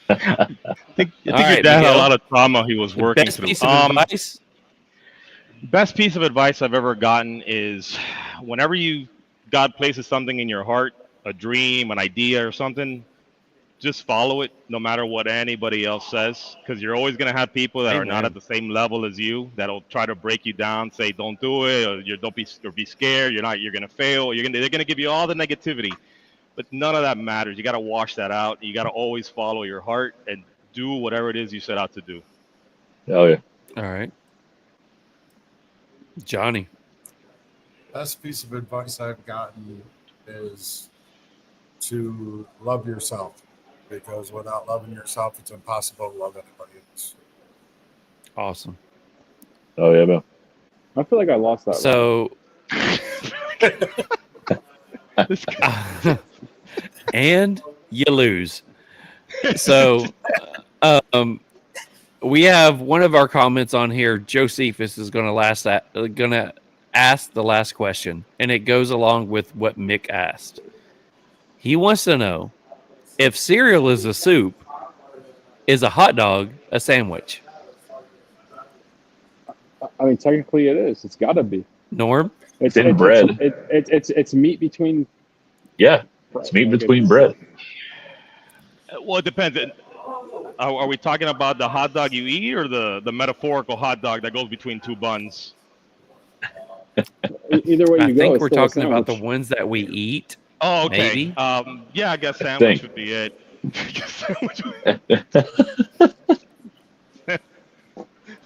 I think All your right, dad had a Miguel. lot of trauma he was The working best through. piece of advice. Best piece of advice I've ever gotten is whenever God places something in your heart, a dream, an idea, or something, just follow it no matter what anybody else says, because you're always going to have people that are not at Amen. the same level as you that'll try to break you down, say don't do it, or don't be scared, you're going to fail, they're going to give you all the negativity, but none of that matters. You got to wash that out. You got to always follow your heart and do whatever it is you set out to do. Oh yeah. All right, Johnny. Best piece of advice I've gotten is to love yourself, because without loving yourself, it's impossible to love anybody else. Awesome. Oh yeah, man. I feel like I lost that. So, and you lose. So, we have one of our comments on here. Josephus is going to ask the last question, and it goes along with what Mick asked. He wants to know if cereal is a soup, is a hot dog a sandwich? I mean, technically it is. It's got to be. Norm? It's in bread. It's meat between. Yeah, it's meat between bread. Well, it depends. Are we talking about the hot dog you eat or the metaphorical hot dog that goes between two buns? Either way you I go, think it's we're still a talking about the sandwich. ones that we eat. Oh, okay. Maybe. Yeah, I guess sandwich would be it.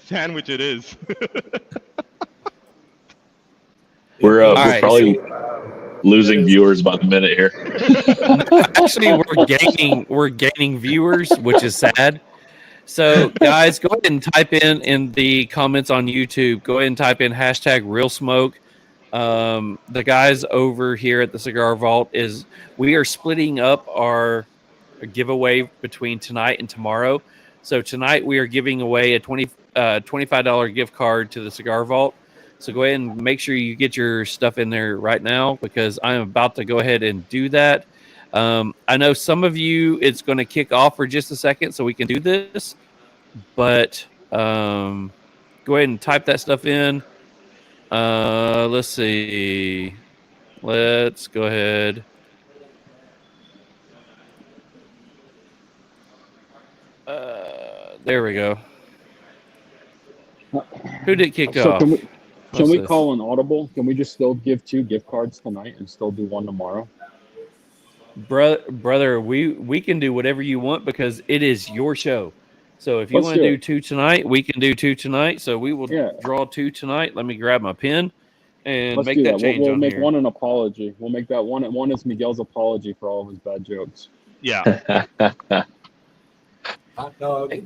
Sandwich it is. We're right, probably losing viewers by the minute here. Actually, we're gaining viewers, which is sad. So, guys, go ahead and type in the comments on YouTube. Go ahead and type in hashtag RealSmoke. The guys over here at the Cigar Vault we are splitting up our giveaway between tonight and tomorrow. So tonight we are giving away a $25 gift card to the Cigar Vault. So go ahead and make sure you get your stuff in there right now, because I'm about to go ahead and do that. I know some of you, it's going to kick off for just a second so we can do this, but go ahead and type that stuff in. Let's see. Let's go ahead. There we go. Who did kick So off? can we call an audible? Can we just still give 2 gift cards tonight and still do 1 tomorrow? Brother, we can do whatever you want because it is your show. So if you want to do 2 tonight, we can do 2 tonight. So we will draw 2 tonight. Let me grab my pen and Let's make do that change. We'll make here. 1 an apology. We'll make that one is Miguel's apology for all of his bad jokes. Yeah.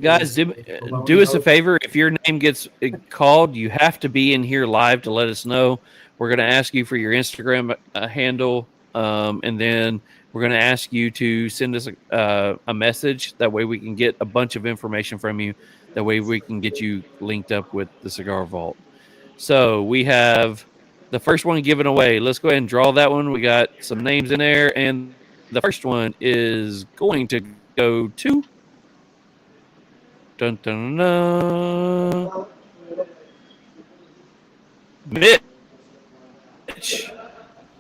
Guys, do us a favor. If your name gets called, you have to be in here live to let us know. We're going to ask you for your Instagram handle, and then we're going to ask you to send us a message. That way we can get a bunch of information from you. That way we can get you linked up with the Cigar Vault. So we have the first one given away. Let's go ahead and draw that one. We got some names in there, and the first one is going to go to... Dun, dun, dun.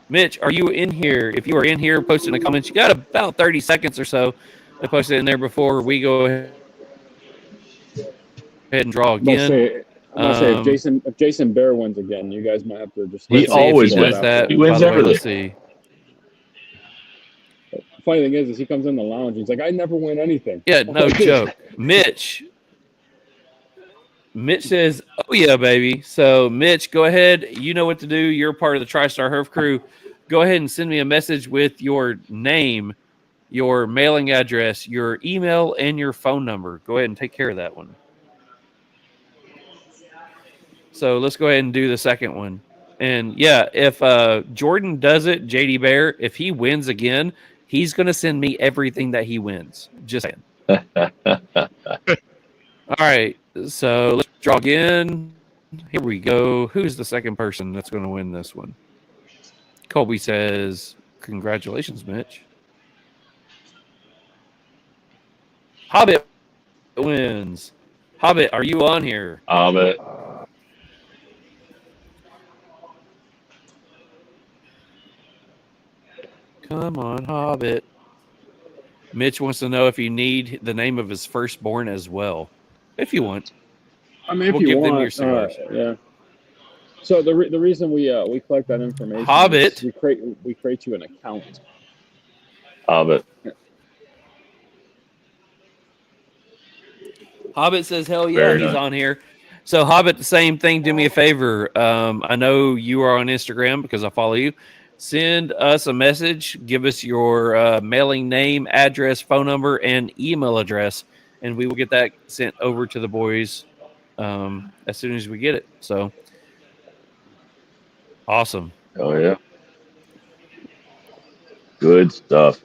Mitch, are you in here? If you are in here, post in the comments. You got about 30 seconds or so to post it in there before we go ahead and draw again. I'm gonna say if Jason Bear wins again, you guys might have to just. He always wins that. He wins everything. Let's see. Funny thing is he comes in the lounge. He's like, I never win anything. Yeah, no joke. Mitch says, oh, yeah, baby. So, Mitch, go ahead. You know what to do. You're part of the TriStar Herf crew. Go ahead and send me a message with your name, your mailing address, your email, and your phone number. Go ahead and take care of that one. So let's go ahead and do the second one. And yeah, if Jordan does it, JD Bear, if he wins again, he's going to send me everything that he wins. Just saying. All right. So let's draw again. Here we go. Who's the second person that's going to win this one? Colby says, congratulations, Mitch. Hobbit wins. Hobbit, are you on here? Hobbit. Come on, Hobbit. Mitch wants to know if you need the name of his firstborn as well. If you want. I mean, if we'll you give want, them your cigars. yeah. So the reason we collect that information, Hobbit, is we create you an account. Hobbit. Hobbit says, "Hell yeah, Very he's nice. on here." So Hobbit, the same thing. Do me a favor. I know you are on Instagram because I follow you. Send us a message. Give us your mailing name, address, phone number, and email address, and we will get that sent over to the boys as soon as we get it. So awesome. Oh yeah. Good stuff.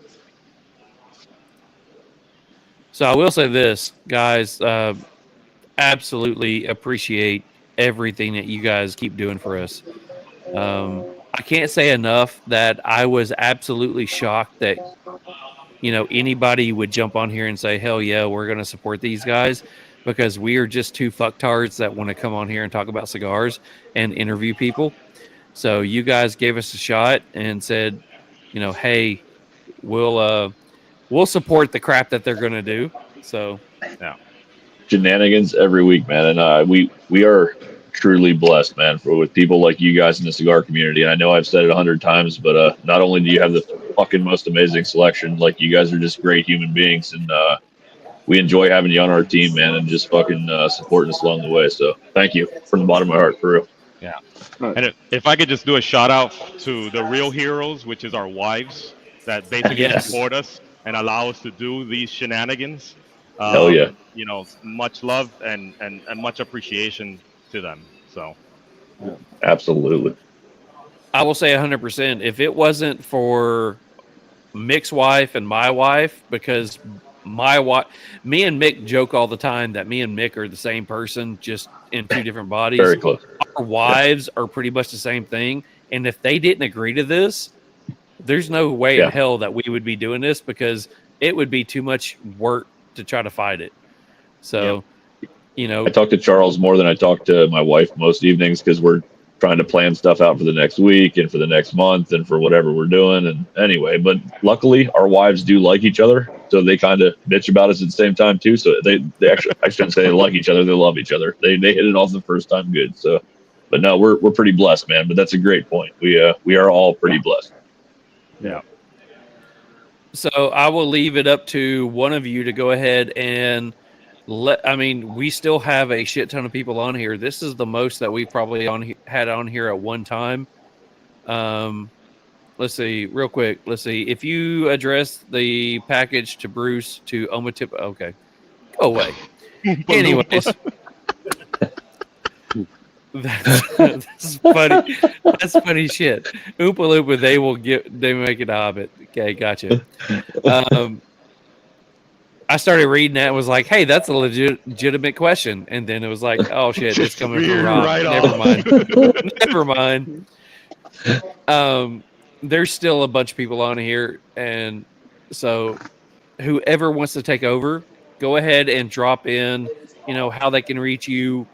So I will say this, guys, absolutely appreciate everything that you guys keep doing for us. I can't say enough that I was absolutely shocked that, anybody would jump on here and say, hell yeah, we're going to support these guys, because we are just two fucktards that want to come on here and talk about cigars and interview people. So you guys gave us a shot and said, hey, we'll support the crap that they're going to do. So yeah, shenanigans every week, man. And we are truly blessed, man, with people like you guys in the cigar community. And I know I've said it 100 times, but not only do you have the fucking most amazing selection, like you guys are just great human beings, and we enjoy having you on our team, man, and just fucking supporting us along the way. So thank you from the bottom of my heart, for real. Yeah. And if I could just do a shout out to the real heroes, which is our wives, that basically support us and allow us to do these shenanigans. Hell yeah. Much love and much appreciation to them. So absolutely. I will say 100%. If it wasn't for Mick's wife and my wife, because me and Mick joke all the time that me and Mick are the same person, just in two different bodies. Very close. Our wives are pretty much the same thing. And if they didn't agree to this, there's no way in hell that we would be doing this, because it would be too much work to try to fight it. So, I talk to Charles more than I talk to my wife most evenings, because we're trying to plan stuff out for the next week and for the next month and for whatever we're doing. And anyway, but luckily our wives do like each other, so they kind of bitch about us at the same time too. So they actually, I shouldn't say they like each other, they love each other. They hit it off the first time good. So, but no, we're pretty blessed, man. But that's a great point. We are all pretty blessed. Yeah. So I will leave it up to one of you to go ahead and we still have a shit ton of people on here. This is the most that we probably had on here at one time. Let's see, real quick. Let's see. If you address the package to Bruce to Omatip, okay, go away. Anyways, that's funny. That's funny shit. Oompa Loompa, they make it a Hobbit. Okay, gotcha. I started reading that and was like, hey, that's a legitimate question. And then it was like, oh shit, it's coming from Rob. Right Never mind. There's still a bunch of people on here. And so whoever wants to take over, go ahead and drop in, how they can reach you.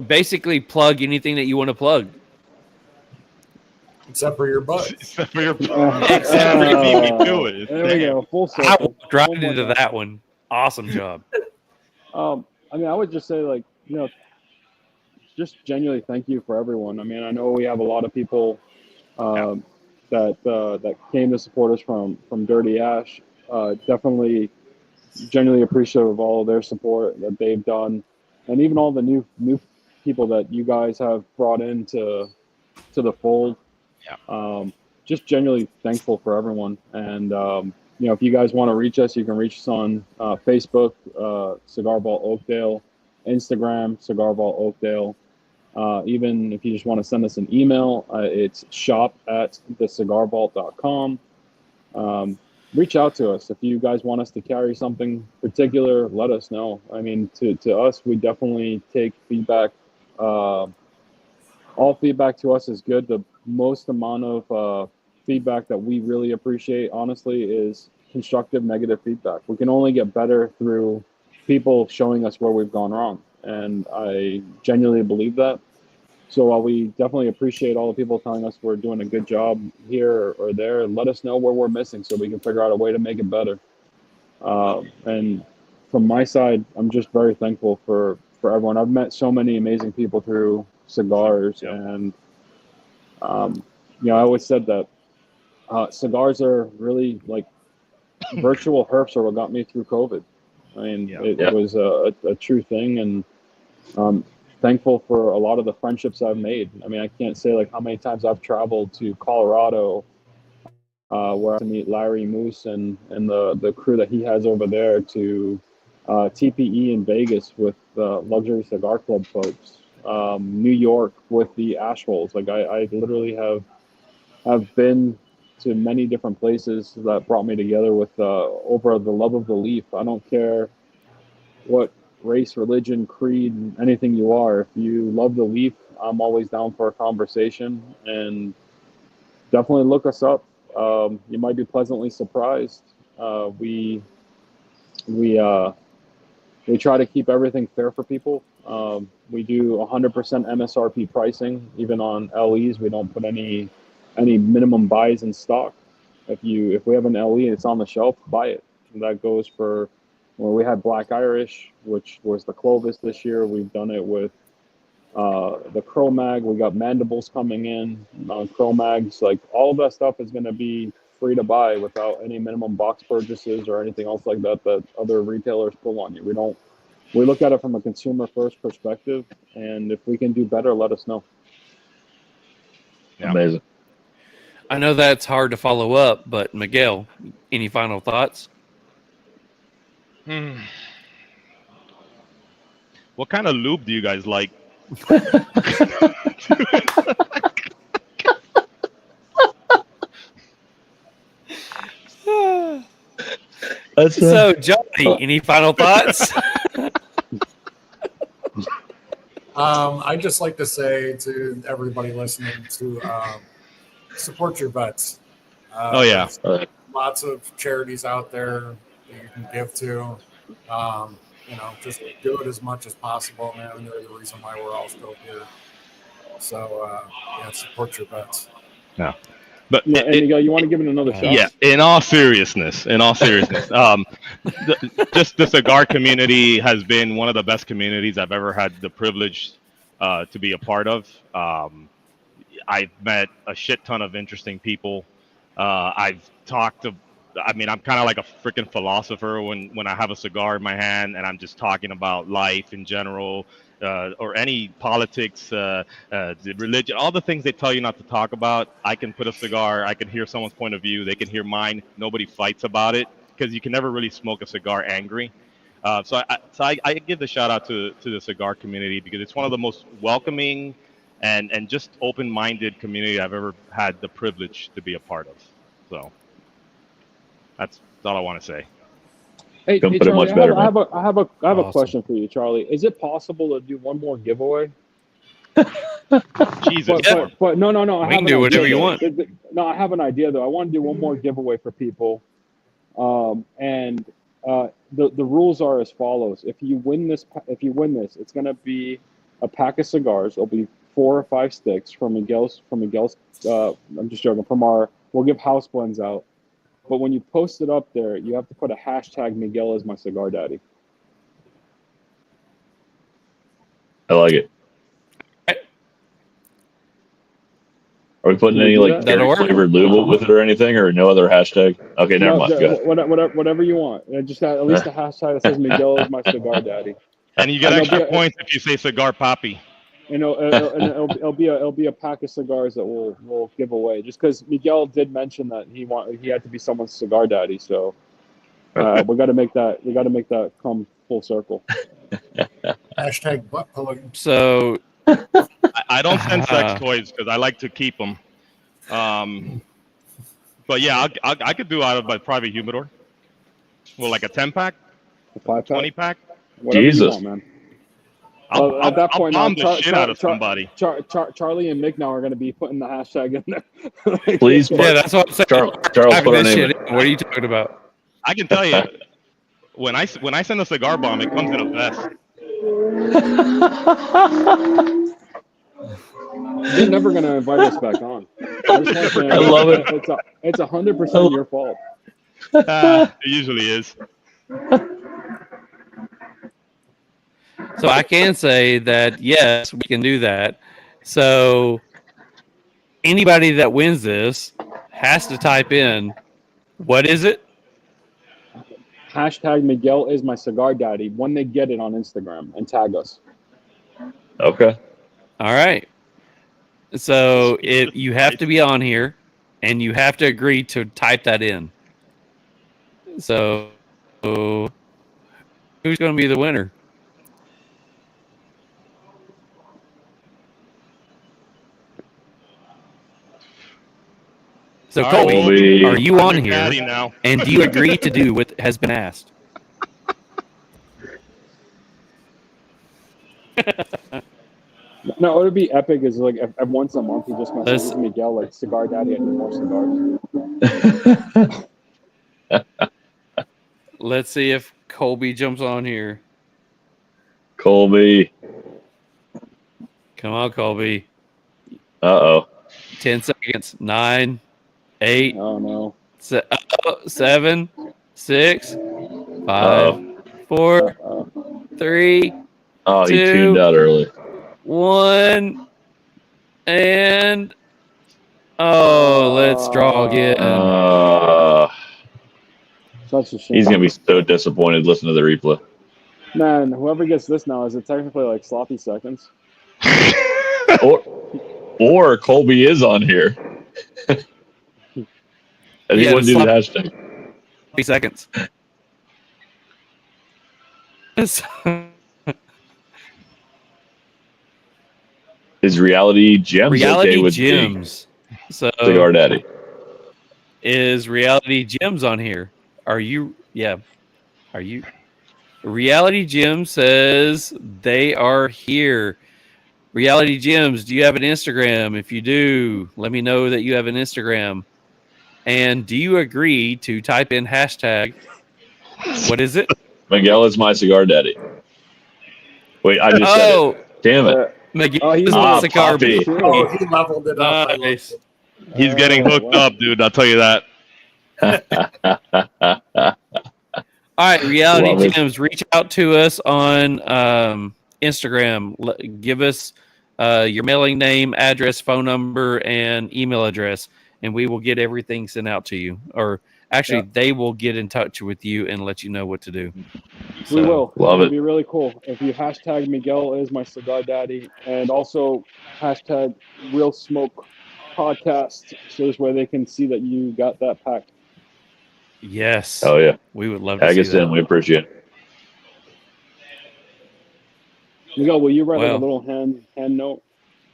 Basically plug anything that you want to plug. Except for your butt. Except for your butt. Except for you beat me to it. There we go. Full circle. I walked right into that one. Awesome job. I would just say, just genuinely thank you for everyone. I know we have a lot of people that came to support us from Dirty Ash. Definitely genuinely appreciative of all of their support that they've done, and even all the new people that you guys have brought into the fold. Just genuinely thankful for everyone. And if you guys want to reach us, you can reach us on Facebook, Cigar Vault Oakdale, Instagram, Cigar Vault Oakdale. Even if you just want to send us an email, it's shop@thecigarvault.com. Reach out to us. If you guys want us to carry something particular, let us know. I mean, to us, we definitely take feedback. All feedback to us is good. The most amount of feedback that we really appreciate, honestly, is constructive negative feedback. We can only get better through people showing us where we've gone wrong. And I genuinely believe that. So while we definitely appreciate all the people telling us we're doing a good job here or there, let us know where we're missing so we can figure out a way to make it better. And from my side, I'm just very thankful for everyone. I've met so many amazing people through cigars. Yep. And, I always said that cigars are really like virtual herps are what got me through COVID. I mean, it was a true thing. And thankful for a lot of the friendships I've made. I mean, I can't say like how many times I've traveled to Colorado, where I to meet Larry Moose and the crew that he has over there, to TPE in Vegas with the Luxury Cigar Club folks, New York with the Ashholes. Like I literally have been to many different places that brought me together with over the love of the leaf. I don't care what race, religion, creed, anything you are. If you love the leaf, I'm always down for a conversation, and definitely look us up. You might be pleasantly surprised. We try to keep everything fair for people. We do 100% MSRP pricing, even on LEs. We don't put any minimum buys in stock. If we have an LE and it's on the shelf, buy it. And that goes for, we had Black Irish, which was the Clovis this year. We've done it with the Cro-Mag. We got Mandibles coming in on Cro-Mags. Like, all of that stuff is going to be free to buy without any minimum box purchases or anything else like that other retailers pull on you. We look at it from a consumer first perspective, and if we can do better, let us know. Yeah. Amazing. I know that's hard to follow up, but Miguel, any final thoughts? What kind of lube do you guys like? So, Johnny, any final thoughts? I'd just like to say to everybody listening to support your vets. There's lots of charities out there that you can give to. Just do it as much as possible, man. They're the reason why we're all still here. So, support your vets. Yeah. But Miguel, you want to give it another shot? Yeah. In all seriousness, just the cigar community has been one of the best communities I've ever had the privilege to be a part of. I've met a shit ton of interesting people. I've talked to. I'm kind of like a freaking philosopher when I have a cigar in my hand and I'm just talking about life in general, or any politics, religion, all the things they tell you not to talk about. I can put a cigar, I can hear someone's point of view, they can hear mine. Nobody fights about it because you can never really smoke a cigar angry. So I give the shout out to the cigar community because it's one of the most welcoming and just open-minded community I've ever had the privilege to be a part of. So. That's all I want to say. Hey put Charlie, it much better, I have a Awesome. question for you, Charlie. Is it possible to do one more giveaway? Jesus. But no. We can do whatever you want. No, I have an idea though. I want to do one more giveaway for people. And the rules are as follows. If you win this, it's going to be a pack of cigars. It'll be 4 or 5 sticks from Miguel's. I'm just joking. We'll give house blends out. But when you post it up there, you have to put a hashtag Miguel is my cigar daddy. I like it. Are we putting any like dairy flavored lube with it or anything, or no other hashtag? Okay, never mind. Whatever you want. Just at least a hashtag that says Miguel is my cigar daddy. And you get extra points if you say cigar poppy. It'll be a pack of cigars that we'll give away. Just because Miguel did mention that he had to be someone's cigar daddy, so We got to make that. We got to make that come full circle. Hashtag butt plugging. So I don't send sex toys because I like to keep them. But yeah, I could do out of my private humidor. Well, like a 10-pack, A 5-pack, 20-pack. whatever Jesus. you want, man. At that point, I'll bomb the shit out of somebody. Charlie and Mick now are going to be putting the hashtag in there. Please, yeah, that's what I'm saying. Charles, put our This name shit in. What are you talking about? I can tell you, when I send a cigar bomb, it comes in a vest. You're never going to invite us back on. I love it. It's 100% your fault. It usually is. So I can say that yes, we can do that. So anybody that wins this has to type in, what is it? Hashtag Miguel is my cigar daddy when they get it on Instagram and tag us. Okay. All right. So you have to be on here and you have to agree to type that in. So who's going to be the winner? So All right, Colby, are you on I'm here? daddy now. And do you agree to do what has been asked? No, it would be epic. Is like if once a month he just messages Miguel like cigar daddy, I need more cigars. Let's see if Colby jumps on here. Colby. Come on, Colby. 10 seconds. 9, 8. Oh no. 7, 6, 5, 4, 3. Oh, he 2, tuned out early. 1, and let's draw again. Such a shame. He's gonna be so disappointed. Listen to the replay. Man, whoever gets this now, is it technically like sloppy seconds? Or Colby is on here. And he wouldn't do the hashtag. 3 seconds. Is Reality Gems Reality okay with Gems. So Cigar Daddy? Is Reality Gems on here? Are you? Yeah. Are you? Reality Gems says they are here. Reality Gems, do you have an Instagram? If you do, let me know that you have an Instagram. And do you agree to type in hashtag? What is it? Miguel is my cigar daddy. Wait, I just said it. Damn it. Miguel is my cigar Poppy. Oh, he leveled it up. Nice. He's getting hooked up, dude. I'll tell you that. All right, Reality Gems, reach out to us on Instagram. Give us your mailing name, address, phone number, and email address, and we will get everything sent out to you. Or actually, they will get in touch with you and let you know what to do. We will. Love It'd it. be really cool if you hashtag Miguel is my cigar daddy, and also hashtag Real Smoke Podcast, so this way they can see that you got that pack. Yes. Oh yeah. We would love to Tag see us that. in. We appreciate it. Miguel, will you write like a little hand note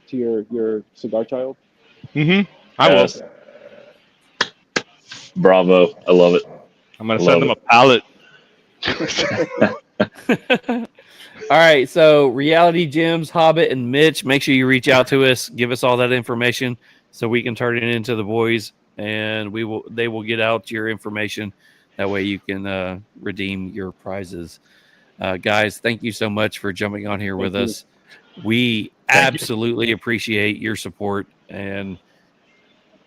to your cigar child? Mm-hmm. I will. Bravo. I love it. I'm gonna send them a pallet. All right, so Reality Gems, Hobbit, and Mitch, make sure you reach out to us, give us all that information so we can turn it into the boys, and they will get out your information. That way you can redeem your prizes. Guys, thank you so much for jumping on here with us. We absolutely appreciate your support, and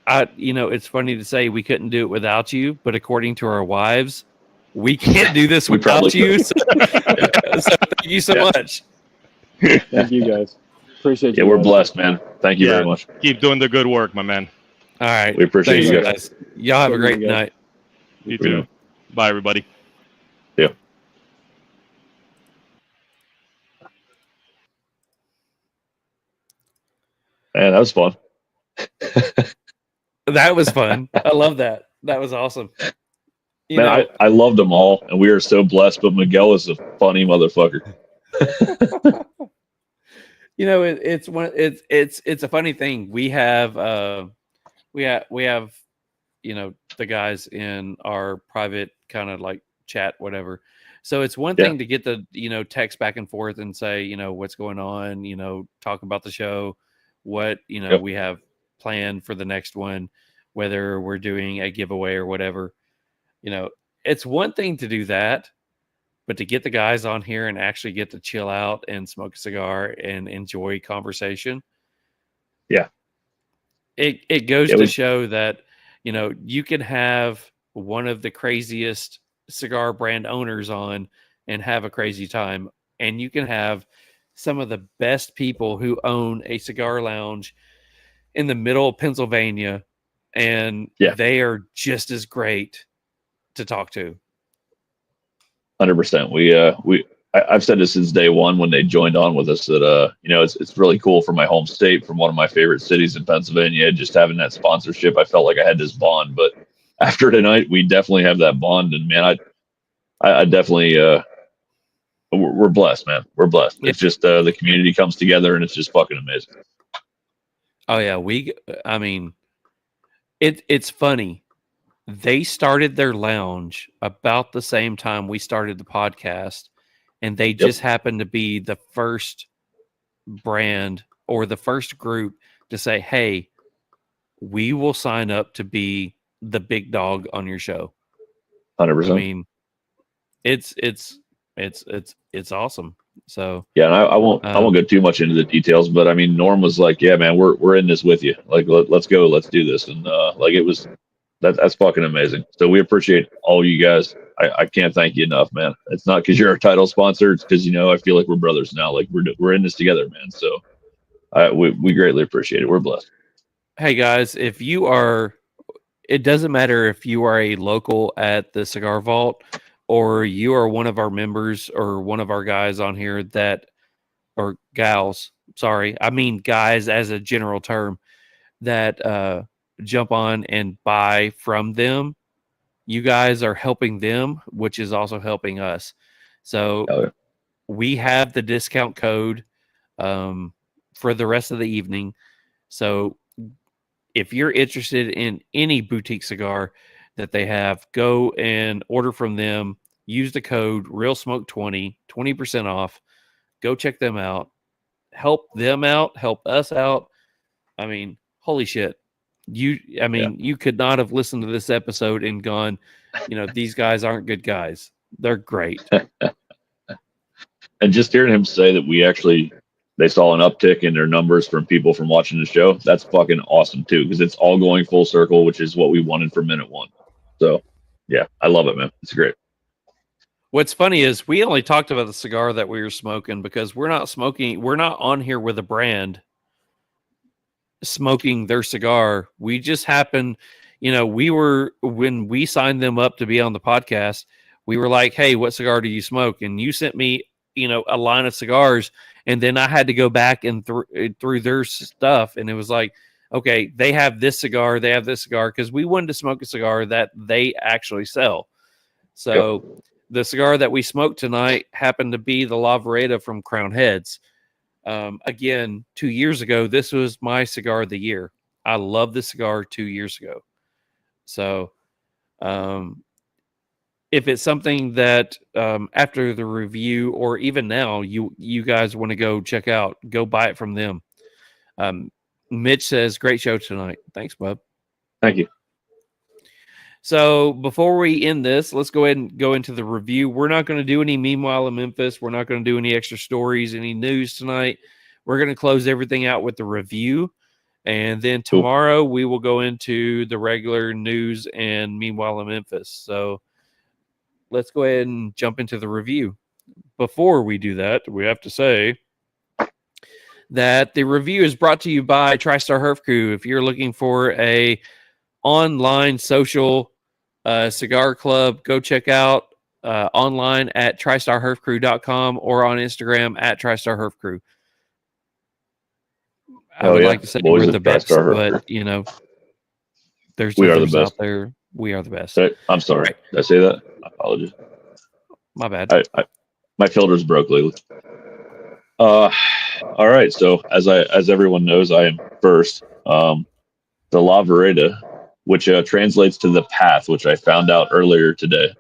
it's funny to say we couldn't do it without you, but according to our wives, we can't do this without you. So thank you so much. Thank you, guys. Appreciate you. Yeah, we're blessed, man. Thank you very much. Keep doing the good work, my man. All right. We appreciate you guys. Y'all have a great night. You too. Bye, everybody. Yeah. Man, that was fun. That was fun. I love that. That was awesome. Man, I loved them all, and we are so blessed. But Miguel is a funny motherfucker. It's a funny thing. We have the guys in our private kind of like chat, whatever. So it's one thing to get the text back and forth and say what's going on, talk about the show, what we have planned for the next one, whether we're doing a giveaway or whatever. It's one thing to do that, but to get the guys on here and actually get to chill out and smoke a cigar and enjoy conversation. Yeah. It goes to show that, you can have one of the craziest cigar brand owners on and have a crazy time. And you can have some of the best people who own a cigar lounge in the middle of Pennsylvania. And they are just as great to talk to. 100%. I've said this since day one when they joined on with us that it's really cool for my home state, from one of my favorite cities in Pennsylvania, just having that sponsorship. I felt like I had this bond, but after tonight, we definitely have that bond. And man, I definitely we're blessed, man. We're blessed. It's just the community comes together, and it's just fucking amazing. Oh yeah, it's funny. They started their lounge about the same time we started the podcast, and they just happened to be the first brand or the first group to say, "Hey, we will sign up to be the big dog on your show." 100%. I mean, it's awesome. So yeah, and I won't go too much into the details, but I mean, Norm was like, "Yeah, man, we're in this with you. Like, let's go, let's do this," and it was. That's fucking amazing. So we appreciate all you guys. I can't thank you enough, man. It's not because you're our title sponsor. It's because I feel like we're brothers now. Like we're in this together, man. So we greatly appreciate it. We're blessed. Hey guys, it doesn't matter if you are a local at the Cigar Vault or you are one of our members or one of our guys on here or gals. Sorry, I mean guys as a general term that jump on and buy from them. You guys are helping them, which is also helping us. So we have the discount code for the rest of the evening. So if you're interested in any boutique cigar that they have, go and order from them. Use the code RealSmoke20, 20% off. Go check them out. Help them out. Help us out. I mean, holy shit. You could not have listened to this episode and gone, these guys aren't good guys. They're great. And just hearing him say that they saw an uptick in their numbers from people from watching the show, that's fucking awesome too, because it's all going full circle, which is what we wanted for minute one. So yeah, I love it, man. It's great. What's funny is we only talked about the cigar that we were smoking because we're not on here with a brand smoking their cigar. We just happened, when we signed them up to be on the podcast, we were like, "Hey, what cigar do you smoke?" And you sent me, a line of cigars, and then I had to go back and through their stuff, and it was like, okay, they have this cigar, because we wanted to smoke a cigar that they actually sell. So the cigar that we smoked tonight happened to be the La Vereda from Crown Heads. Again, 2 years ago, this was my cigar of the year. I love this cigar 2 years ago. So, if it's something that after the review or even now you guys want to go check out, go buy it from them. Mitch says, "Great show tonight." Thanks, bub. Thank you. So before we end this, let's go ahead and go into the review. We're not going to do any Meanwhile in Memphis. We're not going to do any extra stories, any news tonight. We're going to close everything out with the review. And then tomorrow we will go into the regular news and Meanwhile in Memphis. So let's go ahead and jump into the review. Before we do that, we have to say that the review is brought to you by TriStar Herf Crew. If you're looking for a online social cigar club, go check out online at tristarherfcrew.com or on Instagram at tristarherfcrew. I would like to say we're the best, but there's others out there We are the best. I'm sorry. Right. Did I say that? I apologize. My bad. My filters broke lately. All right. So as everyone knows, I am first. The La Vereda, which translates to the path, which I found out earlier today.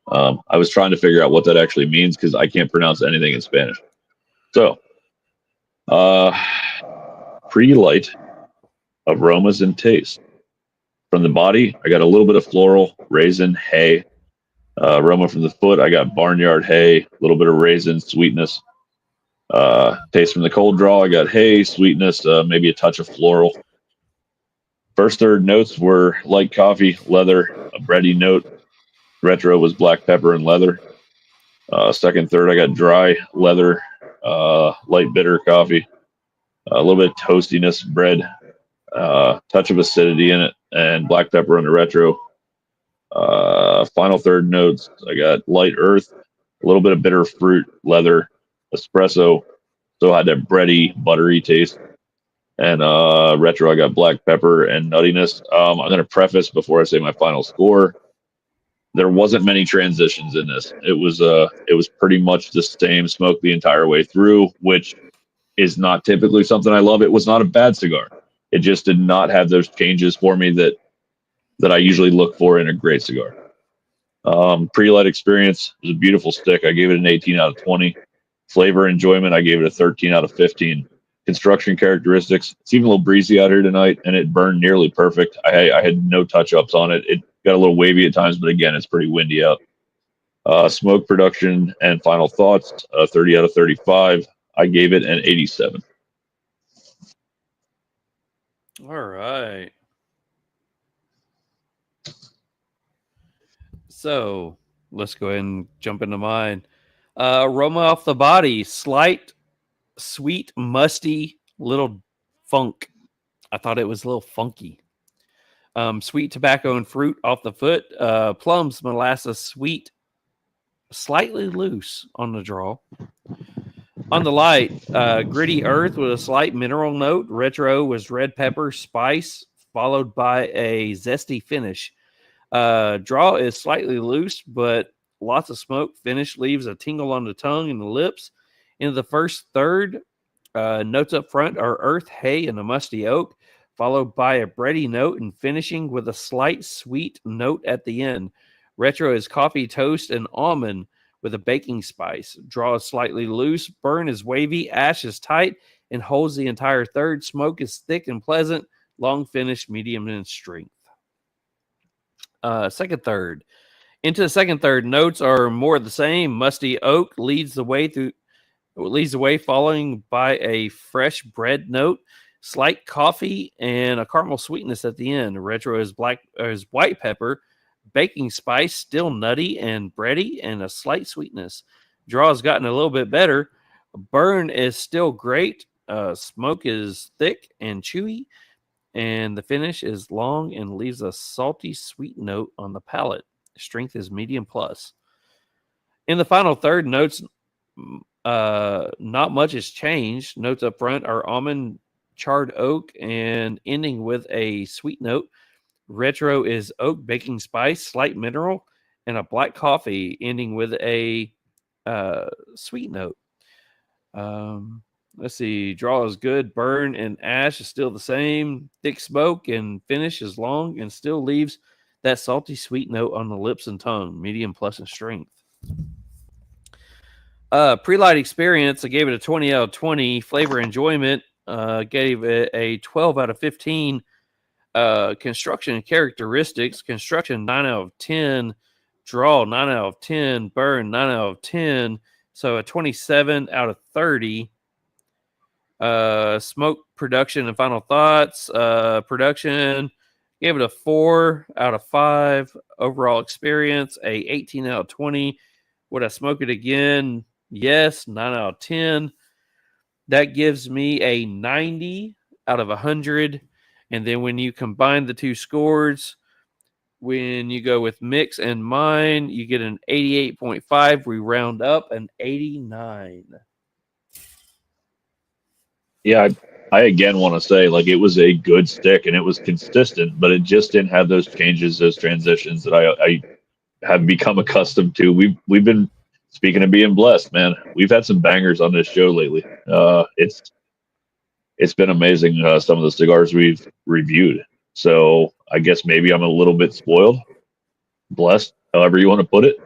I was trying to figure out what that actually means because I can't pronounce anything in Spanish. So, pretty light aromas and taste. From the body, I got a little bit of floral, raisin, hay. Aroma from the foot, I got barnyard hay, a little bit of raisin, sweetness. Taste from the cold draw, I got hay, sweetness, maybe a touch of floral. First third notes were light coffee, leather, a bready note. Retro was black pepper and leather. Second third, I got dry, leather, light bitter coffee, a little bit of toastiness, bread, touch of acidity in it, and black pepper on the retro. Final third notes, I got light earth, a little bit of bitter fruit, leather, espresso. So I had that bready, buttery taste. And retro, I got black pepper and nuttiness. I'm going to preface before I say my final score. There wasn't many transitions in this. It was pretty much the same smoke the entire way through, which is not typically something I love. It was not a bad cigar. It just did not have those changes for me that I usually look for in a great cigar. Pre-light experience was a beautiful stick. I gave it an 18 out of 20. Flavor enjoyment, I gave it a 13 out of 15. Construction characteristics, it's even a little breezy out here tonight, and it burned nearly perfect. I had no touch-ups on it. It got a little wavy at times, but again, it's pretty windy out. Smoke production and final thoughts, 30 out of 35. I gave it an 87. All right. So let's go ahead and jump into mine. Aroma off the body, slight, sweet, musty, little funk. I thought it was a little funky. Sweet tobacco and fruit off the foot. Plums, molasses, sweet, slightly loose on the draw. On the light, gritty earth with a slight mineral note. Retro was red pepper, spice, followed by a zesty finish. Draw is slightly loose, but lots of smoke. Finish leaves a tingle on the tongue and the lips. In the first third, notes up front are earth, hay, and a musty oak, followed by a bready note and finishing with a slight sweet note at the end. Retro is coffee, toast, and almond with a baking spice. Draw is slightly loose. Burn is wavy. Ash is tight and holds the entire third. Smoke is thick and pleasant. Long finish, medium in strength. Second third. Into the second third, notes are more the same. Musty oak leads the way, following by a fresh bread note, slight coffee, and a caramel sweetness at the end. Retro is white pepper, baking spice, still nutty and bready, and a slight sweetness. Draw has gotten a little bit better. Burn is still great. Smoke is thick and chewy. And the finish is long and leaves a salty, sweet note on the palate. Strength is medium plus. In the final third, notes, not much has changed. Notes up front are almond, charred oak, and ending with a sweet note. Retro is oak, baking spice, slight mineral, and a black coffee, ending with a sweet note. Let's see. Draw is good. Burn and ash is still the same. Thick smoke and finish is long and still leaves that salty sweet note on the lips and tongue. Medium plus in strength. Pre-light experience, I gave it a 20 out of 20. Flavor enjoyment, gave it a 12 out of 15. Construction characteristics, construction 9 out of 10. Draw 9 out of 10. Burn 9 out of 10. So a 27 out of 30. Smoke production and final thoughts. Production, gave it a 4 out of 5. Overall experience, a 18 out of 20. Would I smoke it again? Yes, 9 out of 10. That gives me a 90 out of 100. And then when you combine the two scores, when you go with Mick's and mine, you get an 88.5. We round up an 89. Yeah, I again want to say, like, it was a good stick and it was consistent, but it just didn't have those changes, those transitions that I have become accustomed to. We've been, speaking of being blessed, man, we've had some bangers on this show lately. It's been amazing, some of the cigars we've reviewed. So I guess maybe I'm a little bit spoiled, blessed, however you want to put it.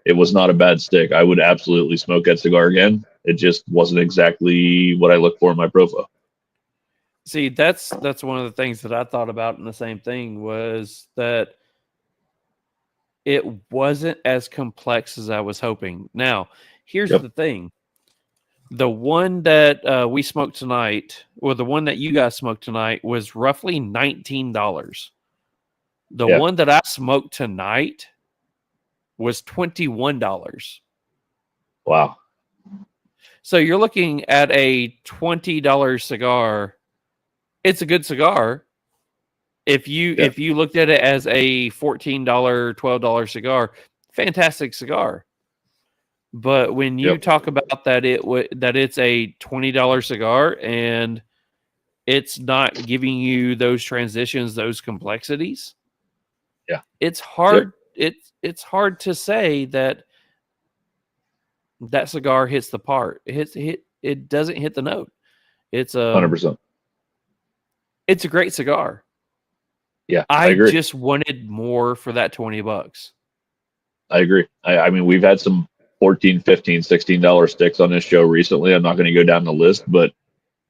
It was not a bad stick. I would absolutely smoke that cigar again. It just wasn't exactly what I look for in my profile. See, that's one of the things that I thought about, and the same thing was that it wasn't as complex as I was hoping. Now, here's the thing. The one that we smoked tonight, or the one that you guys smoked tonight, was roughly $19. The one that I smoked tonight was $21. Wow. So you're looking at a $20 cigar. It's a good cigar. If you looked at it as a $14, $12 cigar, fantastic cigar. But when you talk about that that it's a $20 cigar and it's not giving you those transitions, those complexities, it's hard. It's hard to say that cigar hits the part. It doesn't hit the note. It's 100%. It's a great cigar. Yeah, I agree. just wanted more for that $20. I agree. I mean, we've had some $14, $15, $16 sticks on this show recently. I'm not going to go down the list, but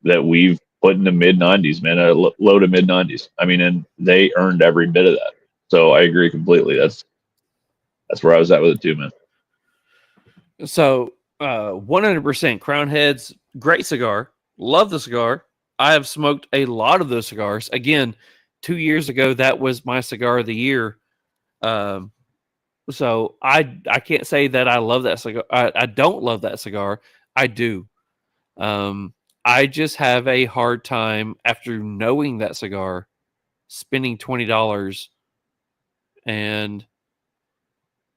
that we've put in the mid 90s, man, low to mid 90s. I mean, and they earned every bit of that. So I agree completely. That's where I was at with it too, man. So 100% Crown Heads, great cigar. Love the cigar. I have smoked a lot of those cigars. Again, 2 years ago, that was my cigar of the year. So I can't say that I love that cigar. I don't love that cigar. I do. I just have a hard time after knowing that cigar, spending $20, and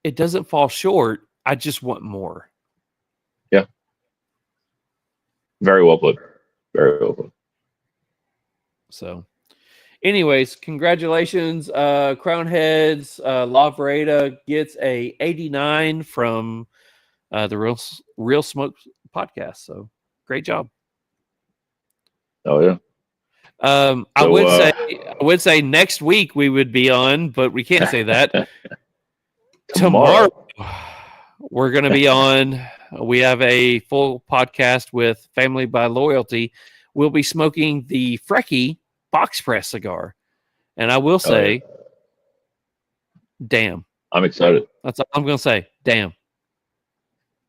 it doesn't fall short. I just want more. Yeah. Very well put. Very well put. So, anyways, congratulations, Crown Heads. La Vereda gets a 89 from the Real Smoke podcast. So, great job. Oh yeah. I would say next week we would be on, but we can't say that. Tomorrow we're going to be on. We have a full podcast with Family by Loyalty. We'll be smoking the Frecky box press cigar. And I will say, damn. I'm excited. That's all I'm going to say. Damn.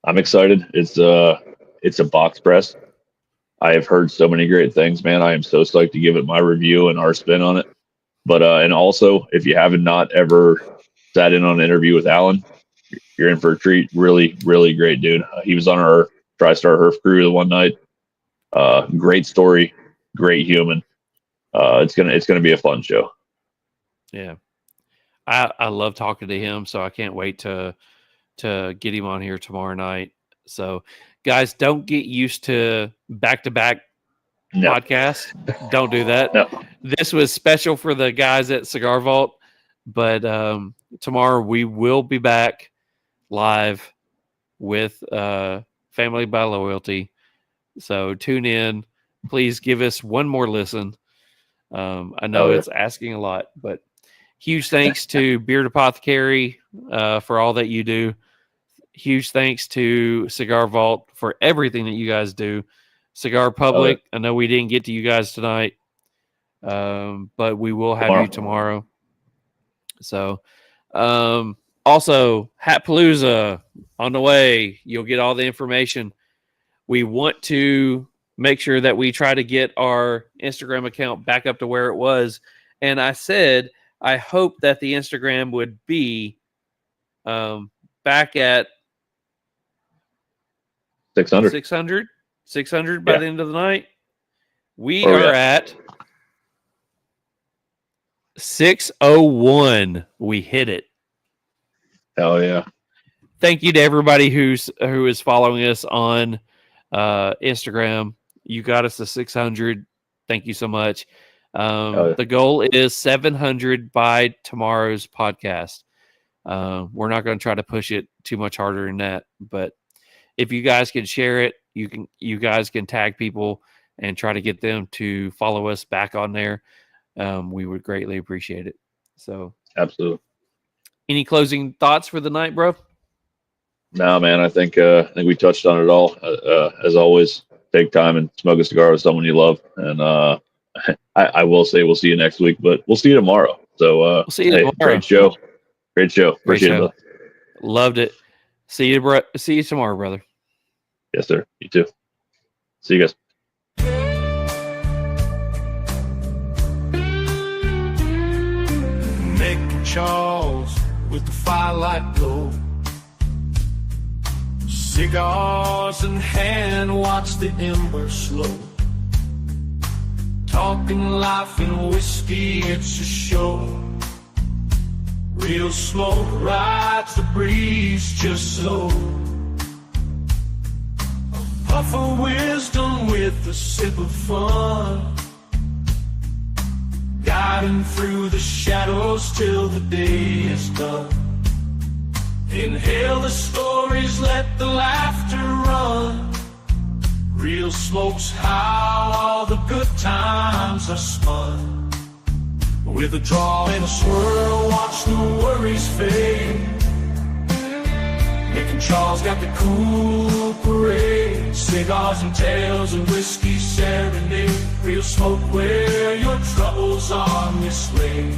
I'm excited. It's a box press. I have heard so many great things, man. I am so stoked to give it my review and our spin on it. But and also, if you haven't not ever sat in on an interview with Alan, you're in for a treat. Really, really great dude. He was on our TriStar Herf crew the one night. Great story, great human. It's gonna be a fun show. Yeah, I love talking to him, so I can't wait to get him on here tomorrow night. So, guys, don't get used to back-to-back podcasts. Don't do that. No. This was special for the guys at Cigar Vault, but tomorrow we will be back live with Family by Loyalty. So tune in. Please give us one more listen. I know it's asking a lot, but huge thanks to Beard Apothecary for all that you do. Huge thanks to Cigar Vault for everything that you guys do. Cigar Public, I know we didn't get to you guys tonight, but we will have you tomorrow. So, also, Hatpalooza on the way. You'll get all the information. We want to make sure that we try to get our Instagram account back up to where it was. And I said, I hope that the Instagram would be back at 600 by the end of the night. We are at 601. We hit it. Hell yeah. Thank you to everybody who is following us on Instagram. You got us to 600. Thank you so much. Yeah. The goal is 700 by tomorrow's podcast. We're not going to try to push it too much harder than that, but if you guys can share it, you guys can tag people and try to get them to follow us back on there. We would greatly appreciate it. So absolutely. Any closing thoughts for the night, bro? No, man. I think we touched on it all. As always, take time and smoke a cigar with someone you love. And I will say we'll see you next week, but we'll see you tomorrow. So we'll see you tomorrow. Great show. Appreciate it. Loved it. See you tomorrow, brother. Yes, sir. You too. See you guys. Mick and Charles with the firelight glow. Cigars in hand, watch the embers slow. Talking life and whiskey, it's a show. Real smoke rides the breeze just so. A puff of wisdom with a sip of fun. Guiding through the shadows till the day is done. Inhale the stories, let the laughter run. Real smoke's how all the good times are spun. With a draw and a swirl, watch the worries fade. Mick and Charles got the cool parade. Cigars and tales and whiskey serenade. Real smoke where your troubles are mislaid.